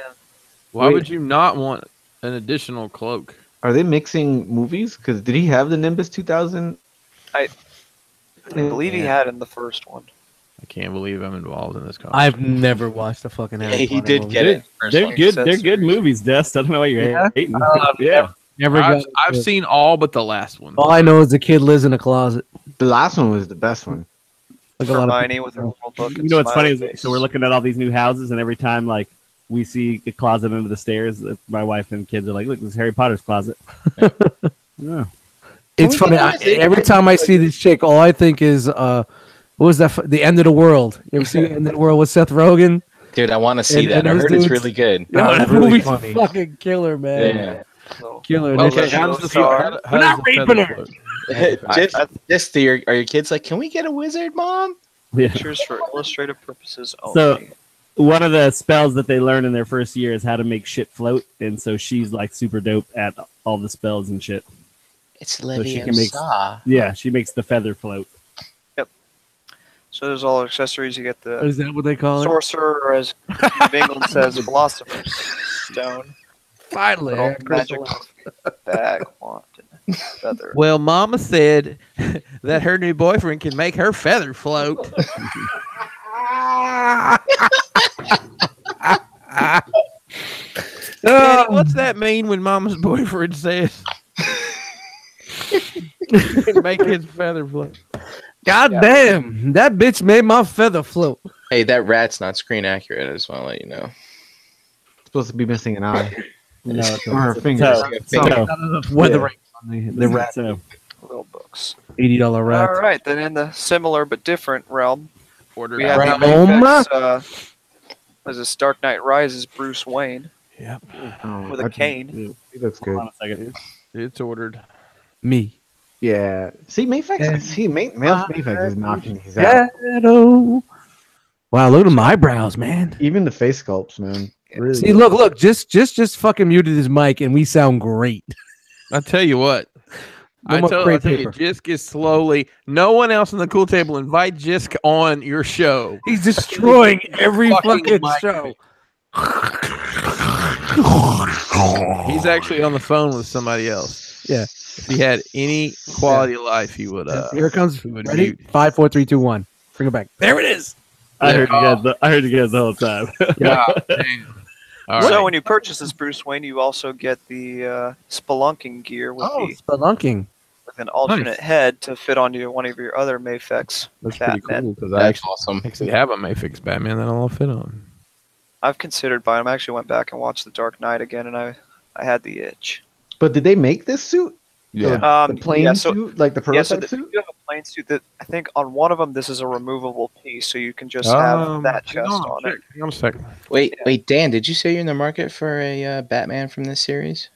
Why
Wait.
would you not want an additional cloak?
Are they mixing movies? Because did he have the Nimbus 2000?
I believe he had in the first one.
I can't believe I'm involved in this conversation.
I've never watched a fucking
Yeah,
Harry
he
Potter
did
movie.
get it. First
They're
one.
good. They're
Accessories.
good movies, Dust. I don't know why you're
Yeah?
hating.
Yeah. Never
I've,
got
I've seen all but the last one.
All I know is the kid lives in a closet.
The last one was the best one.
Like a lot of
Hermione with her little book.
You
and
know what's funny
smiley
is so we're
face.
looking at all these new houses, and every time like we see a closet under the stairs, my wife and kids are like, "Look, this is Harry Potter's closet." Yeah.
It's funny. Every time I see this chick, all I think is, what was that? The End of the World. You ever see The End of the World with Seth Rogen?
Dude, I want to see
And-
that.
and
I
those
heard it's
dudes-
really good.
No, that
really
movie's
funny.
fucking killer, man.
Yeah.
So,
Killer.
Well,
And
Okay,
it's-
Lego
how does the
Star.
how
We're not
does the
raping
feather
her.
float?
Just are your kids like, can we get a wizard, mom?
Yeah.
Pictures for illustrative purposes only.
So one of the spells that they learn in their first year is how to make shit float, and so she's like super dope at all the spells and shit.
It's
So she can make-
Leviosa.
Yeah, she makes the feather float.
So there's all accessories. You get the
Is that what they call it?
sorcerer, or as Steve England says, philosopher's stone,
Finally.
little magic bag, wand, and feather.
Well, Mama said that her new boyfriend can make her feather float. Daddy, what's that mean when Mama's boyfriend says can make his feather float?
God damn. That bitch made my feather float.
Hey, that rat's not screen accurate. I just want to let you know.
Supposed to be missing an eye.
No, it's
Or her
a
fingers.
toe.
So-
Toe.
Not enough weathering on the rat.
So,
Little books.
$80 rat.
All right, then in the similar but different realm,
Ordered
we have
out.
the
Realm?
Mayfix, was this Dark Knight Rises Bruce Wayne
Yep,
Oh,
with a
that-
cane.
He looks
hold
good.
on a second.
it's ordered.
Me.
Yeah. See, Mayfix. See, Mayfix is knocking these out.
Shadow. Wow, look at my eyebrows, man.
Even the face sculpts, man. Really.
See, look, just fucking muted his mic and we sound great.
I tell you what.
No more
I
crate
tell you,
paper.
Jisk is slowly. No one else on the cool table. Invite Jisk on your show.
He's destroying every
Fucking
fucking
mic.
show.
He's actually on the phone with somebody else.
Yeah.
If he had any quality of life, he would.
Here it comes.
he would
Ready?
mute.
5, 4, 3, 2, 1. Bring it back. There it is.
I heard you guys. I heard you guys the whole time.
Yeah. Damn. All
So
right.
when you purchase this Bruce Wayne, you also get the spelunking gear with,
Oh,
the,
spelunking.
with an alternate
Nice.
head to fit onto one of your other Mayfix.
That's pretty
Batman.
cool because I
That's
actually,
awesome.
actually have a Mayfix Batman that I'll fit on.
I've considered buying them. I actually went back and watched The Dark Knight again, and I had the itch.
But did they make this suit?
Yeah.
The plane
yeah, so,
suit? Like the
yeah, so
prototype suit?
you have a plane suit that I think on one of them this is a removable piece, so you can just have that chest on it.
Hang on a second.
Wait, Dan, did you say you're in the market for a Batman from this series?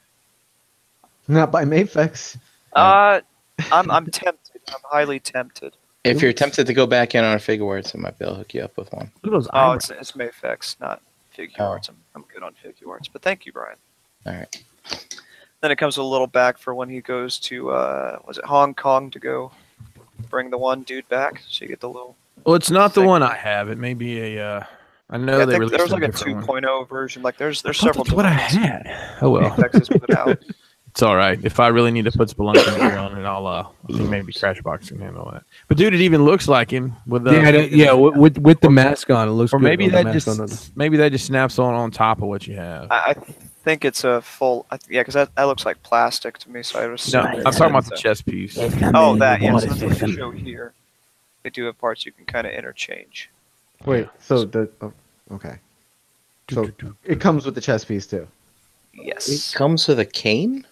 Not by Mayfix.
I'm tempted. I'm highly tempted.
If you're tempted to go back in on a figure arts, I might be able to hook you up with one.
Look at those
Oh,
eyebrows.
it's Mayfix, not figure
Oh.
arts. I'm good on figure arts, but thank you, Brian.
All right.
Then it comes a little back for when he goes to was it Hong Kong to go bring the one dude back, so you get the little.
Well, it's not the
Thing.
one I have. It may be a I know
Yeah, I
they
think
released
there was like a
different one.
2.0 version. Like there's
I thought
several
that's what I
different
had. Oh well,
Apex has put out.
it's all right. If I really need to put Spelunking gear on it, I think maybe Crashbox can handle that. But dude, it even looks like him with the
with the mask on, it looks
or
good.
maybe
with the
that
mask on.
just snaps on top of what you have.
I think it's a full. Yeah, because that looks like plastic to me. So I was.
No, I'm talking about the chest piece.
Oh, that. Yeah, so that's what they show here. They do have parts you can kind of interchange.
Wait, so okay. So it comes with the chest piece too.
Yes.
It comes with a cane.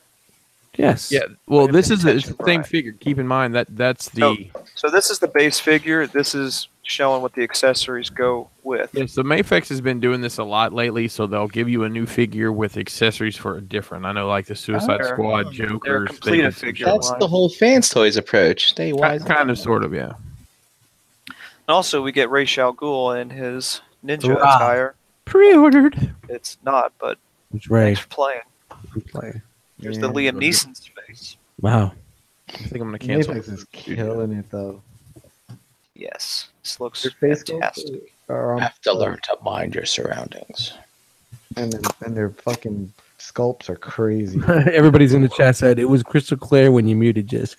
Yes.
Yeah. Well,
Like a
this is it's
protection
the same
bra.
figure. Keep in mind that's the.
So this is the base figure. This is showing what the accessories go with.
Yeah, so Mayfix has been doing this a lot lately, so they'll give you a new figure with accessories for a different. I know, like the Suicide
They're-
Squad,
they're
Joker,
complete a figure.
That's the whole fans toys approach. Stay wise.
kind of, sort of, yeah.
And also, we get Ra's al Ghul in his ninja
Hurrah.
attire.
Pre-ordered.
It's not, but
It's Ray.
thanks for playing.
Play.
There's the Liam Neeson's face.
Wow.
I think I'm gonna cancel.
Apex is killing it though.
Yes, this looks
Their face
fantastic.
are on
Have to learn to mind your surroundings.
and their fucking sculpts are crazy.
Everybody's in the chat said it was crystal clear when you muted Jisk.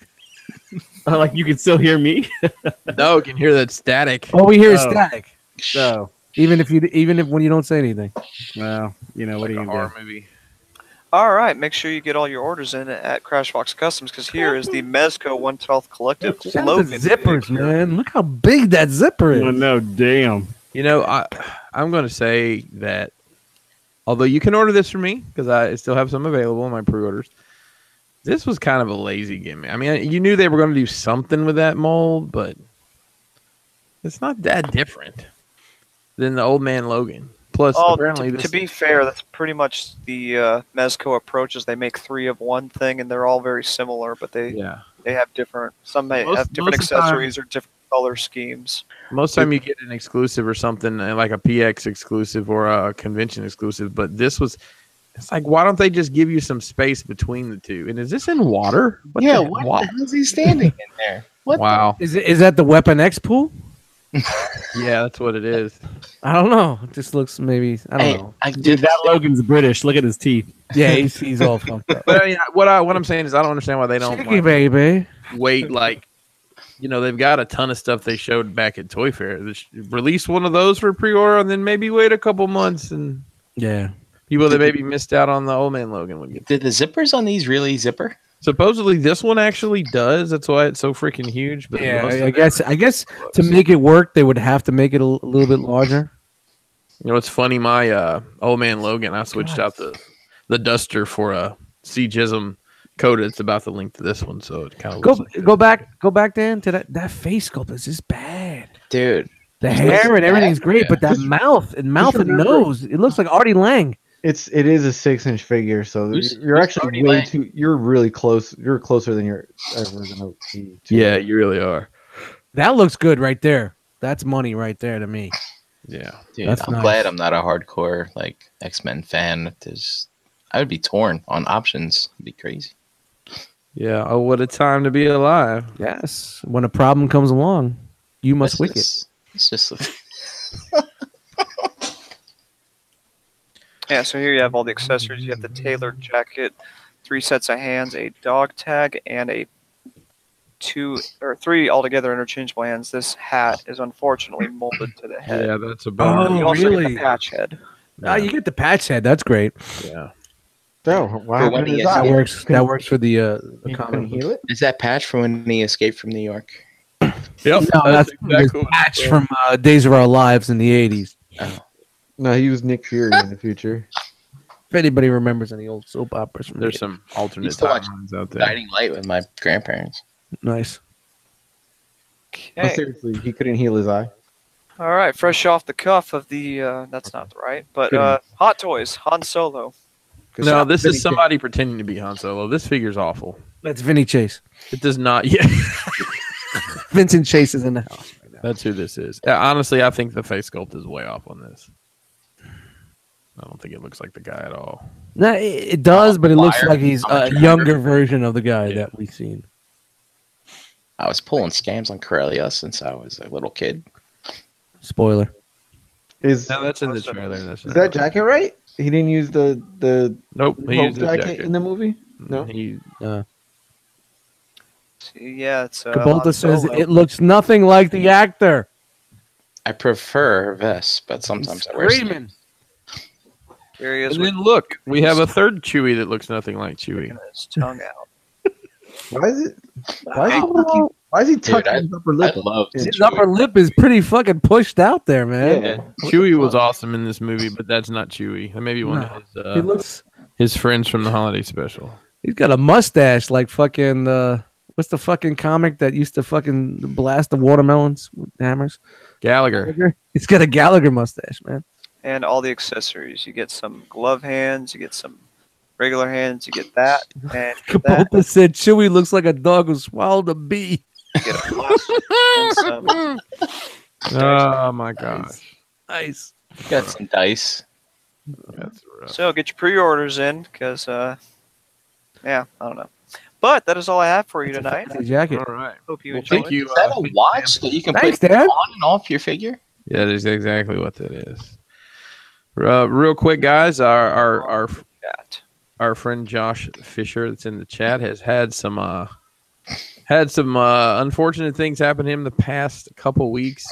Like you can still hear me.
No, you can hear that static.
All we hear is
Oh.
static.
So,
Even if when you don't say anything.
well, you know what
Like
are
a
you
horror
gonna do?
movie.
All right, make sure you get all your orders in at Crashbox Customs because here is the Mezco 112th Collective
Shout out
Logan
to zippers,
figure.
man. Look how big that zipper is.
Oh, no, damn.
You know, I'm going to say that although you can order this for me because I still have some available in my pre-orders, this was kind of a lazy gimmick. I mean, you knew they were going to do something with that mold, but it's not that different than the Old Man Logan. Plus,
Oh,
apparently,
to be fair, that's pretty much the Mezco approach. Is they make 3 of one thing, and they're all very similar, but they have different. Some may
Most-
have different
most of the time-
accessories or different color schemes.
most time you get an exclusive or something like a PX exclusive or a convention exclusive, but this was. It's like, why don't they just give you some space between the two? And is this in water? What
Yeah,
the-
what the hell is he standing in there? What?
Wow.
Is that the Weapon X pool?
Yeah, that's what it is.
I don't know. It just looks maybe I don't know.
Dude, that Logan's British. Look at his teeth.
Yeah, he's all fucked up.
But I mean, what I'm saying is, I don't understand why they don't
Chicky baby.
wait. Like, you know, they've got a ton of stuff they showed back at Toy Fair. Release one of those for pre-order, and then maybe wait a couple months, and
Yeah.
people that maybe missed out on the Old Man Logan would get.
Did the zippers on these really zipper?
Supposedly, this one actually does. That's why it's so freaking huge. But
Yeah,
most of
I guess to make it work, they would have to make it a little bit larger.
You know, it's funny. My Old Man Logan, I switched out the duster for a C Jism coated. It's about the length of this one, so it kind of
Go back Dan to that face sculpt is just bad.
Dude.
The hair and everything's great, but that
Just-
mouth and
remember-
nose, it looks like Artie Lang.
It is a 6-inch figure, so
Who's
you're actually
Artie
way
Lang?
too. You're really close. You're closer than you're ever gonna be. To
Yeah, you really are.
That looks good right there. That's money right there to me.
Yeah.
Dude,
That's
I'm
nice.
glad I'm not a hardcore like X-Men fan. I would be torn on options. It'd be crazy.
Yeah. Oh, what a time to be alive.
Yes. When a problem comes along, you must wick it.
It's just
Yeah, so here you have all the accessories. You have the tailored jacket, 3 sets of hands, a dog tag, and a 2 or 3 altogether interchangeable hands. This hat is unfortunately molded to the head.
Yeah, that's a bummer.
Oh,
You also get
really?
the patch head.
Oh, you get the patch head. That's great.
Yeah.
So, what happened
when
to
he
his
gets
eye?
That works. That works for the
You couldn't
comic.
heal it.
is that patch from when he escaped from New York?
Yep.
No, that's
exactly
the patch from Days of Our Lives in the '80s.
Oh.
No, he was Nick Fury in the future.
If anybody remembers any old soap operas from
There's
the
some alternate
Used to watch
timelines out there.
Guiding Light with my grandparents.
80s. Nice.
No,
Okay.
seriously, he couldn't heal his eye.
All right, fresh off the cuff of the, that's not right, but Hot Toys, Han Solo.
No, this is somebody pretending to be Han Solo. This figure's awful.
That's Vinny Chase.
It does not. Yeah.
Vincent Chase is in the house right now.
That's who this is. Honestly, I think the face sculpt is way off on this. I don't think it looks like the guy at all.
No, it does, but it looks
Liar.
like he's
I'm a
a
traitor.
younger version of the guy that we've seen.
I was pulling scams on Corellia since I was a little kid.
Spoiler.
Is
No, that's in the trailer. That's
is that jacket right? He didn't use the
Nope. He
Hope
used the
jacket
jacket
in the movie. No.
He
Yeah, it's
Kabota
Han
says
Solo.
it looks nothing like the actor.
I prefer her vest, but sometimes I wear
Screaming.
Here he is
And
with
then look, we have a third Chewie that looks nothing like Chewie.
his tongue out.
Why is it? Why is he
Dude,
tucking his upper lip?
I love
His upper lip is pretty fucking pushed out there, man.
Yeah.
Chewie was awesome in this movie, but that's not Chewie. That may be one of
He looks.
his friends from the holiday special.
He's got a mustache like fucking. What's the fucking comic that used to fucking blast the watermelons with hammers?
Gallagher.
He's got a Gallagher mustache, man.
And all the accessories. You get some glove hands, you get some regular hands, you get that, and you get that.
Kabota said Chewie looks like a dog who swallowed a bee.
You get a blaster and some.
Oh my gosh.
Nice.
Got some dice.
That's rough.
So get your pre-orders in, because yeah, I don't know. But that is all I have for you tonight.
The jacket.
All right.
Hope you
Well,
enjoyed.
thank you.
Is that a watch that you can
Thanks,
put
Dad.
on and off your figure?
Yeah, that's exactly what that is. Real quick, guys, our friend Josh Fisher that's in the chat has had some unfortunate things happen to him the past couple weeks.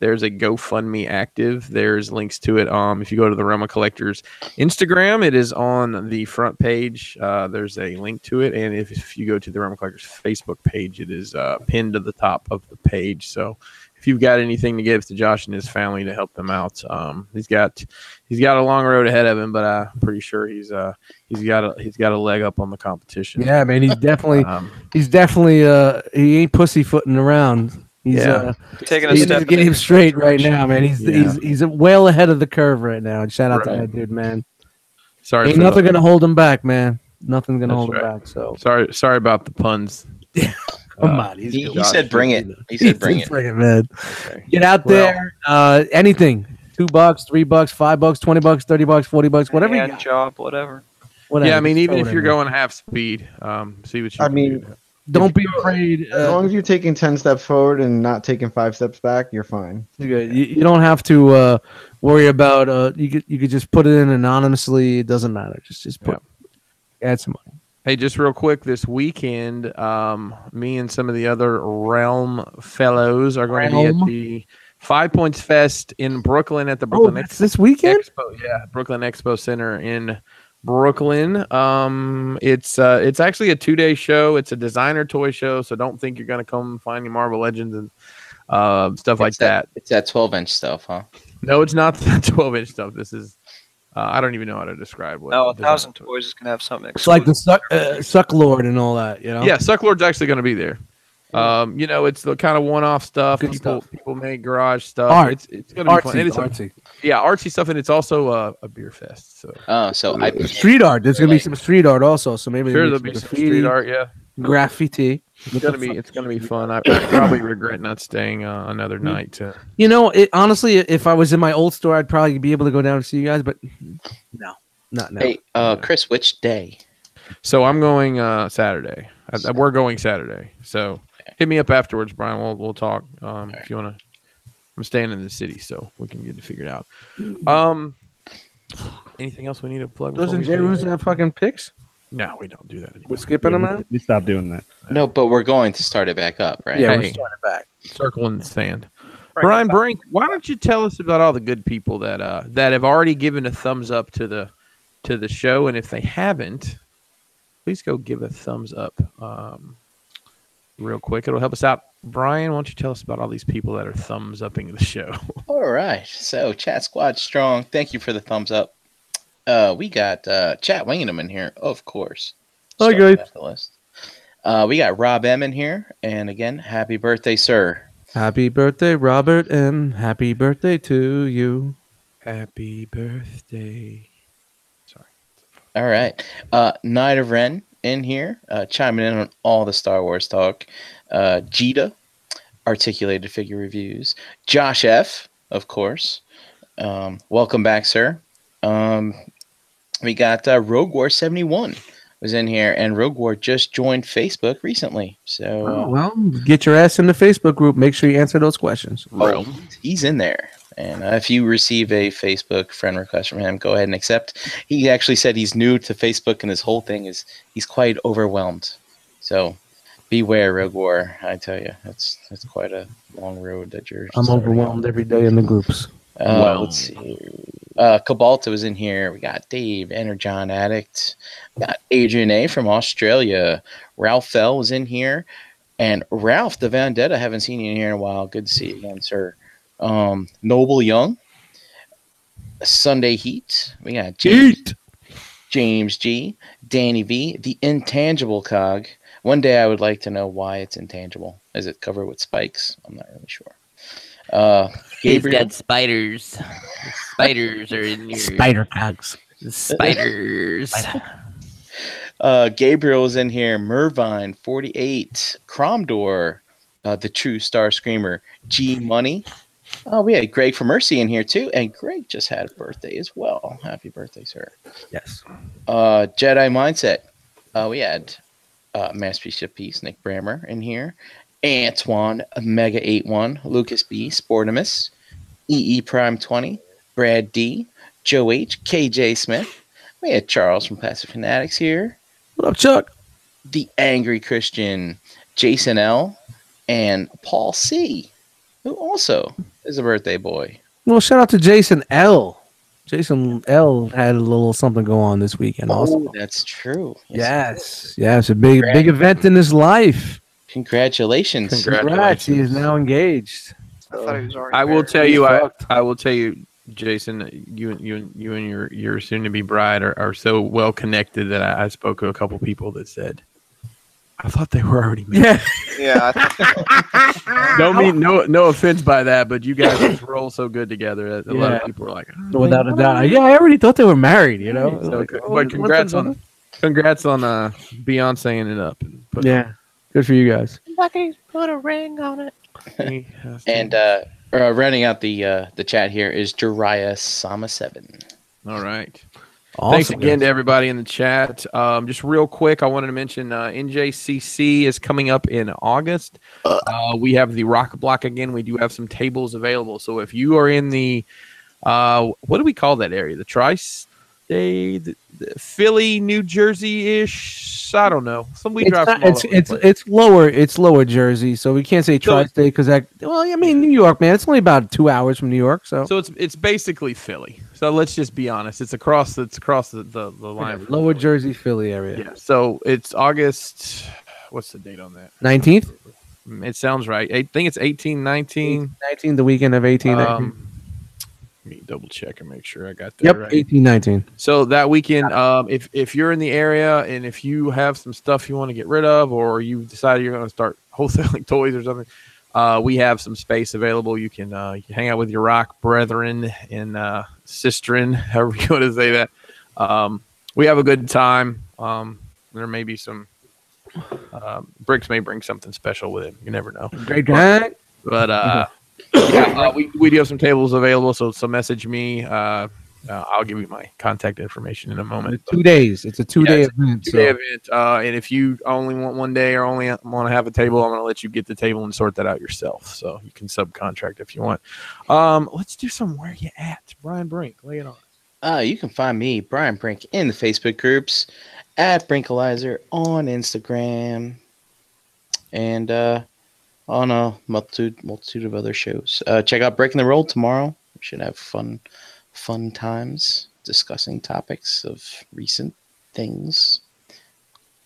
There's a GoFundMe active. There's links to it. If you go to the Realm of Collectors Instagram, it is on the front page. There's a link to it, and if you go to the Realm of Collectors Facebook page, it is pinned to the top of the page. So if you've got anything to give to Josh and his family to help them out, he's got a long road ahead of him, but I'm pretty sure he's got a leg up on the competition.
Yeah, man. He's definitely he ain't pussyfooting around. He's
Taking a
he's
step.
getting him straight right now, man.
Yeah.
He's well ahead of the curve right now. And shout out to that dude, man.
Sorry,
Ain't
for
nothing gonna hold him back, man. Nothing's gonna
That's
hold
right.
him back. So
sorry about the puns.
come on,
He said bring it. He said bring it.
Bring it, man.
Okay.
Get out there. Anything. $2, $3, $5, $20, $30, $40, whatever you
hand
got.
job, whatever.
Whatever.
Yeah, I mean,
Just
even
throw
if
it in
you're
there.
going half speed, see what you
I
can
mean,
do.
Don't be afraid.
As long as you're taking 10 steps forward and not taking 5 steps back, you're fine.
You don't have to worry about. You could just put it in anonymously. It doesn't matter. Just put add some money.
Hey, just real quick, this weekend, me and some of the other Realm fellows are going to be at the 5 Points Fest in Brooklyn at the Brooklyn
that's this weekend.
Expo. Yeah, Brooklyn Expo Center in Brooklyn. It's actually a 2-day show. It's a designer toy show, so don't think you're going to come find your Marvel Legends and stuff like that.
It's that 12-inch stuff, huh?
No, it's not the 12-inch stuff. This is I don't even know how to describe what.
No,
designer
1,000
toy-
Toys is gonna have something.
It's like the
exclusive.
Suck Lord and all that. You know.
Yeah, Sucklord's actually going to be there. It's the kind of one-off stuff.
Good
People
stuff.
people make garage stuff.
Art.
It's going to be fun.
Artsy,
And it's
artsy.
artsy stuff, and it's also a beer fest. So
So I
Street art. There's gonna be some street art also. So maybe
sure
there'll
there'll be some
graffiti,
street art. Yeah,
graffiti.
it's gonna be fun. I probably regret not staying another night.
You know, honestly, if I was in my old store, I'd probably be able to go down and see you guys. But no, not now.
Hey, Chris, which day?
So I'm going Saturday. We're going Saturday. So hit me up afterwards, Brian. We'll talk if you want to. I'm staying in the city, so we can get it figured out. Anything else we need to plug?
Doesn't
before we
J. Roos
finish?
have fucking picks?
No, we don't do that anymore.
We're skipping them out.
We stopped doing that.
No, but we're going to start it back up, right?
Yeah,
Hey.
we're starting back.
Circle in the sand. Brian Brink, why don't you tell us about all the good people that have already given a thumbs up to the show, and if they haven't, please go give a thumbs up real quick. It'll help us out. Brian, why don't you tell us about all these people that are thumbs upping the show?
All right. So, Chat Squad Strong, thank you for the thumbs up. We got Chat Wingham in here, of course.
Hi,
Starting
guys.
at the list. We got Rob M in here, and again, happy birthday, sir.
Happy birthday, Robert, and happy birthday to you.
Happy birthday. Sorry.
All right. Night of Ren in here, chiming in on all the Star Wars talk. Jita, articulated figure reviews. Josh F, of course. Welcome back, sir. We got Rogue War 71 was in here, and Rogue War just joined Facebook recently. So,
Well, get your ass in the Facebook group. Make sure you answer those questions.
oh, he's in there. And if you receive a Facebook friend request from him, go ahead and accept. He actually said he's new to Facebook, and his whole thing is he's quite overwhelmed. So beware, Rogue War. I tell you, that's quite a long road that you're.
I'm
starting
overwhelmed every day in the groups.
Let's see. Cabalta was in here. We got Dave, Energon Addict. We got Adrian A from Australia. Ralph Fell was in here. And Ralph, the Vendetta, haven't seen you in here in a while. Good to see you again, sir. Noble Young. Sunday Heat. We got James G. Danny V. The Intangible Cog. One day I would like to know why it's intangible. Is it covered with spikes? I'm not really sure.
He's got spiders. Spiders are in your
Spider cogs.
spiders.
Gabriel's in here. Mervine 48. Cromdor, the true Star Screamer. G Money. Oh, we had Greg from Mercy in here too, and Greg just had a birthday as well. Happy birthday, sir!
Yes.
Jedi Mindset. We had Masterpiece of Peace, Nick Brammer in here. Antoine Mega 81, Lucas B, Sportimus, EE Prime 20, Brad D, Joe H, KJ Smith. We had Charles from Passive Fanatics here.
What up, Chuck?
The Angry Christian, Jason L, and Paul C, who also is a birthday boy.
Well, shout out to Jason L. Jason L had a little something go on this weekend. Also,
that's true.
Yes, a big event in his life.
Congratulations!
Congrats! He is now engaged.
I thought he was already
I will
married.
tell you, I will tell you, Jason, you and your soon-to-be bride are so well connected that I spoke to a couple people that said, I thought they were already married.
Yeah.
Yeah.
No offense by that, but you guys just roll so good together. That a lot of people are like,
Without a doubt. Yeah, I already thought they were married. You know.
So,
Like,
but congrats on Beyonceing it up.
Yeah, good for you guys.
Lucky put a ring on it.
And rounding out the chat here is Jariah Sama 7.
All right.
Awesome,
Thanks again
guys.
to everybody in the chat. Just real quick, I wanted to mention NJCC is coming up in August. We have the Rock Block again. We do have some tables available. So if you are in the, what do we call that area? The Tri-State, the Philly, New Jersey-ish. I don't know.
It's lower Jersey, so we can't say tri-state because I mean New York, man. It's only about 2 hours from New York, so
it's basically Philly. So let's just be honest. It's across the line.
Lower Jersey, Philly area.
Yeah. So it's August. What's the date on that?
19th.
It sounds right. I think it's 18, 19.
19, the weekend of 18, 19.
Let me double check and make sure I got that
Yep,
right.
18, 19.
So that weekend, if you're in the area and if you have some stuff you want to get rid of, or you decided you're going to start wholesaling toys or something, we have some space available. You can hang out with your rock brethren and sistren, however you want to say that. We have a good time. There may be some Bricks may bring something special with him. You never know.
Great guy.
But yeah, we do have some tables available, so message me. I'll give you my contact information in a moment.
2 days. It's a two-day event.
Two-day event. And if you only want one day or only want to have a table, I'm going to let you get the table and sort that out yourself. So you can subcontract if you want. Let's do some Where You At. Brian Brink, lay it on.
You can find me, Brian Brink, in the Facebook groups, at Brinkalizer on Instagram, and on a multitude of other shows. Check out Breaking the Roll tomorrow. We should have fun times discussing topics of recent things.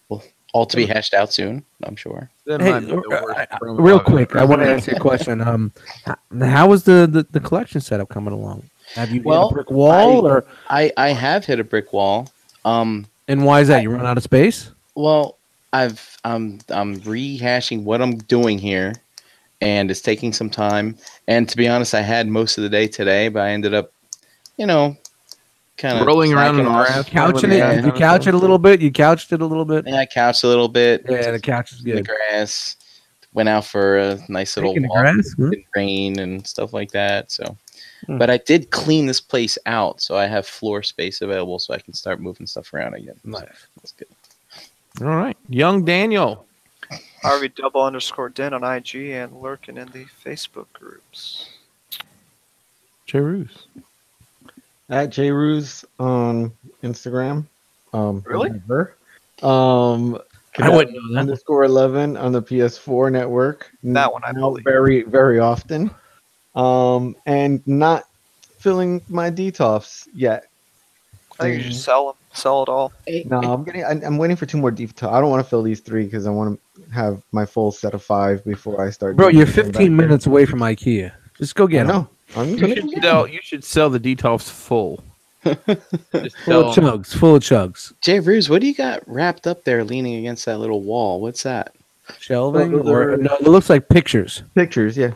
Well, all to be hashed out soon, I'm sure.
Hey, real quick, I want to ask you a question. How was the collection setup coming along? Have you hit a brick wall, or
I have hit a brick wall.
And why is that? You run out of space?
Well, I'm rehashing what I'm doing here, and it's taking some time. And to be honest, I had most of the day today, but I ended up, kind of
rolling around in the grass,
couching it. Did you couch it a little bit? You couched it a little bit.
Yeah, I couched a little bit.
Yeah, the couch is good.
The grass. Went out for a nice little walk in rain and stuff like that. So, but I did clean this place out, so I have floor space available, so I can start moving stuff around again.
Nice.
So that's good.
All right, young Daniel.
Harvey_Den on IG and lurking in the Facebook groups.
Jay Roos.
At JRuse on Instagram.
Really?
Never.
I wouldn't know that.
_11 on the PS4 network.
That one I
Now
believe.
very, very often. And not filling my DTOFs yet.
I think you should sell them. Sell it all.
No, I'm waiting for 2 more DTOFs. I don't want to fill these 3 because I want to have my full set of 5 before I start.
Bro,
doing
you're
anything
15
back there.
minutes away from IKEA. Just go get them.
No, I'm gonna go get them.
You should sell the DTOFs full. Just
Full of
tell 'em.
chugs. Full of chugs.
Jay Ruse, what do you got wrapped up there leaning against that little wall? What's that?
Shelving?
Those
Or,
are-
no, it looks like pictures.
Pictures, yeah.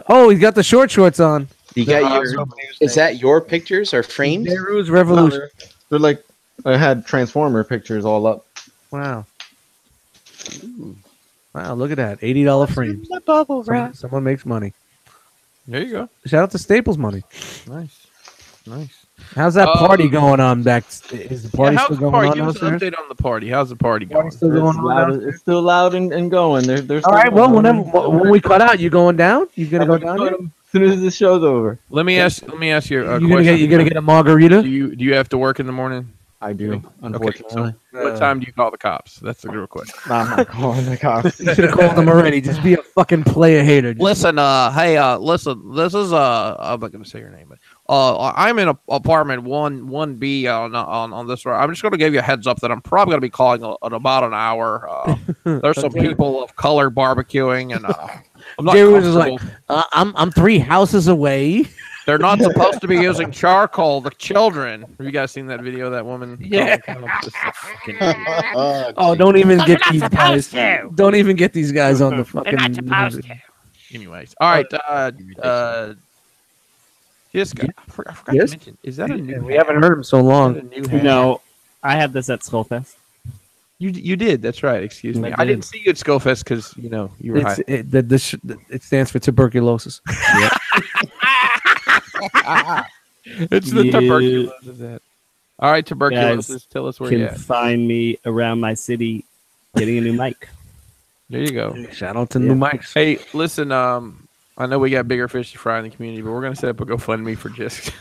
Oh, he's got the short shorts on.
You got your. Is that your pictures or framed?
Beirut's
No,
Revolution.
they're like I had Transformer pictures all up.
Wow. Wow, look at that. $80 frames. Someone makes money.
There you go.
Shout out to Staples money.
Nice. Nice.
How's that party going on back? Is the party
how's
still
the
going
party?
on
Give us an
downstairs?
update on the party. How's the party going?
Party still going on?
It's still loud and going. There's
All right. Well, when we cut out, you going down? You gonna go down? There?
As soon as the show's over.
Let me ask you a
You
question.
gonna get a margarita?
Do you have to work in the morning?
I do,
Okay,
unfortunately.
so what time do you call the cops? That's the real question.
I'm not calling the cops.
You should have called them already. Just be a fucking player hater.
Listen, listen. This is I'm not gonna say your name, but I'm in apartment 1B on this road. I'm just gonna give you a heads up that I'm probably gonna be calling in about an hour. There's some people of color barbecuing, and I'm not
Jerry was just
comfortable.
like, I'm 3 houses away.
They're not supposed to be using charcoal. The children.
Have you guys seen that video of that woman?
Yeah.
Just a fucking idiot.
Oh, don't even get these guys. Don't even get these guys on the fucking.
Anyways, all right. Jessica, I forgot to
Yes?
mention. Is that a new?
We haven't heard him so long.
No, I have this at Skullfest.
You did. That's right. Excuse me.
I
I didn't
did.
see you at Skullfest because you were
It's,
high.
it stands for tuberculosis.
It's the
Yeah.
tuberculosis. That. All right, tuberculosis. Tell us where you
Can
at.
find me around my city getting a new mic.
There you go.
Shout out to new mics.
Hey, listen. I know we got bigger fish to fry in the community, but we're gonna set up a GoFundMe for Jessica.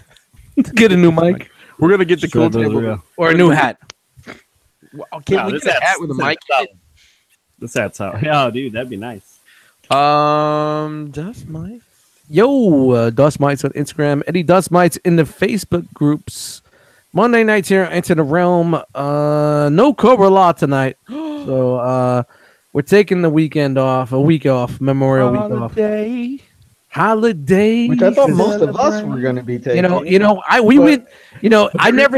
Get a new mic
We're gonna get the cool
Sure,
table.
there we go.
or a new hat.
Well, can we
this
get a
hat's-
hat with a
this
mic?
hat's solid. This hat's out. Oh, dude, that'd be nice.
Dust Mike.
Yo, Dust Mites on Instagram. Eddie Dust Mites in the Facebook groups. Monday nights here into the realm. No Cobra Law tonight. So we're taking the weekend off, a week off, Memorial week off. Holiday.
Which I thought most of us were going to be taking.
I never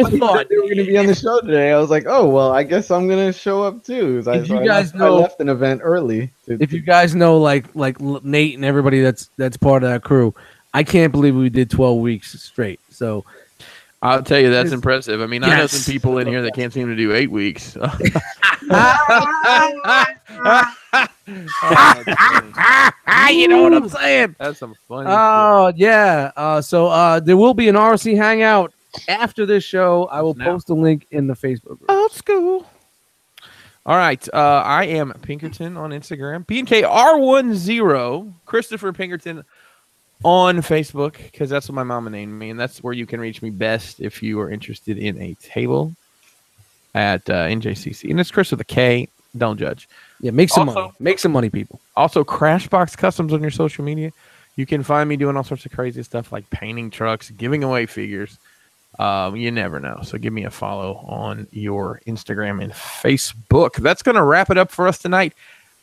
thought
they were going to be on the show today. I was like, oh well, I guess I'm going to show up too.
If you guys know-
I left an event early.
if you guys know like Nate and everybody that's part of that crew, I can't believe we did 12 weeks straight. So
I'll tell you, that's impressive. I mean, I know
Yes.
some people in here that can't seem to do 8 weeks.
you know what I'm saying?
That's some funny.
Oh yeah. So there will be an R.O.C hangout after this show. I will post a link in the Facebook group.
Old school. All right. I am Pinkerton on Instagram. PNKR10. Christopher Pinkerton on Facebook, because that's what my mama named me, and that's where you can reach me best if you are interested in a table at NJCC. And it's Chris with a K. Don't judge.
Yeah, make some
Also-
money. Make some money, people.
Also, Crashbox Customs on your social media. You can find me doing all sorts of crazy stuff like painting trucks, giving away figures. You never know. So give me a follow on your Instagram and Facebook. That's going to wrap it up for us tonight.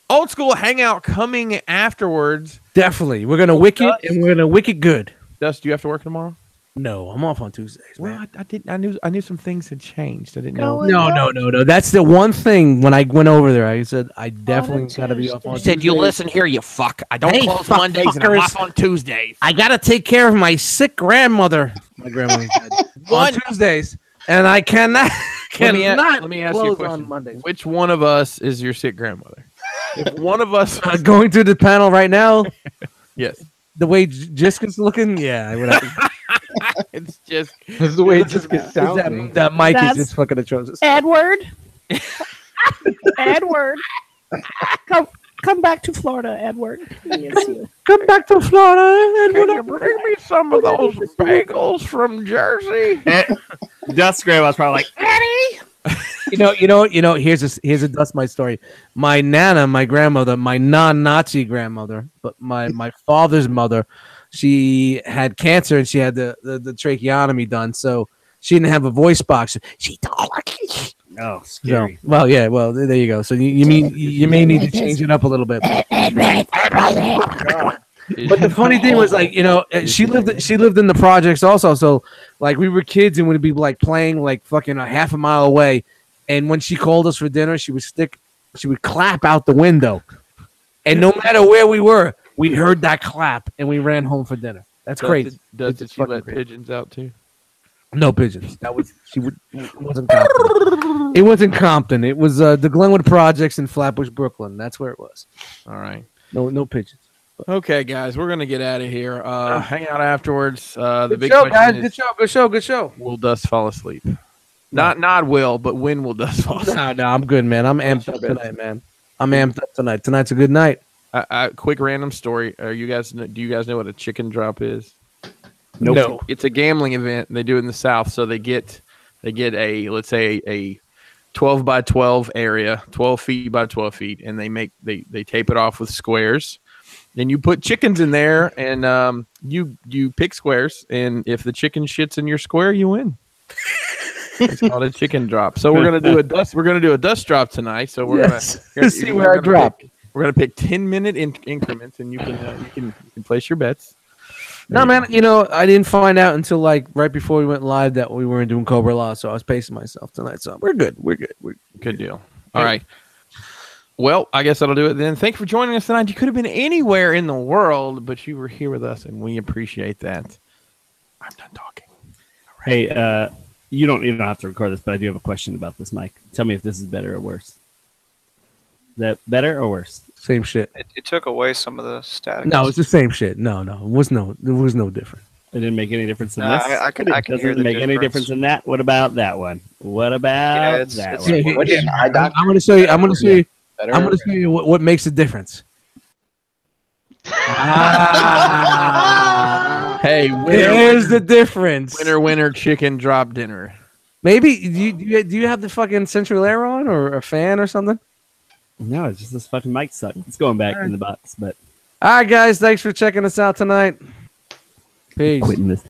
Old school hangout coming afterwards.
Definitely. We're gonna wick it, and we're gonna wick it good.
Dust, do you have to work tomorrow?
No, I'm off on Tuesdays.
Well,
Man.
I didn't. I knew some things had changed. I didn't know.
No. That's the one thing when I went over there. I said I definitely gotta be off on
You said,
Tuesdays.
you listen here, you fuck. I don't
Hey,
close Mondays and I'm
fuckers.
off on Tuesdays.
I gotta take care of my sick grandmother. My grandmother's dead. on Tuesdays, and I cannot
Let me
cannot
ask you a
close
question.
on Mondays.
Which one of us is your sick grandmother? If one of us,
Going through the panel right now,
yes,
the way Jessica's looking, yeah, I would have.
it's just
This is the way it just gets sounding.
That mic is
That's-
just fucking atrocious.
Edward. Edward. Come back to Florida, Edward. Yes, you.
Come back to Florida.
Can you bring me some of those bagels from Jersey?
Dust's grandma's probably like, Eddie.
Here's a Dust Mite story. My Nana, my grandmother, my non-Nazi grandmother, but my father's mother, she had cancer and she had the tracheotomy done, so she didn't have a voice box. She talked like.
Oh, scary.
So, well, yeah, well, there you go. So you may need to change it up a little bit. But the funny thing was, like, she lived in the projects also. So, like, we were kids and we'd be like playing like fucking a half a mile away. And when she called us for dinner, she would clap out the window. And no matter where we were, we heard that clap and we ran home for dinner. That's crazy.
Did she let pigeons out too?
No pigeons. It wasn't Compton. It wasn't Compton. It was the Glenwood Projects in Flatbush, Brooklyn. That's where it was.
All right.
No pigeons.
Okay, guys, we're gonna get out of here. Hang out afterwards. The
Good
big
show,
question
guys.
is,
Good show.
will Dust fall asleep? Not will, but when will Dust fall asleep?
No, I'm good, man. I'm amped up tonight, man. I'm amped up tonight. Tonight's a good night.
Quick random story. Do you guys know what a chicken drop is?
Nope.
No.
It's a gambling event. They do it in the South. So they get a, let's say, a 12 by 12 area, 12 feet by 12 feet, and they tape it off with squares. Then you put chickens in there, and you pick squares, and if the chicken shits in your square, you win. It's called a chicken drop. So we're gonna do a dust drop tonight. So we're gonna
see where I drop.
We're gonna pick 10-minute increments, and you can place your bets.
No, man. I didn't find out until like right before we went live that we weren't doing Cobra Law, so I was pacing myself tonight. So we're good.
Good deal. All right. Well, I guess that'll do it then. Thank you for joining us tonight. You could have been anywhere in the world, but you were here with us, and we appreciate that. I'm done talking.
Hey, you don't even have to record this, but I do have a question about this mic. Tell me if this is better or worse. Is that better or worse?
Same shit.
It took away some of the static.
No, it's the same shit. No, it was no different.
It didn't make any difference in
No,
this.
I can
Doesn't
hear the
make any difference in that. What about that one? What about that one?
I'm going to show you. I'm going to show you what makes a difference.
Hey,
here's the difference.
Winner, chicken drop dinner.
Maybe do you have the fucking central air on or a fan or something?
No, it's just this fucking mic suck. It's going back in the box, but
all right, guys, thanks for checking us out tonight. Peace.
Quitting this.